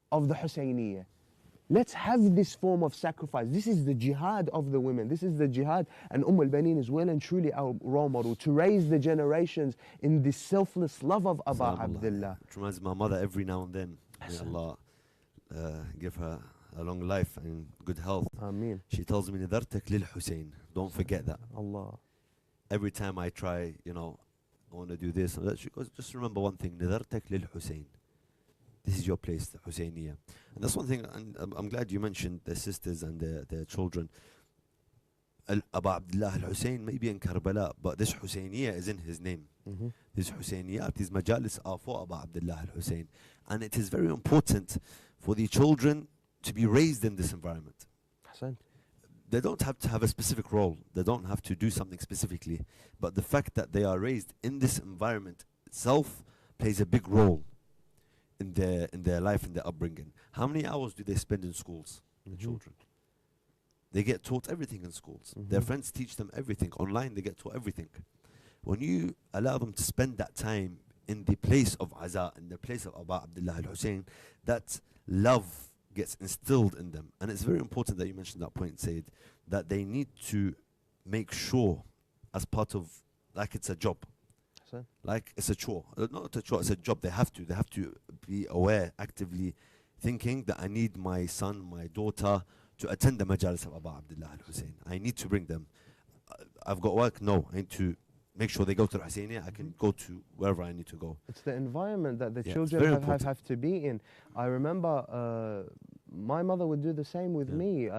of the Husayniyah. Let's have this form of sacrifice. This is the jihad of the women. This is the jihad. And al-Banin is well and truly our role model to raise the generations in this selfless love of Aba Abdillah. It reminds my mother every now and then. May Allah give her a long life and good health. Ameen. She tells me, Nadartak lil Hussein. Don't forget that. Allah. Every time I try, I want to do this and that, she goes, just remember one thing. Nadartak lil Hussein. This is your place, the Husayniyah. And that's one thing, and I'm glad you mentioned the sisters and their children. Aba Abdillah al-Hussein may be in Karbala, but this Husayniyah is in his name. These Husayniyat, these majalis are for Aba Abdillah al-Hussein. And it is very important for the children to be raised in this environment. Hassan. They don't have to have a specific role. They don't have to do something specifically. But the fact that they are raised in this environment itself plays a big role in their life, in their upbringing. How many hours do they spend in schools, the children? They get taught everything in schools. Their friends teach them everything. Online, they get taught everything. When you allow them to spend that time in the place of Aza, in the place of Aba Abdillah al-Hussein, that love gets instilled in them. And it's very important that you mentioned that point, Sayyid, that they need to make sure, as part of, like it's a job, like it's a chore. Not a chore, it's a job. They have to be aware, actively thinking that I need my son, my daughter to attend the majalis of Aba Abdillah al-Hussein. I need to bring them. I've got work? No. I need to make sure they go to the Husayniyah. I can go to wherever I need to go. It's the environment that the children have to be in. I remember my mother would do the same with me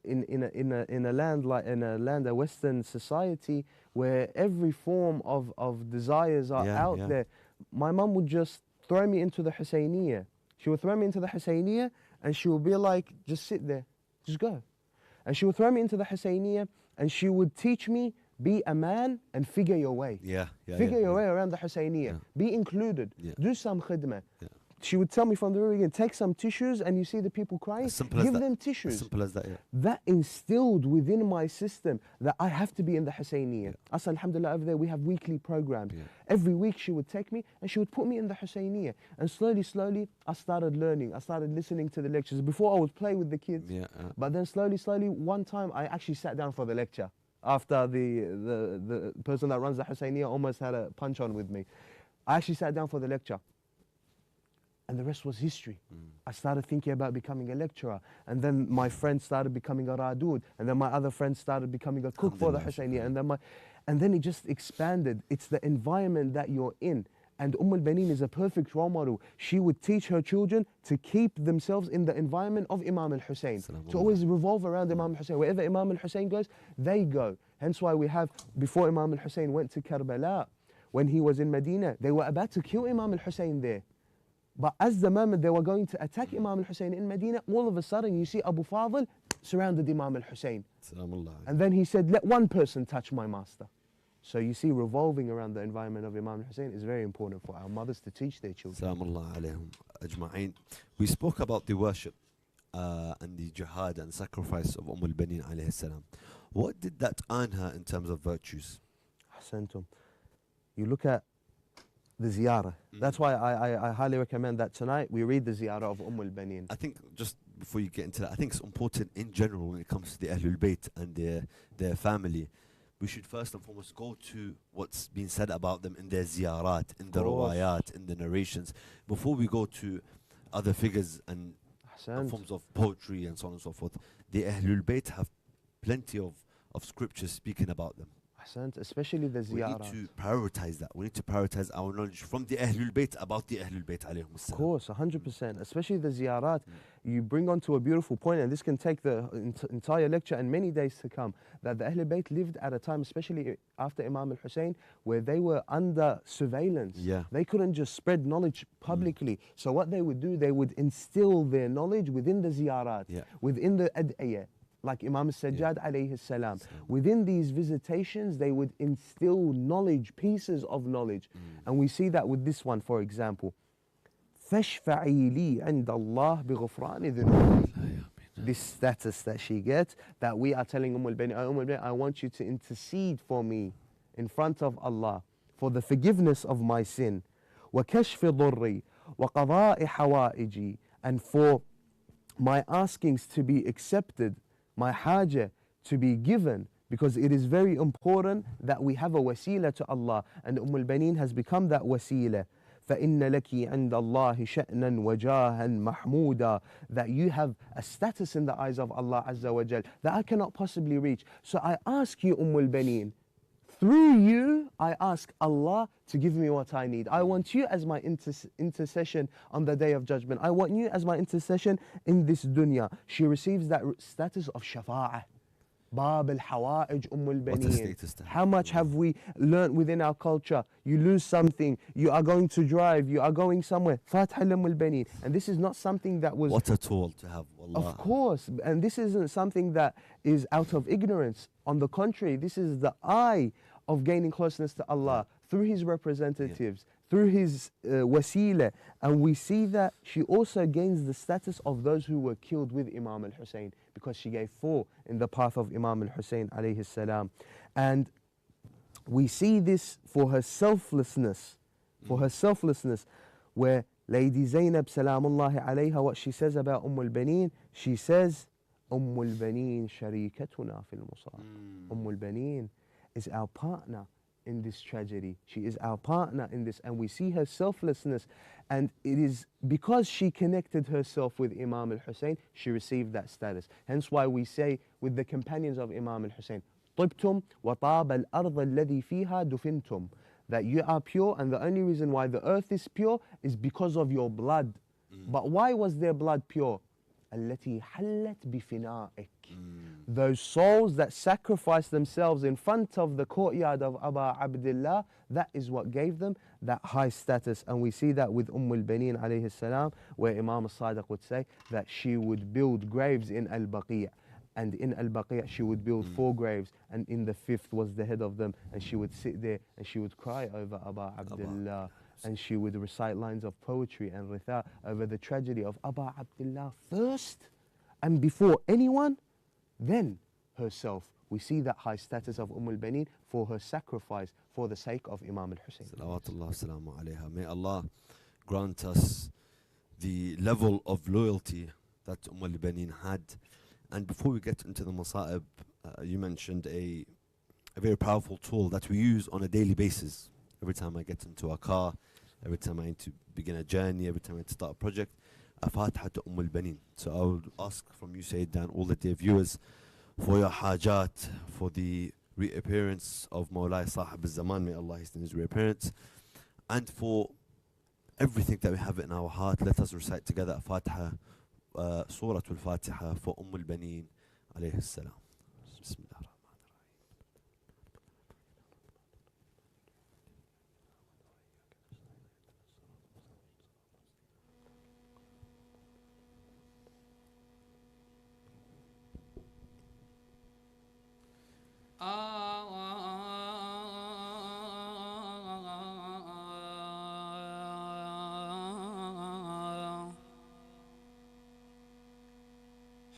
in a land, a Western society where every form of desires are out there. My mum would just throw me into the Husayniyah. She would throw me into the Husayniyah and she would be like, just sit there, just go. And she would throw me into the Husayniyah and she would teach me, be a man and figure your way. Figure your way around the Husayniyah. Be included. Do some khidmah. she would tell me from the room again, take some tissues, and you see the people crying, give them tissues. As simple as that, yeah. That instilled within my system that I have to be in the Husseiniya. Us, alhamdulillah, over there we have weekly programs. Every week she would take me and she would put me in the Husseiniya. And slowly, slowly, I started learning. I started listening to the lectures. Before I would play with the kids. But then slowly, slowly, one time I actually sat down for the lecture. After the person that runs the Husseiniya almost had a punch on with me. I actually sat down for the lecture. And the rest was history. I started thinking about becoming a lecturer. And then my friend started becoming a radood. And then my other friend started becoming a cook for the Husseiniya. And then it just expanded. It's the environment that you're in. And al-Banin is a perfect role model. She would teach her children to keep themselves in the environment of Imam al-Hussein. To always revolve around Imam al-Hussein. Wherever Imam al-Hussein goes, they go. Hence why we have, before Imam al-Hussein went to Karbala, when he was in Medina, they were about to kill Imam al-Hussein there. But as the moment they were going to attack Imam al-Hussein in Medina, all of a sudden you see Abu Fadl surrounded Imam al-Hussein. And then he said, let one person touch my master. So you see, revolving around the environment of Imam al-Hussein is very important for our mothers to teach their children. Salaamullah alayhum ajma'in. We spoke about the worship and the jihad and sacrifice of al-Banin alayhi salam. What did that earn her in terms of virtues? Ahsantum. You look at the Ziyara. That's why I highly recommend that tonight we read the Ziyara of al-Banin. I think, just before you get into that, I think it's important in general when it comes to the Ahlul Bayt and their family. We should first and foremost go to what's been said about them in their ziyarat, in the riwayat, in the narrations, before we go to other figures and forms of poetry and so on and so forth. The Ahlul Bayt have plenty of scriptures speaking about them. Especially the ziyarat. We need to prioritize that. We need to prioritize our knowledge from the Ahlul Bayt about the Ahlul Bayt alayhum Of course, 100%. Especially the ziyarat. You bring on to a beautiful point, and this can take the entire lecture and many days to come, that the Ahlul Bayt lived at a time, especially after Imam al-Hussein, where they were under surveillance. They couldn't just spread knowledge publicly. So what they would do, they would instill their knowledge within the ziyarat, within the ad'iyah. Like Imam al-Sajjad alayhi salam. Within these visitations, they would instill knowledge, pieces of knowledge. And we see that with this one, for example. فَاشْفَعِي لِي عِنْدَ اللَّهِ بِغُفْرَانِ ذُنُوبِ. This status that she gets, that we are telling Banin, I want you to intercede for me in front of Allah for the forgiveness of my sin. وَكَشْفِ ضُرِّي وَقَضَاءِ حَوَائِجِي. And for my askings to be accepted, my haja to be given, because it is very important that we have a wasila to Allah, and al-Banin has become that wasila. فَإِنَّ لَكِ عِنْدَ اللَّهِ شَأْنًا وَجَاهًا مَحْمُودًا. That you have a status in the eyes of Allah Azza wa Jal that I cannot possibly reach. So I ask you, Banin, through you, I ask Allah to give me what I need. I want you as my intercession on the Day of Judgment. I want you as my intercession in this dunya. She receives that status of shafa'ah. Bab al-Hawa'ij al-Banin. How much have we learnt within our culture? You lose something, you are going to drive, you are going somewhere. Fatha al-Banin. And this is not something that was... What a tool to have, wallah. Of course. And this isn't something that is out of ignorance. On the contrary, this is the eye of gaining closeness to Allah through His representatives, through His wasila. And we see that she also gains the status of those who were killed with Imam al-Hussein, because she gave 4 in the path of Imam al-Hussein alayhi salam. And we see this for her selflessness, where Lady Zainab salamullahi alayha, what she says about al-Banin, she says, al-Banin sharikatuna fil musab. al-Banin is our partner in this tragedy. She is our partner in this, and we see her selflessness, and it is because she connected herself with Imam al-Hussein, she received that status. Hence why we say with the companions of Imam al-Hussein, طِبْتُمْ وَطَابَ الْأَرْضَ الَّذِي فِيهَا دُفِنْتُمْ. That you are pure, and the only reason why the earth is pure is because of your blood. But why was their blood pure? التي حلت بفنائك. Those souls that sacrificed themselves in front of the courtyard of Aba Abdillah, that is what gave them that high status. And we see that with al-Banin alayhi salam, where Imam al-Sadiq would say that she would build graves in al-Baqi'. And in al-Baqi' she would build 4 graves, and in the 5th was the head of them, and she would sit there and she would cry over Aba Abdillah. and she would recite lines of poetry and ritha over the tragedy of Aba Abdillah first, and before anyone, then herself. We see that high status of al-Banin for her sacrifice for the sake of Imam Hussein. Salawatullah salamu alayha. May Allah grant us the level of loyalty that al-Banin had. And before we get into the masa'ib, you mentioned a very powerful tool that we use on a daily basis. Every time I get into a car, every time I need to begin a journey, every time I need to start a project, a Fatiha to al-Banin. So I would ask from you, Sayyid, and all the dear viewers, for your hajat, for the reappearance of Mawlai Sahib al-Zaman, may Allah hasten his reappearance, and for everything that we have in our heart, let us recite together a Fatiha, Surah al-Fatiha for al-Banin alayhi salam. Bismillah.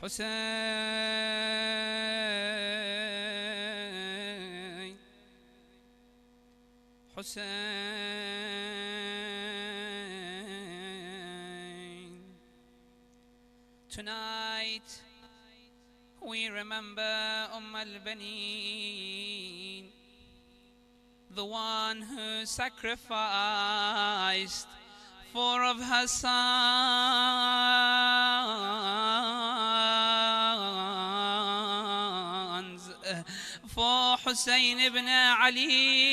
Hussein, Hussein. Tonight we remember al-Banin, the one who sacrificed 4 of her sons for Hussein ibn Ali.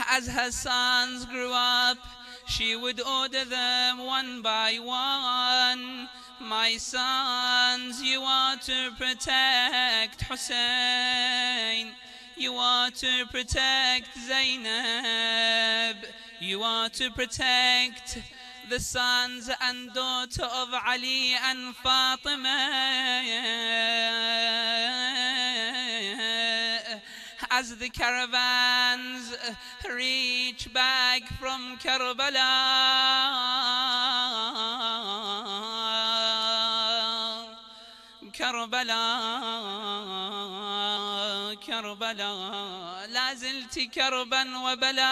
As her sons grew up, she would order them one by one. My sons, you are to protect Hussein. You are to protect Zainab. You are to protect the sons and daughter of Ali and Fatima. As the caravans reach back from Karbala لا زلت كربا وبلاء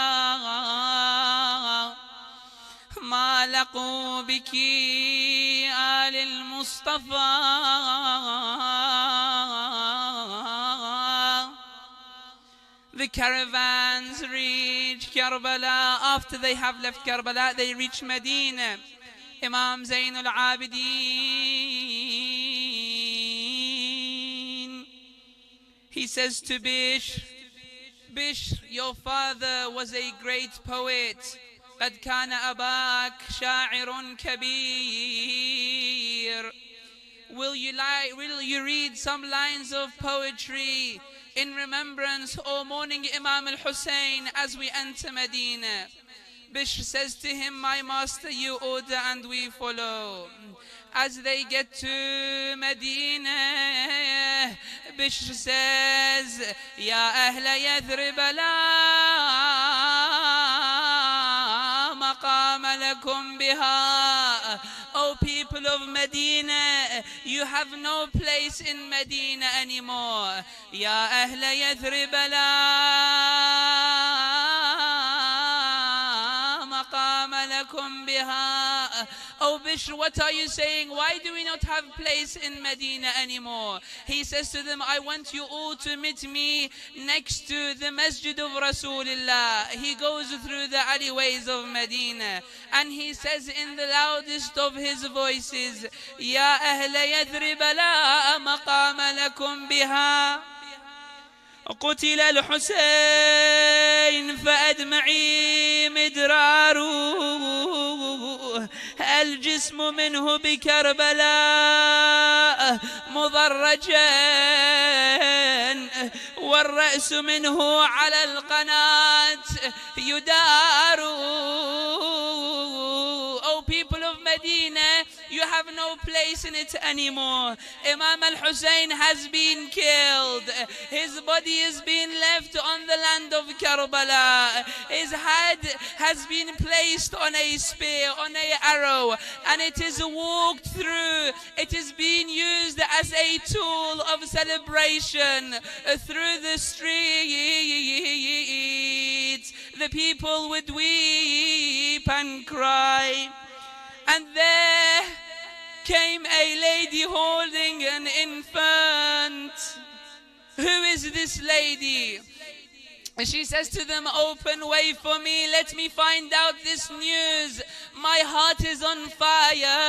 ما لقوا بك آل المصطفى. The caravans reach Karbala. After they have left Karbala, they reach Medina. Imam Zain al-Abidin, he says to Bishr, Bishr, your father was a great poet. قد كان أباك شاعر كبير. Will you read some lines of poetry in remembrance or mourning Imam al-Hussein as we enter Medina? Bishr says to him, my master, you order and we follow. As they get to Medina, Bishr says, Ya ahla Yathrib la maqama lakum biha. O people of Medina, you have no place in Medina anymore. Ya ahla Yathrib la maqama lakum biha. Oh Bishr, what are you saying? Why do we not have place in Medina anymore? He says to them, I want you all to meet me next to the Masjid of Rasulullah. He goes through the alleyways of Medina and he says in the loudest of his voices, Ya ahla Yathrib la maqama lakum biha. قتل الحسين فأدمعي مدراره. الجسم منه بكربلاء مضرجا والرأس منه على القناة يدار. Oh people of Medina, you have no place in it anymore. Imam al-Hussein has been killed. His body is being left on the land of Karbala. His head has been placed on a spear, on an arrow, and it is walked through. It is being used as a tool of celebration through the streets. The people would weep and cry. And there came a lady holding an infant. Who is this lady? She says to them, open way for me, let me find out this news. My heart is on fire.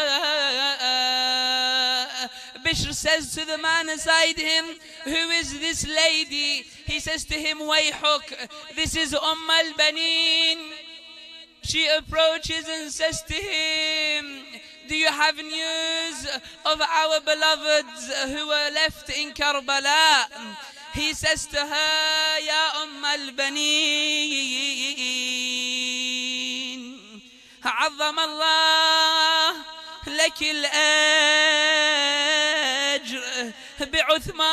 Bishr says to the man aside him, who is this lady? He says to him, Wayhuk, this is al-Banin. She approaches and says to him, do you have news of our beloveds who were left in Karbala? He says to her, Ya al-Banin, عظم الله لك الأجر بعثمان.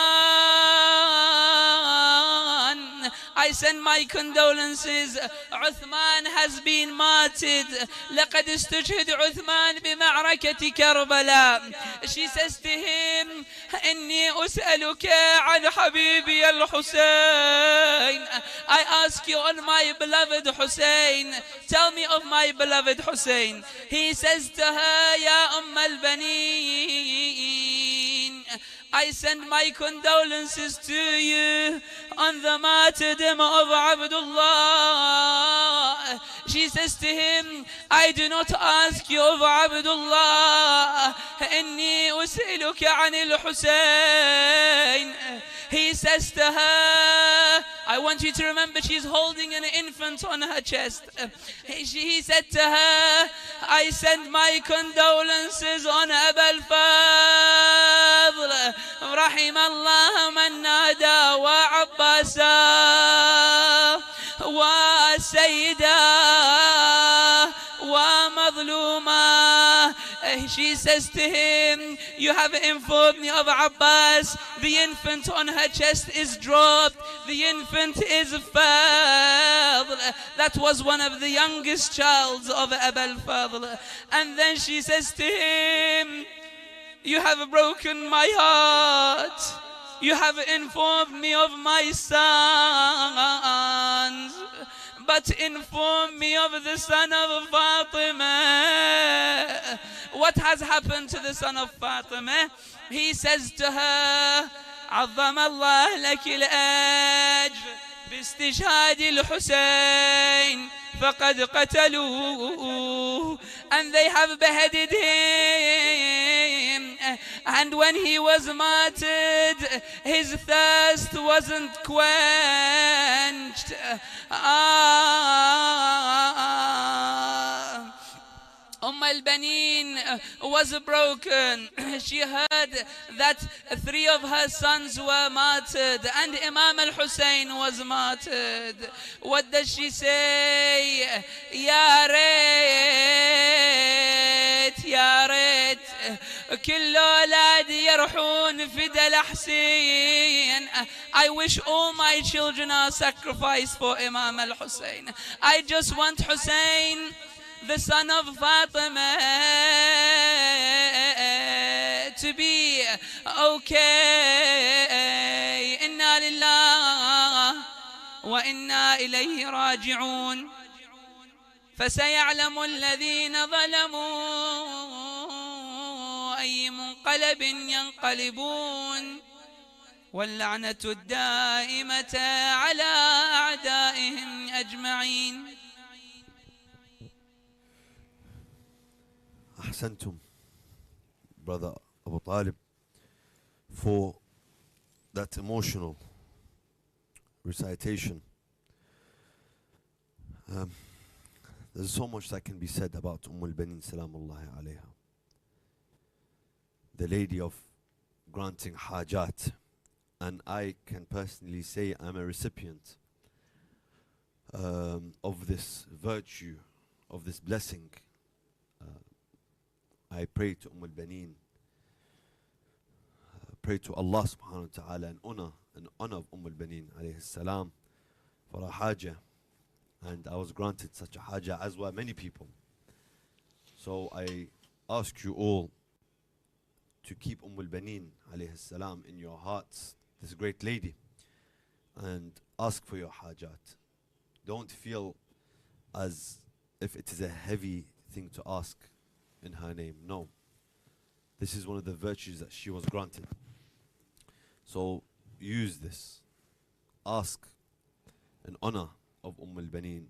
I send my condolences. Uthman has been martyred. لقد استشهد عثمان بمعركة Karbala. She says to him, إني أسألك عن حبيبي الحسين. I ask you on my beloved Hussein. Tell me of my beloved Hussein. He says to her, Ya al-Banin, I send my condolences to you on the martyrdom of Abdullah. She says to him, I do not ask you of Abdullah. إني أسألك عن الحسين. He says to her, I want you to remember she's holding an infant on her chest. He said to her, I send my condolences on Aba al-Fadl. رحم الله من نادى وعباسا وسيدا ومظلوما. She says to him, you have informed me of Abbas. The infant on her chest is dropped. The infant is Fadl. That was one of the youngest childs of Aba al-Fadl. And then she says to him, you have broken my heart. You have informed me of my sons, but inform me of the son of Fatima. What has happened to the son of Fatima? He says to her, عظم الله لك الأجر باستشهاد الحسين فقد قتلوه. And they have beheaded him. And when he was martyred, his thirst wasn't quenched. al-Banin was broken. She heard that 3 of her sons were martyred and Imam al-Hussein was martyred. What does she say? Ya ريت يا ريت كل أولادي يروحون فدا الحسين. I wish all my children are sacrificed for Imam al-Hussein. I just want Hussein, the son of Fatima, to be okay. Inna lillah wa inna ilayhi raji'un. فسيعلم الذين ظلموا أي منقلب ينقلبون واللعنة الدائمة على أعدائهم أجمعين. أحسنتم, brother Abu Talib, for that emotional recitation. There's so much that can be said about al-Banin salamullahi alayha, the lady of granting hajat, and I can personally say I'm a recipient of this virtue, of this blessing. I pray to al-Banin, pray to Allah subhanahu wa ta'ala in honor of al-Banin alayhi salam for a haja. And I was granted such a haja, as were many people. So I ask you all to keep al-Banin alayhi salam in your hearts, this great lady, and ask for your hajat. Don't feel as if it is a heavy thing to ask in her name. No. This is one of the virtues that she was granted. So use this. Ask in honor of al-Banin,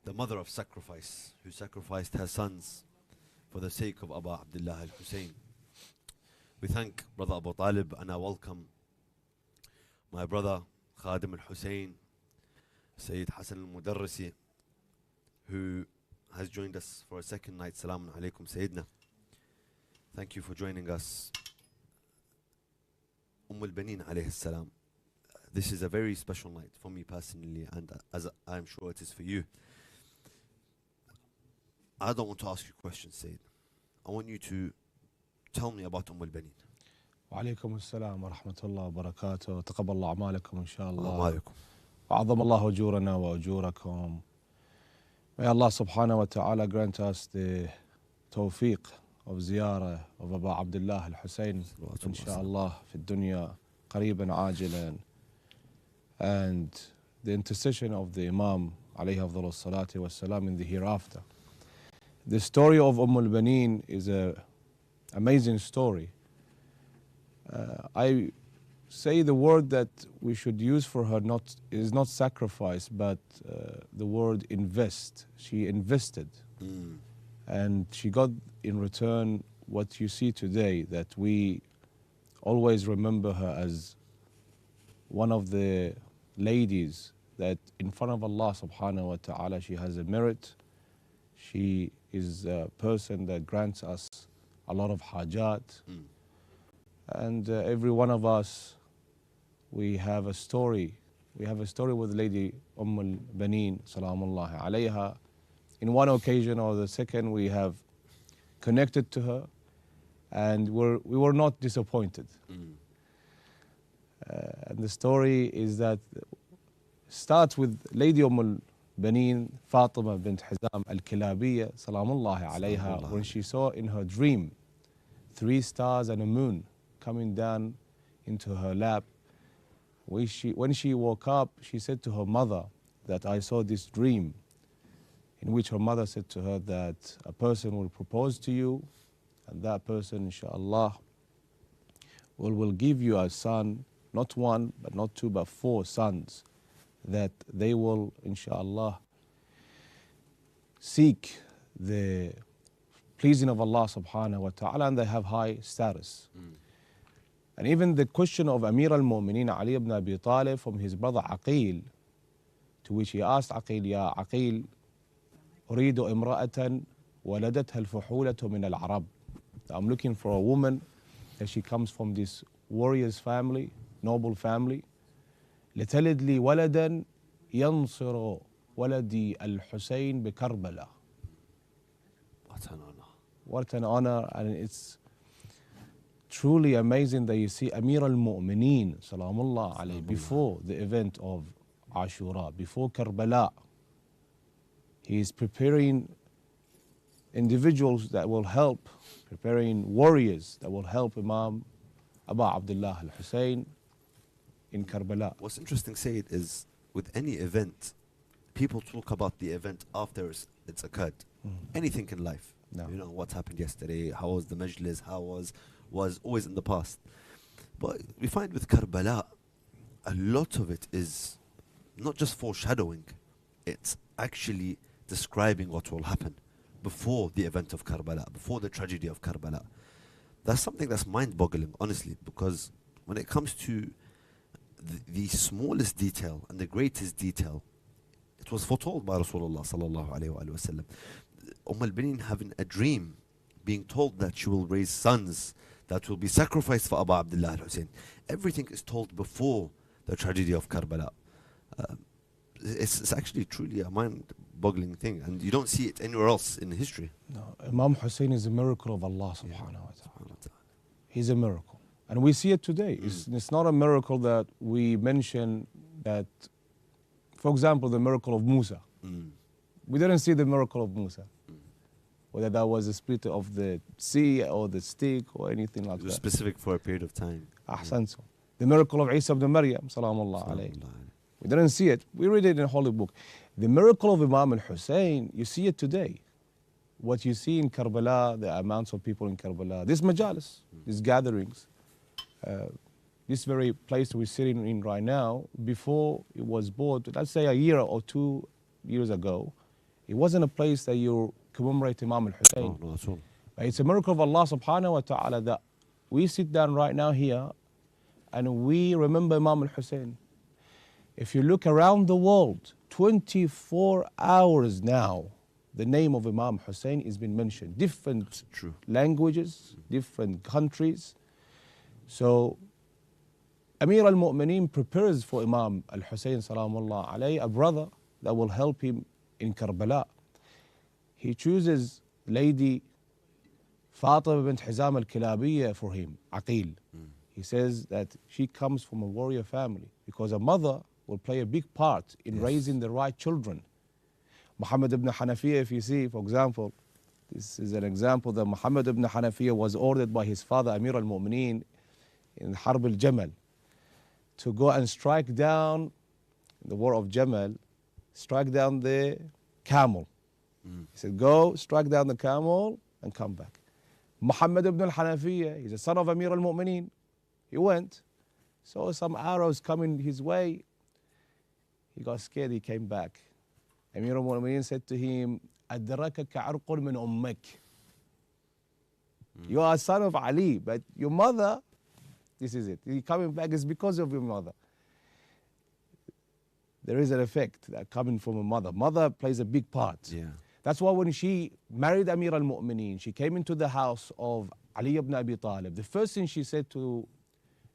the mother of sacrifice, who sacrificed her sons for the sake of Aba Abdillah al-Hussein. We thank Brother Abu Talib, and I welcome my brother Khadim al-Hussein, Sayyid Hassan al-Mudarrisi, who has joined us for a second night. Salamun alaikum, Sayyidina. Thank you for joining us. al-Banin alayhi salam. This is a very special night for me personally, and as I'm sure it is for you. I don't want to ask you questions, Sayyid. I want you to tell me about al-Banin. وعليكم السلام ورحمة الله وبركاته. تقبل الله أعمالكم إن شاء الله. وعليكم. وعظم الله أجورنا وأجوركم. May Allah subhanahu wa ta'ala grant us the tawfiq of ziyara of Aba Abdillah al-Hussein inshallah في الدنيا قريبا عاجلا, and the intercession of the Imam alayhi afdalus salatu wassalam in the hereafter. The story of al-Banin is an amazing story. I say the word that we should use for her is not sacrifice, but the word invest. She invested. And she got in return what you see today, that we always remember her as one of the ladies that in front of Allah subhanahu wa ta'ala she has a merit. She is a person that grants us a lot of hajat. And every one of us, we have a story. We have a story with Lady al-Banin, salamullahi alayha. In one occasion or the second, we have connected to her, and we were not disappointed. And the story is that starts with Lady al-Banin, Fatima bint Hizam al-Kilabiyya, salamullahi alayha, when she saw in her dream 3 stars and a moon coming down into her lap. When she woke up, she said to her mother that I saw this dream, in which her mother said to her that a person will propose to you, and that person, inshaAllah, will give you a son, not 1, but not 2, but 4 sons, that they will, inshaAllah, seek the pleasing of Allah subhanahu wa ta'ala, and they have high status. And even the question of Amir al-Mu'mineen Ali ibn Abi Talib from his brother Aqil, to which he asked Aqil, Ya Aqil, أريد امرأة ولدتها الفحولة من العرب. I'm looking for a woman that she comes from this warrior's family, noble family. لتلد لي ولدا ينصر ولدي الحسين بكربلاء. What an honor. What an honor, and it's truly amazing that you see Amir al-Mu'mineen, salamullah alayhi, before the event of Ashura, before Karbala. He is preparing individuals that will help, preparing warriors that will help Imam Aba Abdillah al-Hussein in Karbala. What's interesting, Sayyid, is with any event, people talk about the event after it's occurred. Anything in life. You know, what happened yesterday, how was the majlis, how was always in the past. But we find with Karbala, a lot of it is not just foreshadowing, it's actually describing what will happen before the event of Karbala, before the tragedy of Karbala. That's something that's mind-boggling, honestly, because when it comes to the smallest detail and the greatest detail, it was foretold by Rasulullah sallallahu alayhi wa sallam. al-Banin having a dream, being told that she will raise sons that will be sacrificed for Aba Abdillah al-Hussein. Everything is told before the tragedy of Karbala. It's actually truly a mind-boggling thing, and you don't see it anywhere else in history. No, Imam Hussein is a miracle of Allah subhanahu wa ta'ala. He's a miracle. And we see it today. It's not a miracle that we mention that, for example, the miracle of Musa. We didn't see the miracle of Musa. Whether that was a split of the sea or the stick or anything like It was that. specific for a period of time. Ahsantum. The miracle of Isa ibn Maryam, salamullah alayhi. We didn't see it. We read it in the Holy Book. The miracle of Imam al-Hussein, you see it today. What you see in Karbala, the amounts of people in Karbala, this majalis, these gatherings, this very place we're sitting in right now, before it was bought, let's say a year or 2 years ago, it wasn't a place that you commemorate Imam al-Hussein. No, at all. But it's a miracle of Allah subhanahu wa ta'ala that we sit down right now here and we remember Imam al-Hussein. If you look around the world, 24 hours now, the name of Imam Hussein has been mentioned. Different languages, different countries. So Amir al-Mu'mineen prepares for Imam al-Hussein salamullah alayhi, a brother that will help him in Karbala. He chooses Lady Fatima bint Hizam al-Kilabiyya for him, Aqil. He says that she comes from a warrior family because a mother will play a big part in raising the right children. Muhammad ibn Hanafiya, if you see, for example, this is an example that Muhammad ibn Hanafiya was ordered by his father, Amir al-Mu'mineen, in Harb al-Jamal, to go and strike down, in the war of Jamal, strike down the camel. He said, go strike down the camel and come back. Muhammad ibn al-Hanafiya, he's the son of Amir al-Mu'mineen. He went, saw some arrows coming his way. He got scared, he came back. Amir al-Mu'mineen said to him, أدركك عرق من أمك. You are a son of Ali, but your mother, this is it. You coming back is because of your mother. There is an effect that coming from a mother. Mother plays a big part. Yeah. That's why when she married Amir al-Mu'mineen, she came into the house of Ali ibn Abi Talib. The first thing she said to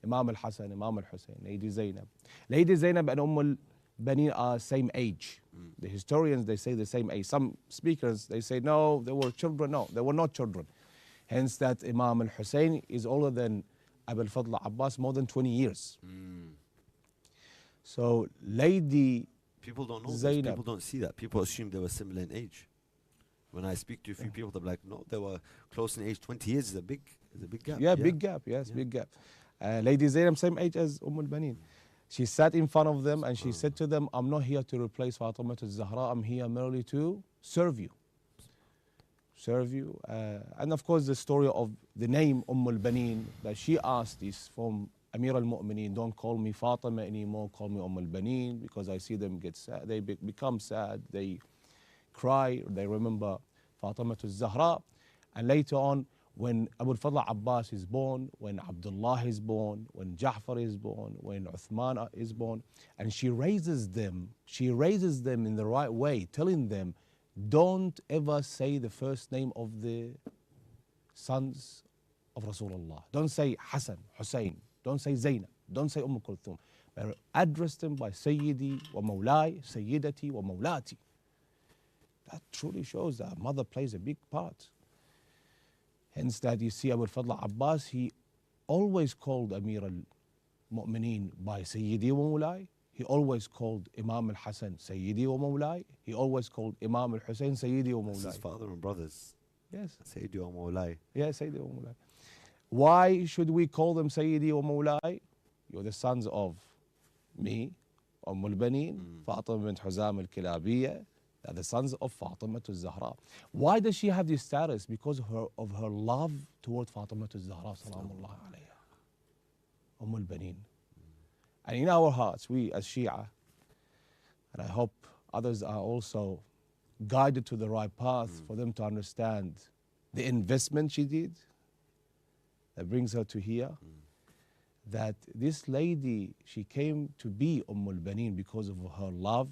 Imam al-Hasan, Imam al-Hussein, Lady Zainab. Lady Zainab and al-Banin are same age. The historians, they say the same age. Some speakers, they say, no, they were children. No, they were not children. Hence that Imam al-Hussein is older than Abu al-Fadl Abbas, more than 20 years. So Lady People don't know Zainab. this. People don't see that. People assume they were similar in age. When I speak to a few people, they're like, no, they were close in age. 20 years is a big gap. Yeah, big gap, yes, big gap. Lady Zainab, same age as al-Banin. She sat in front of them and she said to them, I'm not here to replace Fatima al-Zahra, I'm here merely to serve you. Serve you. And of course the story of the name al-Banin that she asked is from Amir al-Mu'mineen, don't call me Fatima anymore, call me al-Banin, because I see them get sad, they become sad, they cry, they remember Fatima al-Zahra. And later on, when Abu al-Fadl Abbas is born, when Abdullah is born, when Ja'far is born, when Uthman is born, and she raises them in the right way, telling them, don't ever say the first name of the sons of Rasulullah. Don't say Hassan, Hussein, don't say Zainab, don't say Kulthum. But address them by Sayyidi wa Mawlai, Sayyidati wa Mawlati. That truly shows that mother plays a big part. Hence that you see Abu al-Fadl Abbas, he always called Amir al-Mu'mineen by Sayyidi wa Mawlai. He always called Imam al-Hasan Sayyidi wa Mawlai. He always called Imam al-Hussein Sayyidi wa Mawlai. His father and brothers. Yes. Sayyidi wa Mawlai. Yeah, Sayyidi wa Mawlai. Why should we call them Sayyidi wa Mawlai? You're the sons of me, al-Banin, Fatima bint Hizam al-Kilabiyya. They're the sons of Fatima al-Zahra. Why does she have this status? Because of her love toward Fatima al-Zahra, salamullah alayha, al-Banin. And in our hearts, we as Shia, and I hope others are also guided to the right path for them to understand the investment she did that brings her to here, that this lady, she came to be al-Banin because of her love,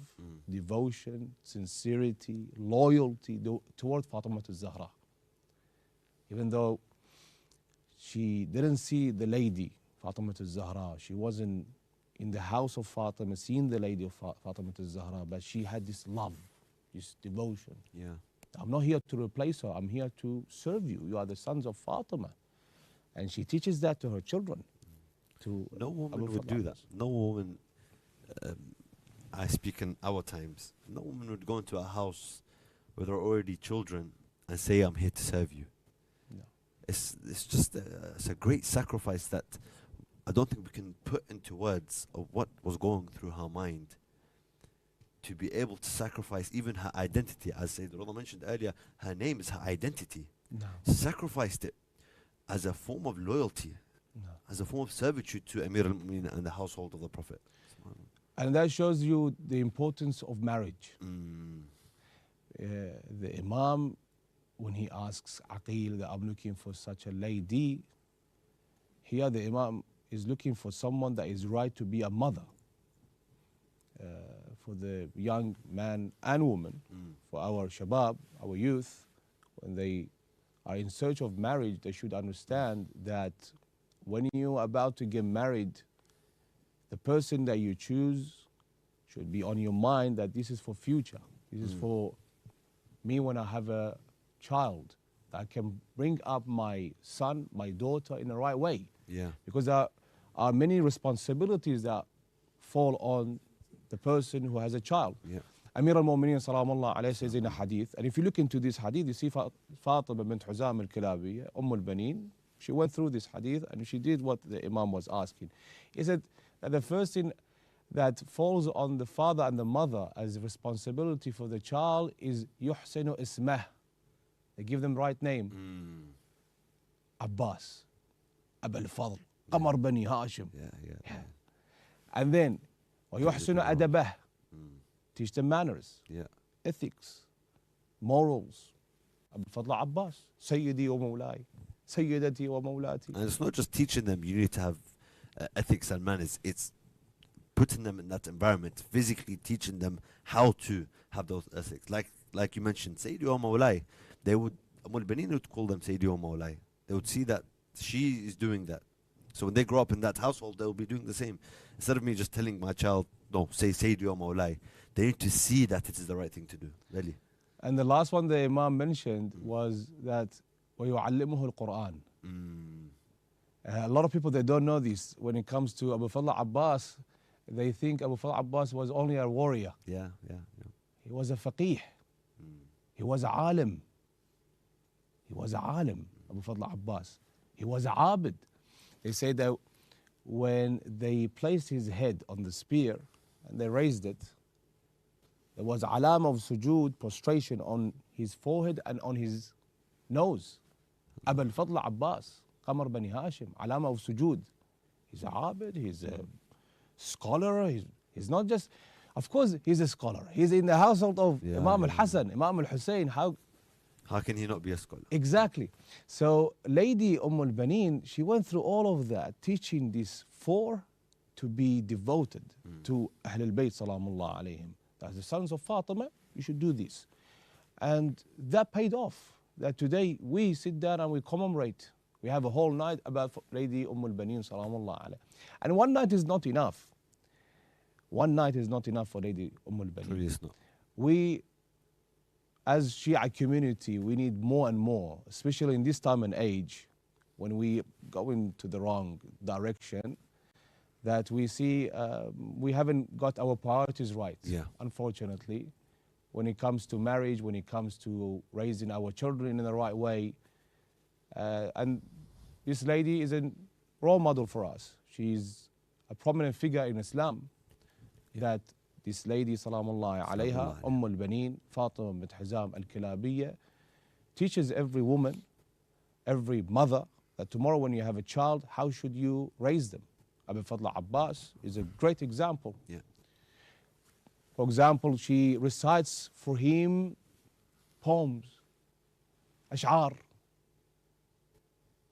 devotion, sincerity, loyalty toward Fatima al-Zahra. Even though she didn't see the lady, Fatima al-Zahra, she wasn't in the house of Fatima, seeing the lady of Fatima al-Zahra, but she had this love this devotion. Yeah. I'm not here to replace her. I'm here to serve you. You are the sons of Fatima. And she teaches that to her children. No woman would do that. No woman, I speak in our times, no woman would go into a house where there are already children and say, I'm here to serve you. No. It's just it's a great sacrifice that I don't think we can put into words of what was going through her mind to be able to sacrifice even her identity. As Sayyidina mentioned earlier, her name is her identity. No. She sacrificed it as a form of loyalty, as a form of servitude to Amir al-Mu'minin and the household of the Prophet. And that shows you the importance of marriage. The Imam, when he asks Aqil that I'm looking for such a lady, here the Imam is looking for someone that is right to be a mother for the young man and woman, for our shabab, our youth. When they are in search of marriage, they should understand that when you're about to get married, the person that you choose should be on your mind that this is for future. This is for me when I have a child, that I can bring up my son, my daughter in the right way. Yeah. Because there are many responsibilities that fall on the person who has a child. Yeah. Amir al-Mu'minin salamullah alayhi says in a hadith, and if you look into this hadith, you see Fatima bint Huzam al-Kilabiyya, al-Banin, she went through this hadith and she did what the Imam was asking. He said that the first thing that falls on the father and the mother as responsibility for the child is yuhsinu ismah. They give them right name. Abbas, Aba al-Fadl, Qamar Bani Hashim. And then, وَيُحْسِنُ أَدَبَهُ. Teach them manners, ethics, morals. Aba al-Fadl Abbas, Sayyidi wa Mawlai, Sayyidati wa Mawlati. And it's not just teaching them, you need to have ethics and manners. It's putting them in that environment, physically teaching them how to have those ethics. Like you mentioned, Sayyidi wa Mawlai, they would, al-Banin would call them Sayyidi wa Mawlai. They would see that she is doing that. So when they grow up in that household, they will be doing the same. Instead of me just telling my child, no, say Sayyidi wa Mawlai, they need to see that it is the right thing to do, really. And the last one the Imam mentioned was that وَيُعَلِّمُهُ الْقُرْآنِ. A lot of people, they don't know this. When it comes to Abu Fadl Abbas, they think Abu Fadl Abbas was only a warrior. Yeah. He was a faqih. He was a alim. He was a alim, Abu Fadl Abbas. He was a abid. They say that when they placed his head on the spear and they raised it, there was alam of sujood, prostration on his forehead and on his nose. Aba al-Fadl Abbas, Qamar Bani Hashim, alam of sujood. He's a abid, he's a scholar, he's not just, of course he's a scholar. He's in the household of Imam al-Hassan, Imam al-Hussein. How can he not be a scholar? Exactly. So Lady al-Banin, she went through all of that, teaching these four to be devoted to Ahl al-Bayt salamullah alayhim. As the sons of Fatima, you should do this. And that paid off. That today we sit down and we commemorate. We have a whole night about Lady al-Banin salamullah alayha. And one night is not enough. One night is not enough for Lady al-Banin. Really is not. We, as Shia community, we need more and more, especially in this time and age, when we go into the wrong direction, that we see we haven't got our priorities right, unfortunately, when it comes to marriage, when it comes to raising our children in the right way. And this lady is a role model for us. She's a prominent figure in Islam, that this lady, salamullah alayha, al-Banin, Fatima bint Huzam al-Kilabiyya, teaches every woman, every mother, that tomorrow when you have a child, how should you raise them? Abu Fadl Abbas is a great example. For example, she recites for him poems, ash'ar.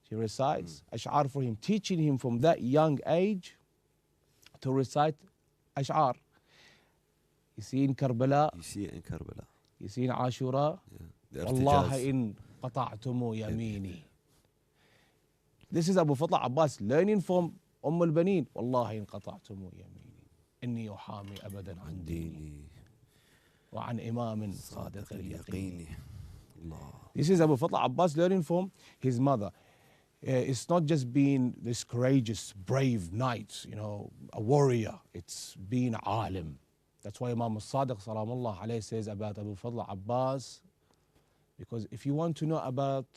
She recites ash'ar for him, teaching him from that young age to recite ash'ar. You see in Karbala. You see it in Karbala. You see in Ashura. Wallahi in qata'tumu yamini. This is Abu Fadl Abbas learning from al-Banin. Wallahi in qata'tumu yamini. Inni uhami abadan an dini. وعن إمام صادق اليقين. This is Abu Fadl Abbas learning from his mother. It's not just being this courageous, brave knight, you know, a warrior. It's being alim. That's why Imam Sadiq Salamullah alayhi says about Abu Fadl Abbas, because if you want to know about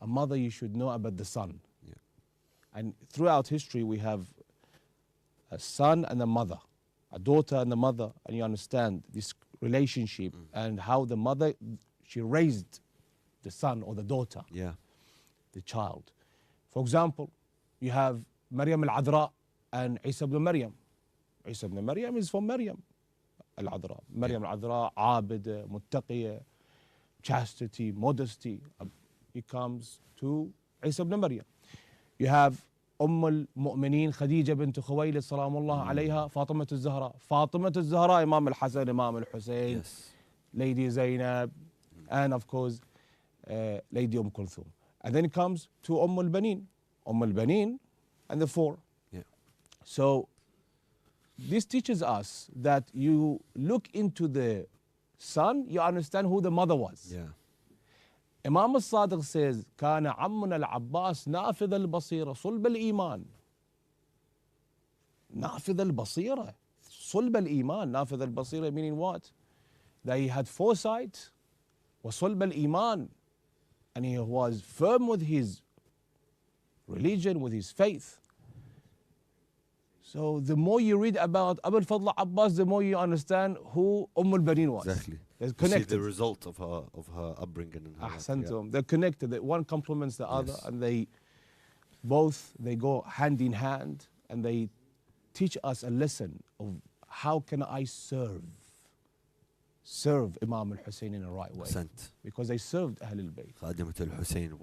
a mother, you should know about the son. Yeah. And throughout history, we have a son and a mother, a daughter and a mother, and you understand this relationship and how the mother, she raised the son or the daughter, the child. For example, you have Maryam al-Adra and Isa ibn Maryam. Isa ibn Maryam is from Maryam al-Adra. Maryam al-Adra, abida, muttaqiyya, chastity, modesty. He comes to Isa ibn Maryam. You have al-Mu'mineen Khadija bint Khuwaylid salamullah alayha, Fatima al-Zahra. Fatima al-Zahra, Imam al-Hasan, Imam al-Hussein, Lady Zainab, and of course, Lady Kulthum. And then it comes to al-Banin. al-Banin and the four. So this teaches us that you look into the son, you understand who the mother was. Imam al-Sadiq says, كان عمنا العباس نافذ البصيرة صلب الإيمان. نافذ البصيرة صلب الإيمان. نافذ البصيرة meaning what? That he had foresight, وصلب الإيمان, and he was firm with his religion, with his faith. So the more you read about Abu al-Fadl Abbas, the more you understand who al-Banin was. Exactly. They're connected. See the result of her upbringing and her Ahsantum. They're connected. One complements the other, and they go hand in hand, and they teach us a lesson of how can I serve Imam al-Hussein in the right way. Because they served Ahlul Bayt. Khadimat al-Hussein.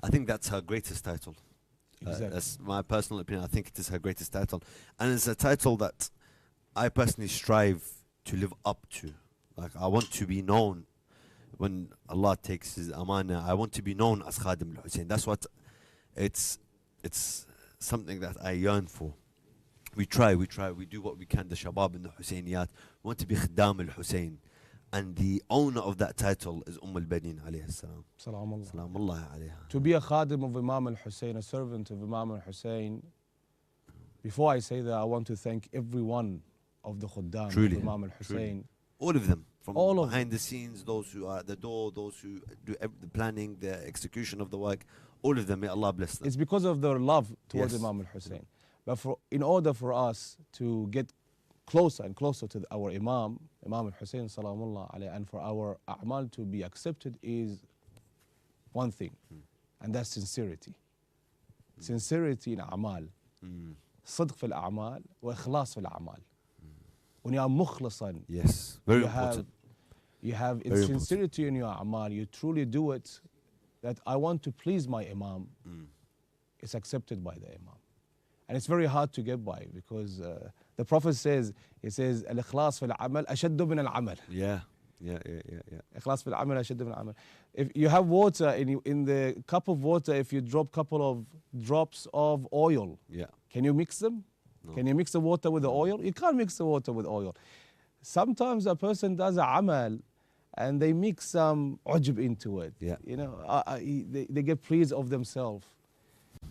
I think that's her greatest title. Exactly. That's my personal opinion. I think it is her greatest title. And it's a title that I personally strive to live up to. Like, I want to be known when Allah takes his amana. I want to be known as Khadim al-Hussein. That's what it's something that I yearn for. We try, we do what we can. The Shabab and the Husseyniyat want to be Khaddam al-Hussein. And the owner of that title is al-Banin alayhi salam. Salamullah alayha. To be a Khadim of Imam al-Hussein, a servant of Imam al-Hussein, before I say that, I want to thank every one of the Khuddam of Imam al-Hussein. All of them, from behind the scenes, those who are at the door, those who do the planning, the execution of the work, all of them, may Allah bless them. It's because of their love towards Imam al-Hussein. But in order for us to get closer and closer to our Imam al-Hussein salamullah alayhi, and for our a'mal to be accepted is one thing, and that's sincerity. Sincerity in a'mal. صدق في الأعمال وإخلاص في الأعمال. When you are mukhlisan, yes, very important. You have sincerity in your a'mal. You truly do it. That I want to please my Imam. It's accepted by the Imam, and it's very hard to get by because the Prophet says, he says, al-ikhlas fil amal ashaddu min al-amal. Yeah. Ikhlas fil amal ashaddu min al-amal. If you have water in the cup of water, if you drop couple of drops of oil, can you mix them? No. Can you mix the water with the oil? You can't mix the water with oil. Sometimes a person does a amal and they mix some ujb into it. You know, they get pleased of themselves.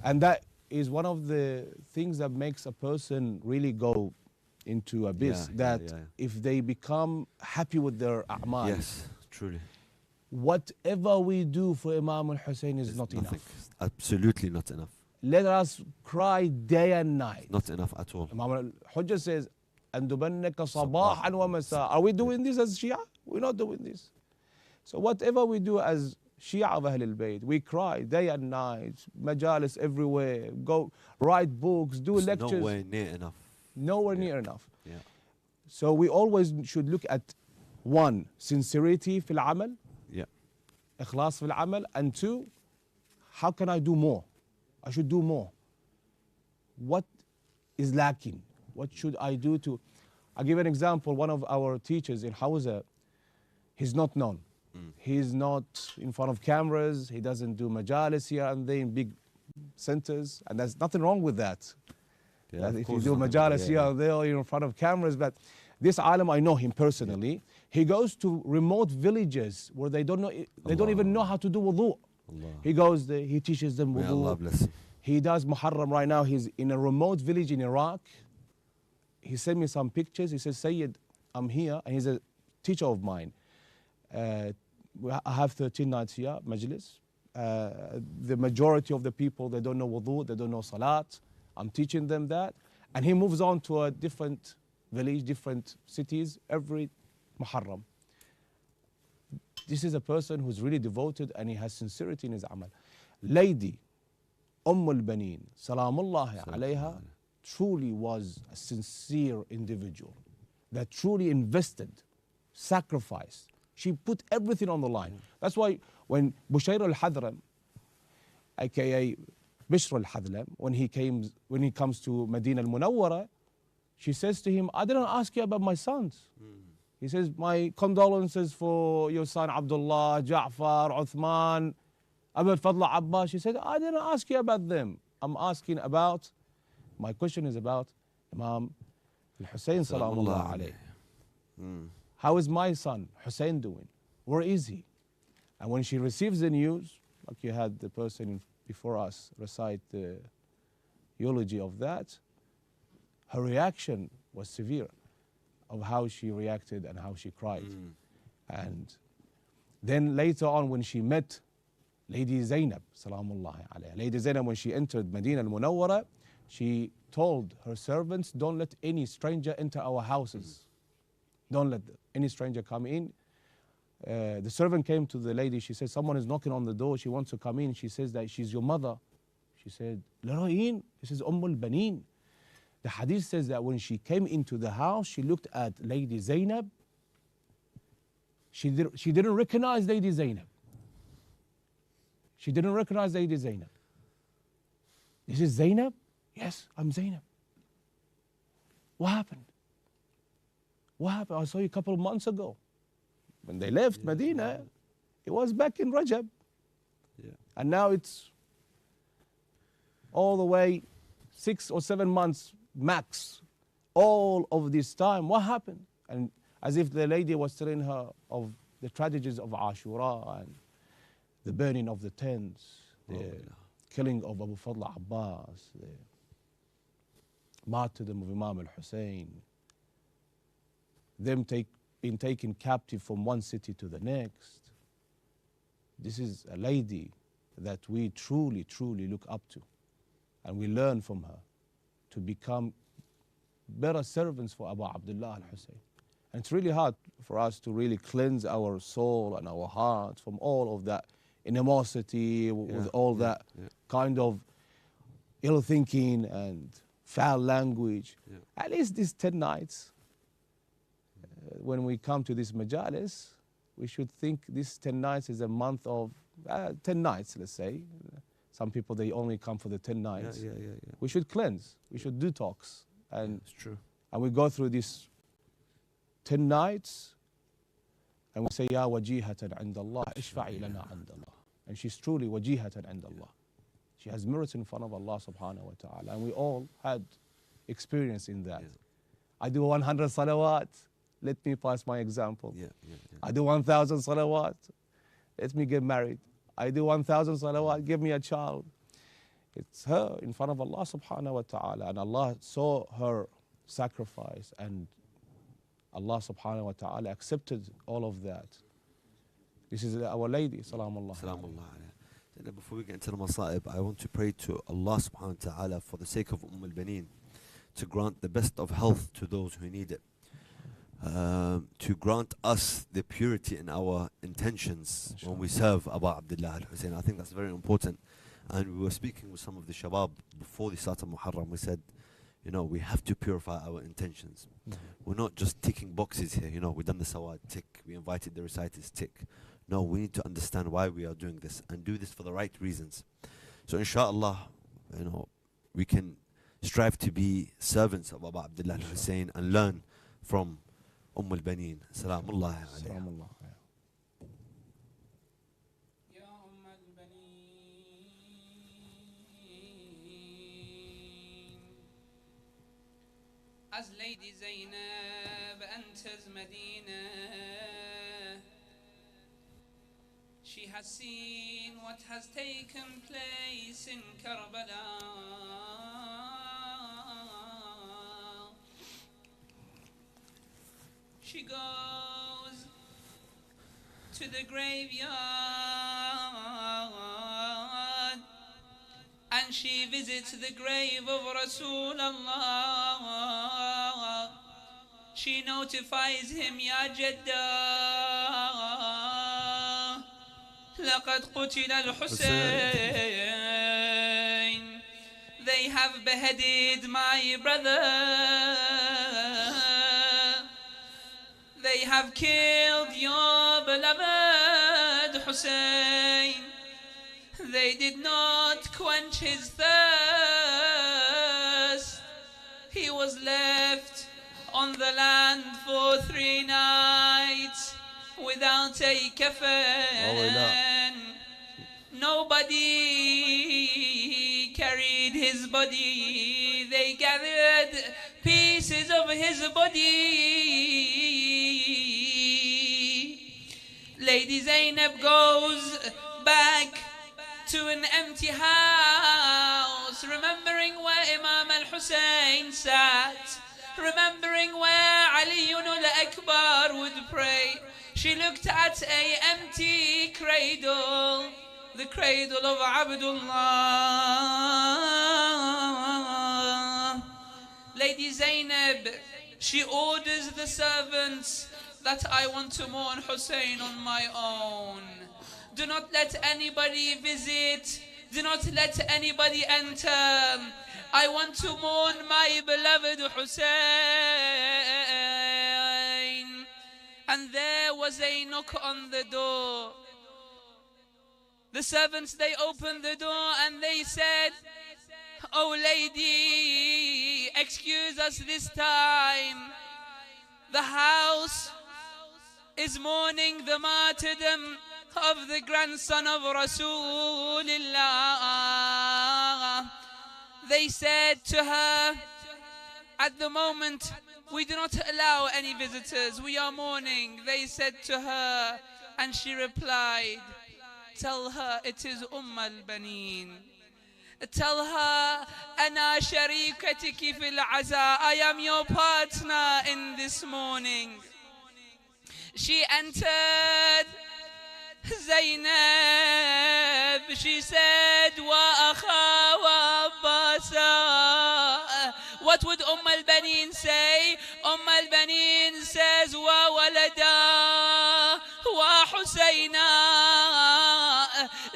And that is one of the things that makes a person really go into abyss. If they become happy with their a'mal. Yes, truly. Whatever we do for Imam al-Hussein is not enough. Absolutely not enough. Let us cry day and night. Not enough at all. Imam al-Hujjah says, أَنْدُبَنَّكَ صَبَاحًا وَمَسَاءً. Are we doing this as Shia? We're not doing this. So whatever we do as Shia of Ahlul Bayt, we cry day and night, majalis everywhere, go write books, do lectures. Nowhere near enough. Nowhere near enough. So we always should look at one, sincerity fil amal, ikhlas fil amal, and two, how can I do more? I should do more. What is lacking? What should I do to... I'll give an example. One of our teachers in Hawza, he's not known. He's not in front of cameras. He doesn't do majalis here and there in big centers. And there's nothing wrong with that. That if you do majalis here and there, you're in front of cameras. But this alim, I know him personally. He goes to remote villages where they don't even know how to do wudu. He goes there, he teaches them May Allah bless wudu. him. He does Muharram right now. He's in a remote village in Iraq. He sent me some pictures. He says, Sayyid, I'm here. And he's a teacher of mine. I have 13 nights here, majlis. The majority of the people, they don't know wudu, they don't know salat. I'm teaching them that. And he moves on to a different village, different cities every Muharram. This is a person who's really devoted and he has sincerity in his amal. Lady al-Banin, salamullahi alayha, truly was a sincere individual that truly invested, sacrificed. She put everything on the line. That's why when Bushayr al-Hadram, aka Bishr al-Hadlam, when he comes to Medina al-Munawwara, she says to him, I didn't ask you about my sons. He says, my condolences for your son Abdullah, Ja'far, Uthman, Abu Fadl Abbas. She said, I didn't ask you about them. I'm asking about, my question is about Imam Hussein salamullah alayhi. How is my son Hussein doing? Where is he? And when she receives the news, like you had the person before us recite the eulogy of that, her reaction was severe of how she reacted and how she cried. And then later on when she met Lady Zainab, salamullahi alayha, Lady Zainab, when she entered Medina al-Munawwara, she told her servants, don't let any stranger enter our houses. Don't let any stranger come in. The servant came to the lady. She said, someone is knocking on the door. She wants to come in. She says that she's your mother. She said, Larain, this is al-Banin. The hadith says that when she came into the house, she looked at Lady Zainab. She didn't recognize Lady Zainab. She didn't recognize Lady Zainab. This is Zainab? Yes, I'm Zainab. What happened? What happened? I saw you a couple of months ago. When they left Medina, it was back in Rajab. And now it's all the way 6 or 7 months max. All of this time, what happened? And as if the lady was telling her of the tragedies of Ashura and the burning of the tents, the killing of Abu Fadl Abbas, the martyrdom of Imam Hussein, them being taken captive from one city to the next. This is a lady that we truly, truly look up to, and we learn from her to become better servants for Aba Abdillah al-Hussein. And it's really hard for us to really cleanse our soul and our hearts from all of that animosity, with all that kind of ill thinking and foul language. At least these 10 nights, when we come to this majalis, we should think this 10 nights is a month of 10 nights, let's say. Some people, they only come for the 10 nights. We should cleanse. We should detox. And it's true. And we go through these 10 nights and we say, Ya wajihatan عند Allah, ishfa'i lana عند Allah. And she's truly wajihatan عند Allah. She has merits in front of Allah subhanahu wa ta'ala. And we all had experience in that. I do 100 salawat. Let me pass my example. I do 1,000 salawat. Let me get married. I do 1,000 salawat. Give me a child. It's her in front of Allah subhanahu wa ta'ala. And Allah saw her sacrifice. And Allah subhanahu wa ta'ala accepted all of that. This is our lady, salamullah. Before we get into the Masa'ib, I want to pray to Allah subhanahu wa ta'ala for the sake of al-Banin to grant the best of health to those who need it. To grant us the purity in our intentions when we serve Aba Abdillah al-Hussein. I think that's very important. And we were speaking with some of the Shabab before the start of Muharram. We said, you know, we have to purify our intentions. We're not just ticking boxes here. You know, we've done the Sawad, tick. We invited the reciters, tick. No, we need to understand why we are doing this and do this for the right reasons. So inshallah, you know, we can strive to be servants of Aba Abdillah al-Hussein and learn from al-Banin. Salamullah alayhi. As Lady Zainab enters Medina, has seen what has taken place in Karbala. She goes to the graveyard and she visits the grave of Rasulullah. She notifies him, Ya Jaddah, لقد قتل الحسين. They have beheaded my brother. They have killed your beloved Hussein. They did not quench his thirst. He was left on the land for 3 nights without a kafan. Nobody carried his body. They gathered pieces of his body. Lady Zainab goes back to an empty house, remembering where Imam al-Hussein sat, remembering where Ali al-Akbar would pray. She looked at an empty cradle, the cradle of Abdullah. Lady Zainab, she orders the servants that I want to mourn Hussein on my own. Do not let anybody visit. Do not let anybody enter. I want to mourn my beloved Hussein. And there was a knock on the door. The servants, they opened the door and they said, "Oh lady, excuse us this time. The house is mourning the martyrdom of the grandson of Rasulullah." They said to her, "At the moment, we do not allow any visitors. We are mourning." They said to her, and she replied, "Tell her it is al-Banin. Tell her, Ana sharikatiki fil aza. I am your partner in this mourning." She entered. Zainab, she said, "Wa akha wa abbasa." What would al-Banin say? al-Banin says, "Wa walada wa Husayna."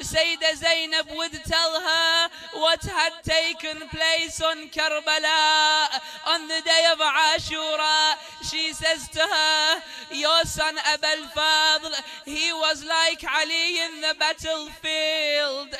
Sayyidah Zainab would tell her what had taken place on Karbala on the day of Ashura. She says to her, "Your son Aba al-Fadl, he was like Ali in the battlefield.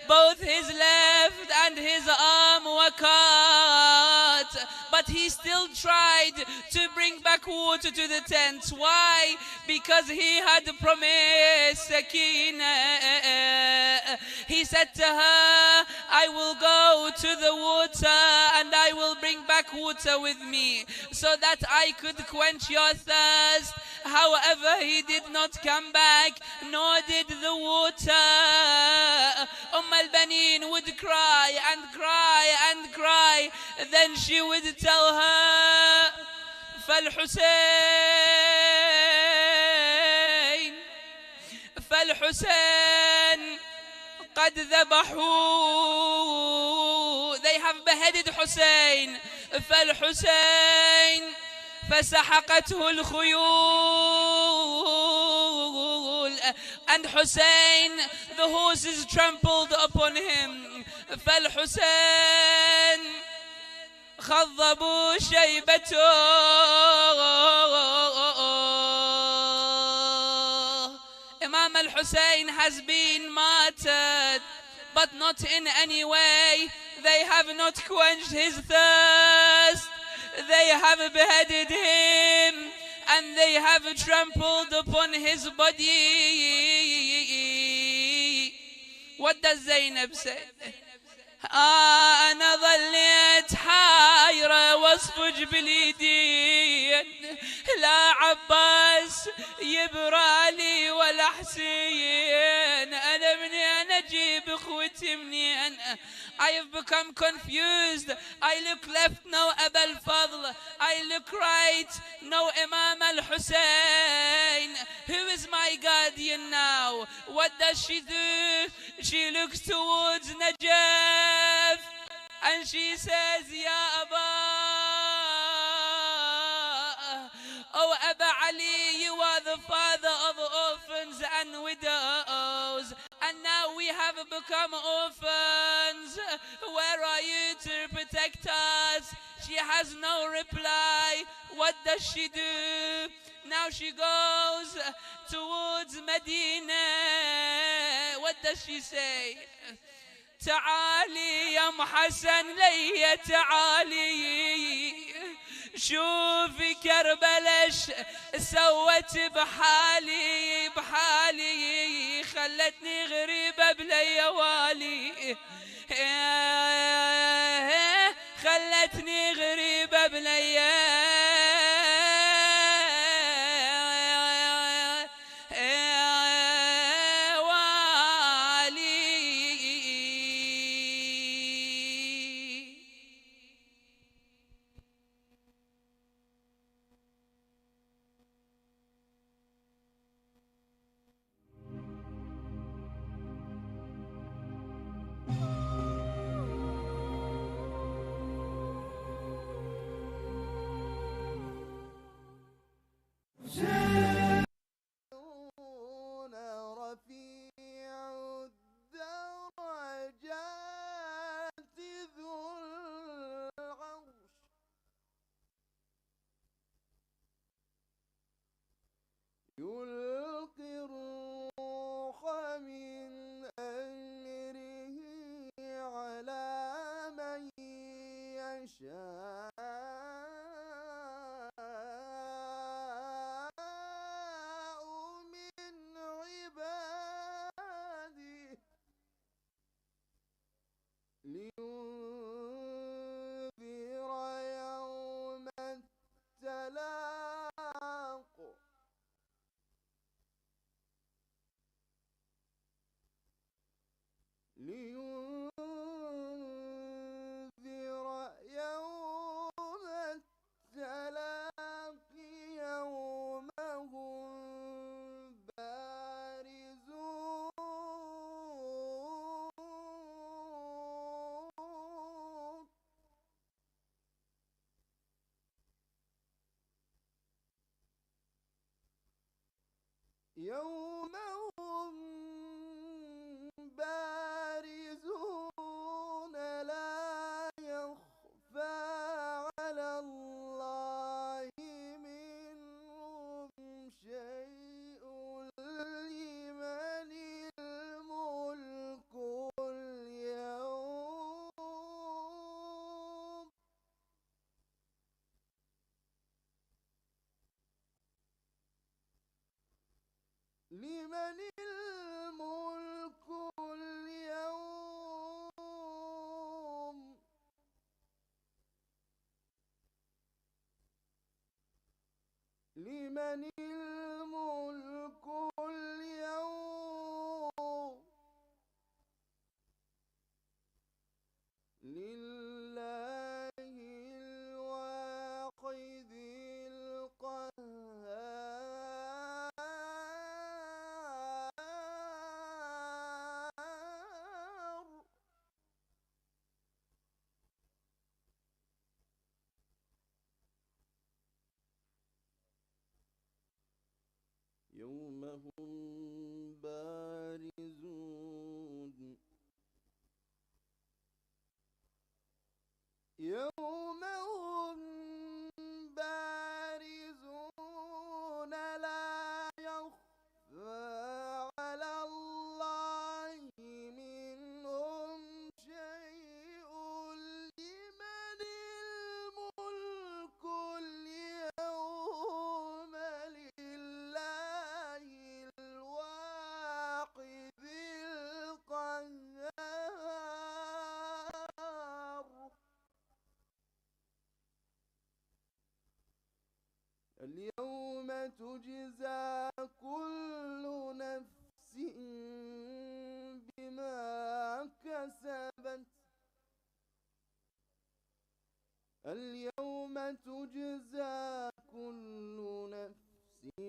Both his left and his arm were cut, but he still tried to bring back water to the tents." Why? Because he had promised Sakinah. He said to her, "I will go to the water and I will bring back water with me so that I could quench your thirst." However, he did not come back, nor did the water. al-Banin would cry and cry and cry. Then she would tell her, فالحسين قد ذبحوا. They have beheaded Hussein. فالحسين فسحقته الخيول. And Hussein, the horses trampled upon him. فالحسين خضبوا شيبته. Imam al-Hussein has been martyred, but not in any way. They have not quenched his thirst. They have beheaded him and they have trampled upon his body. What does Zainab say? أنا ظليت حايرة واصفج باليدين. لا عباس يبرالي ولا الحسين أنا منين أجيب أخوتي منين I have become confused. I look left, no Aba al-Fadl. I look right, no Imam al-Hussein. Who is my guardian now? What does she do? She looks towards Najaf and she says, Ya Aba, oh Aba Ali, you are the father of orphans and widows, and now we have become orphans. Where are you to protect us? She has no reply. What does she do? Now she goes towards Medina. What does she say? تعالي يا ام حسن لي تعالي شوفي كربلاء سوت بحالي بحالي خلتني غريبة بلا والي خلتني غريبة بلا يلقي الروح من أمره على من يشاء من عباده لينذر يوم التلاق لينذر يوم التلاق يوم هم بارزون يوم هم بارزون لا يخفى على الله منهم شيء لمن الملك اليوم لمن الملك اليوم لمن الملك اليوم لله الواحد القهار يوم هم بارزون يوم هم بارزون لا يخفى على الله منهم شيء لمن الملك اليوم لله الواحد القهار اليوم تجزى كل اليوم تجزى كل نفس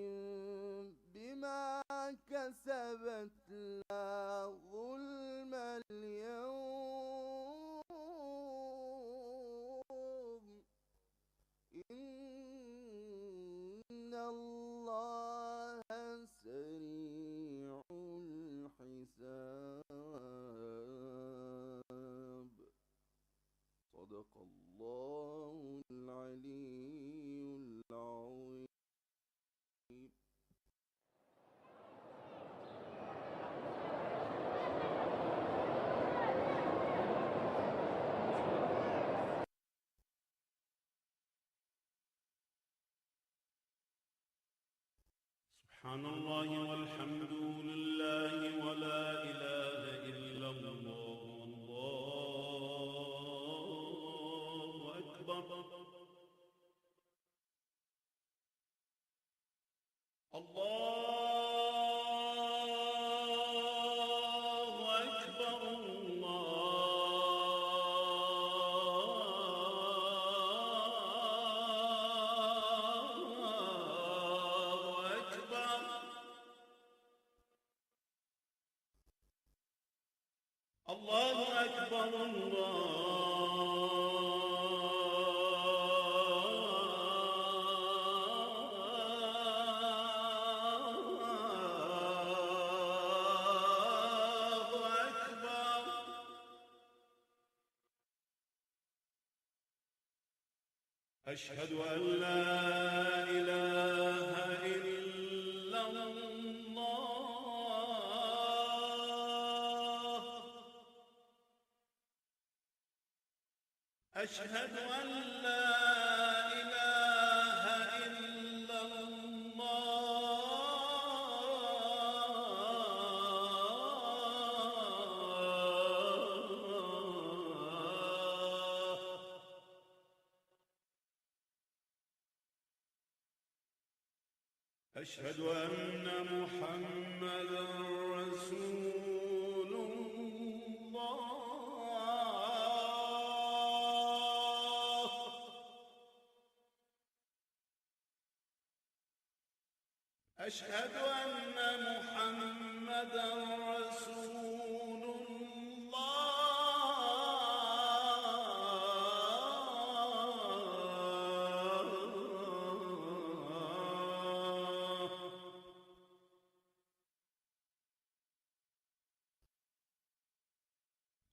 بما كسبت لا ظلم اليوم إن الله سريع الحساب صدق الله العلي العظيم. سبحان الله والحمد لله ولا إله إلا الله والله أكبر. الله أكبر. الله أكبر. أشهد أن لا إله إلا الله. أشهد أن لا إله إلا الله. أشهد أن محمدا رسول الله. أشهد أن محمدا رسول الله.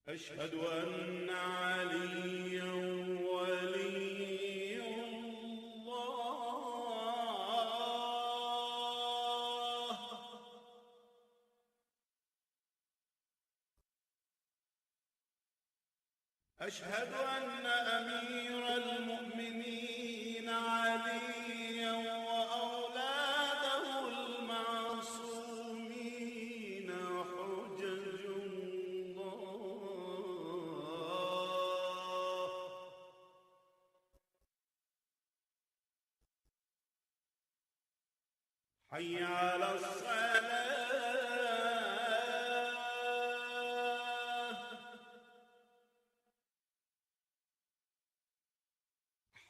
أشهد أن عليا ولي الله. أشهد أن أمير المؤمنين عليا وأولاده المعصومين حجج الله. حي على الصلاة.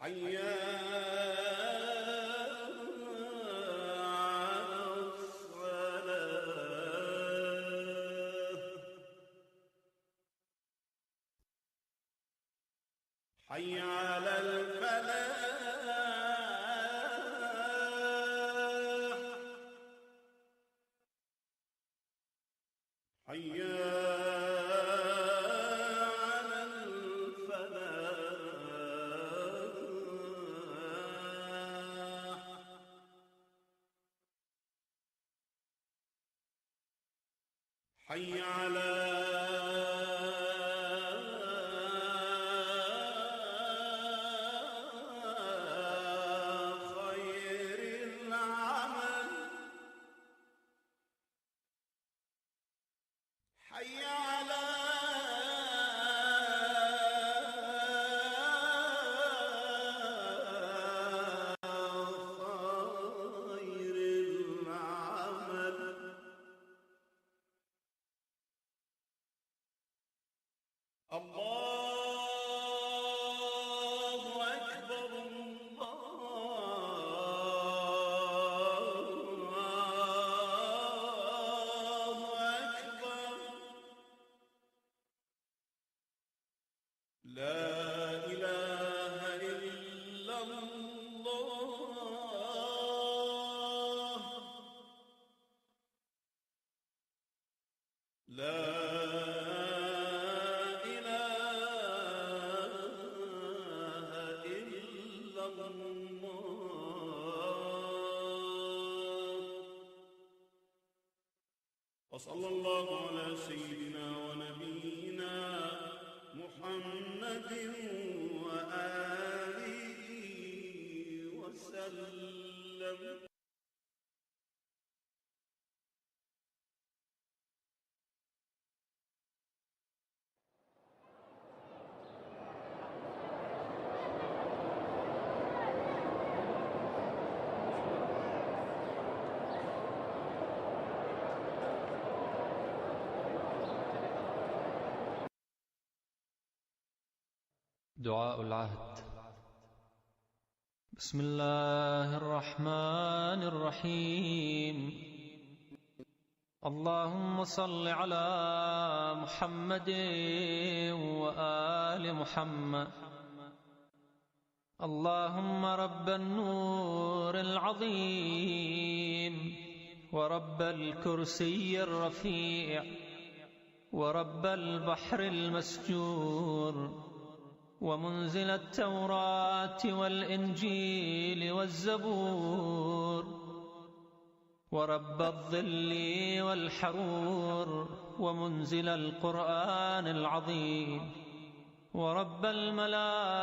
حي على الصلاة. حي على الفلاح. حي على الفلاح. حي على خير العمل. حي على خير العمل. وصلى الله على سيدنا ونبينا محمد وآله وسلم. دعاء العهد. بسم الله الرحمن الرحيم. اللهم صل على محمد وآل محمد. اللهم رب النور العظيم ورب الكرسي الرفيع ورب البحر المسجور ومنزل التوراة والإنجيل والزبور ورب الظل والحرور ومنزل القرآن العظيم ورب الملائكة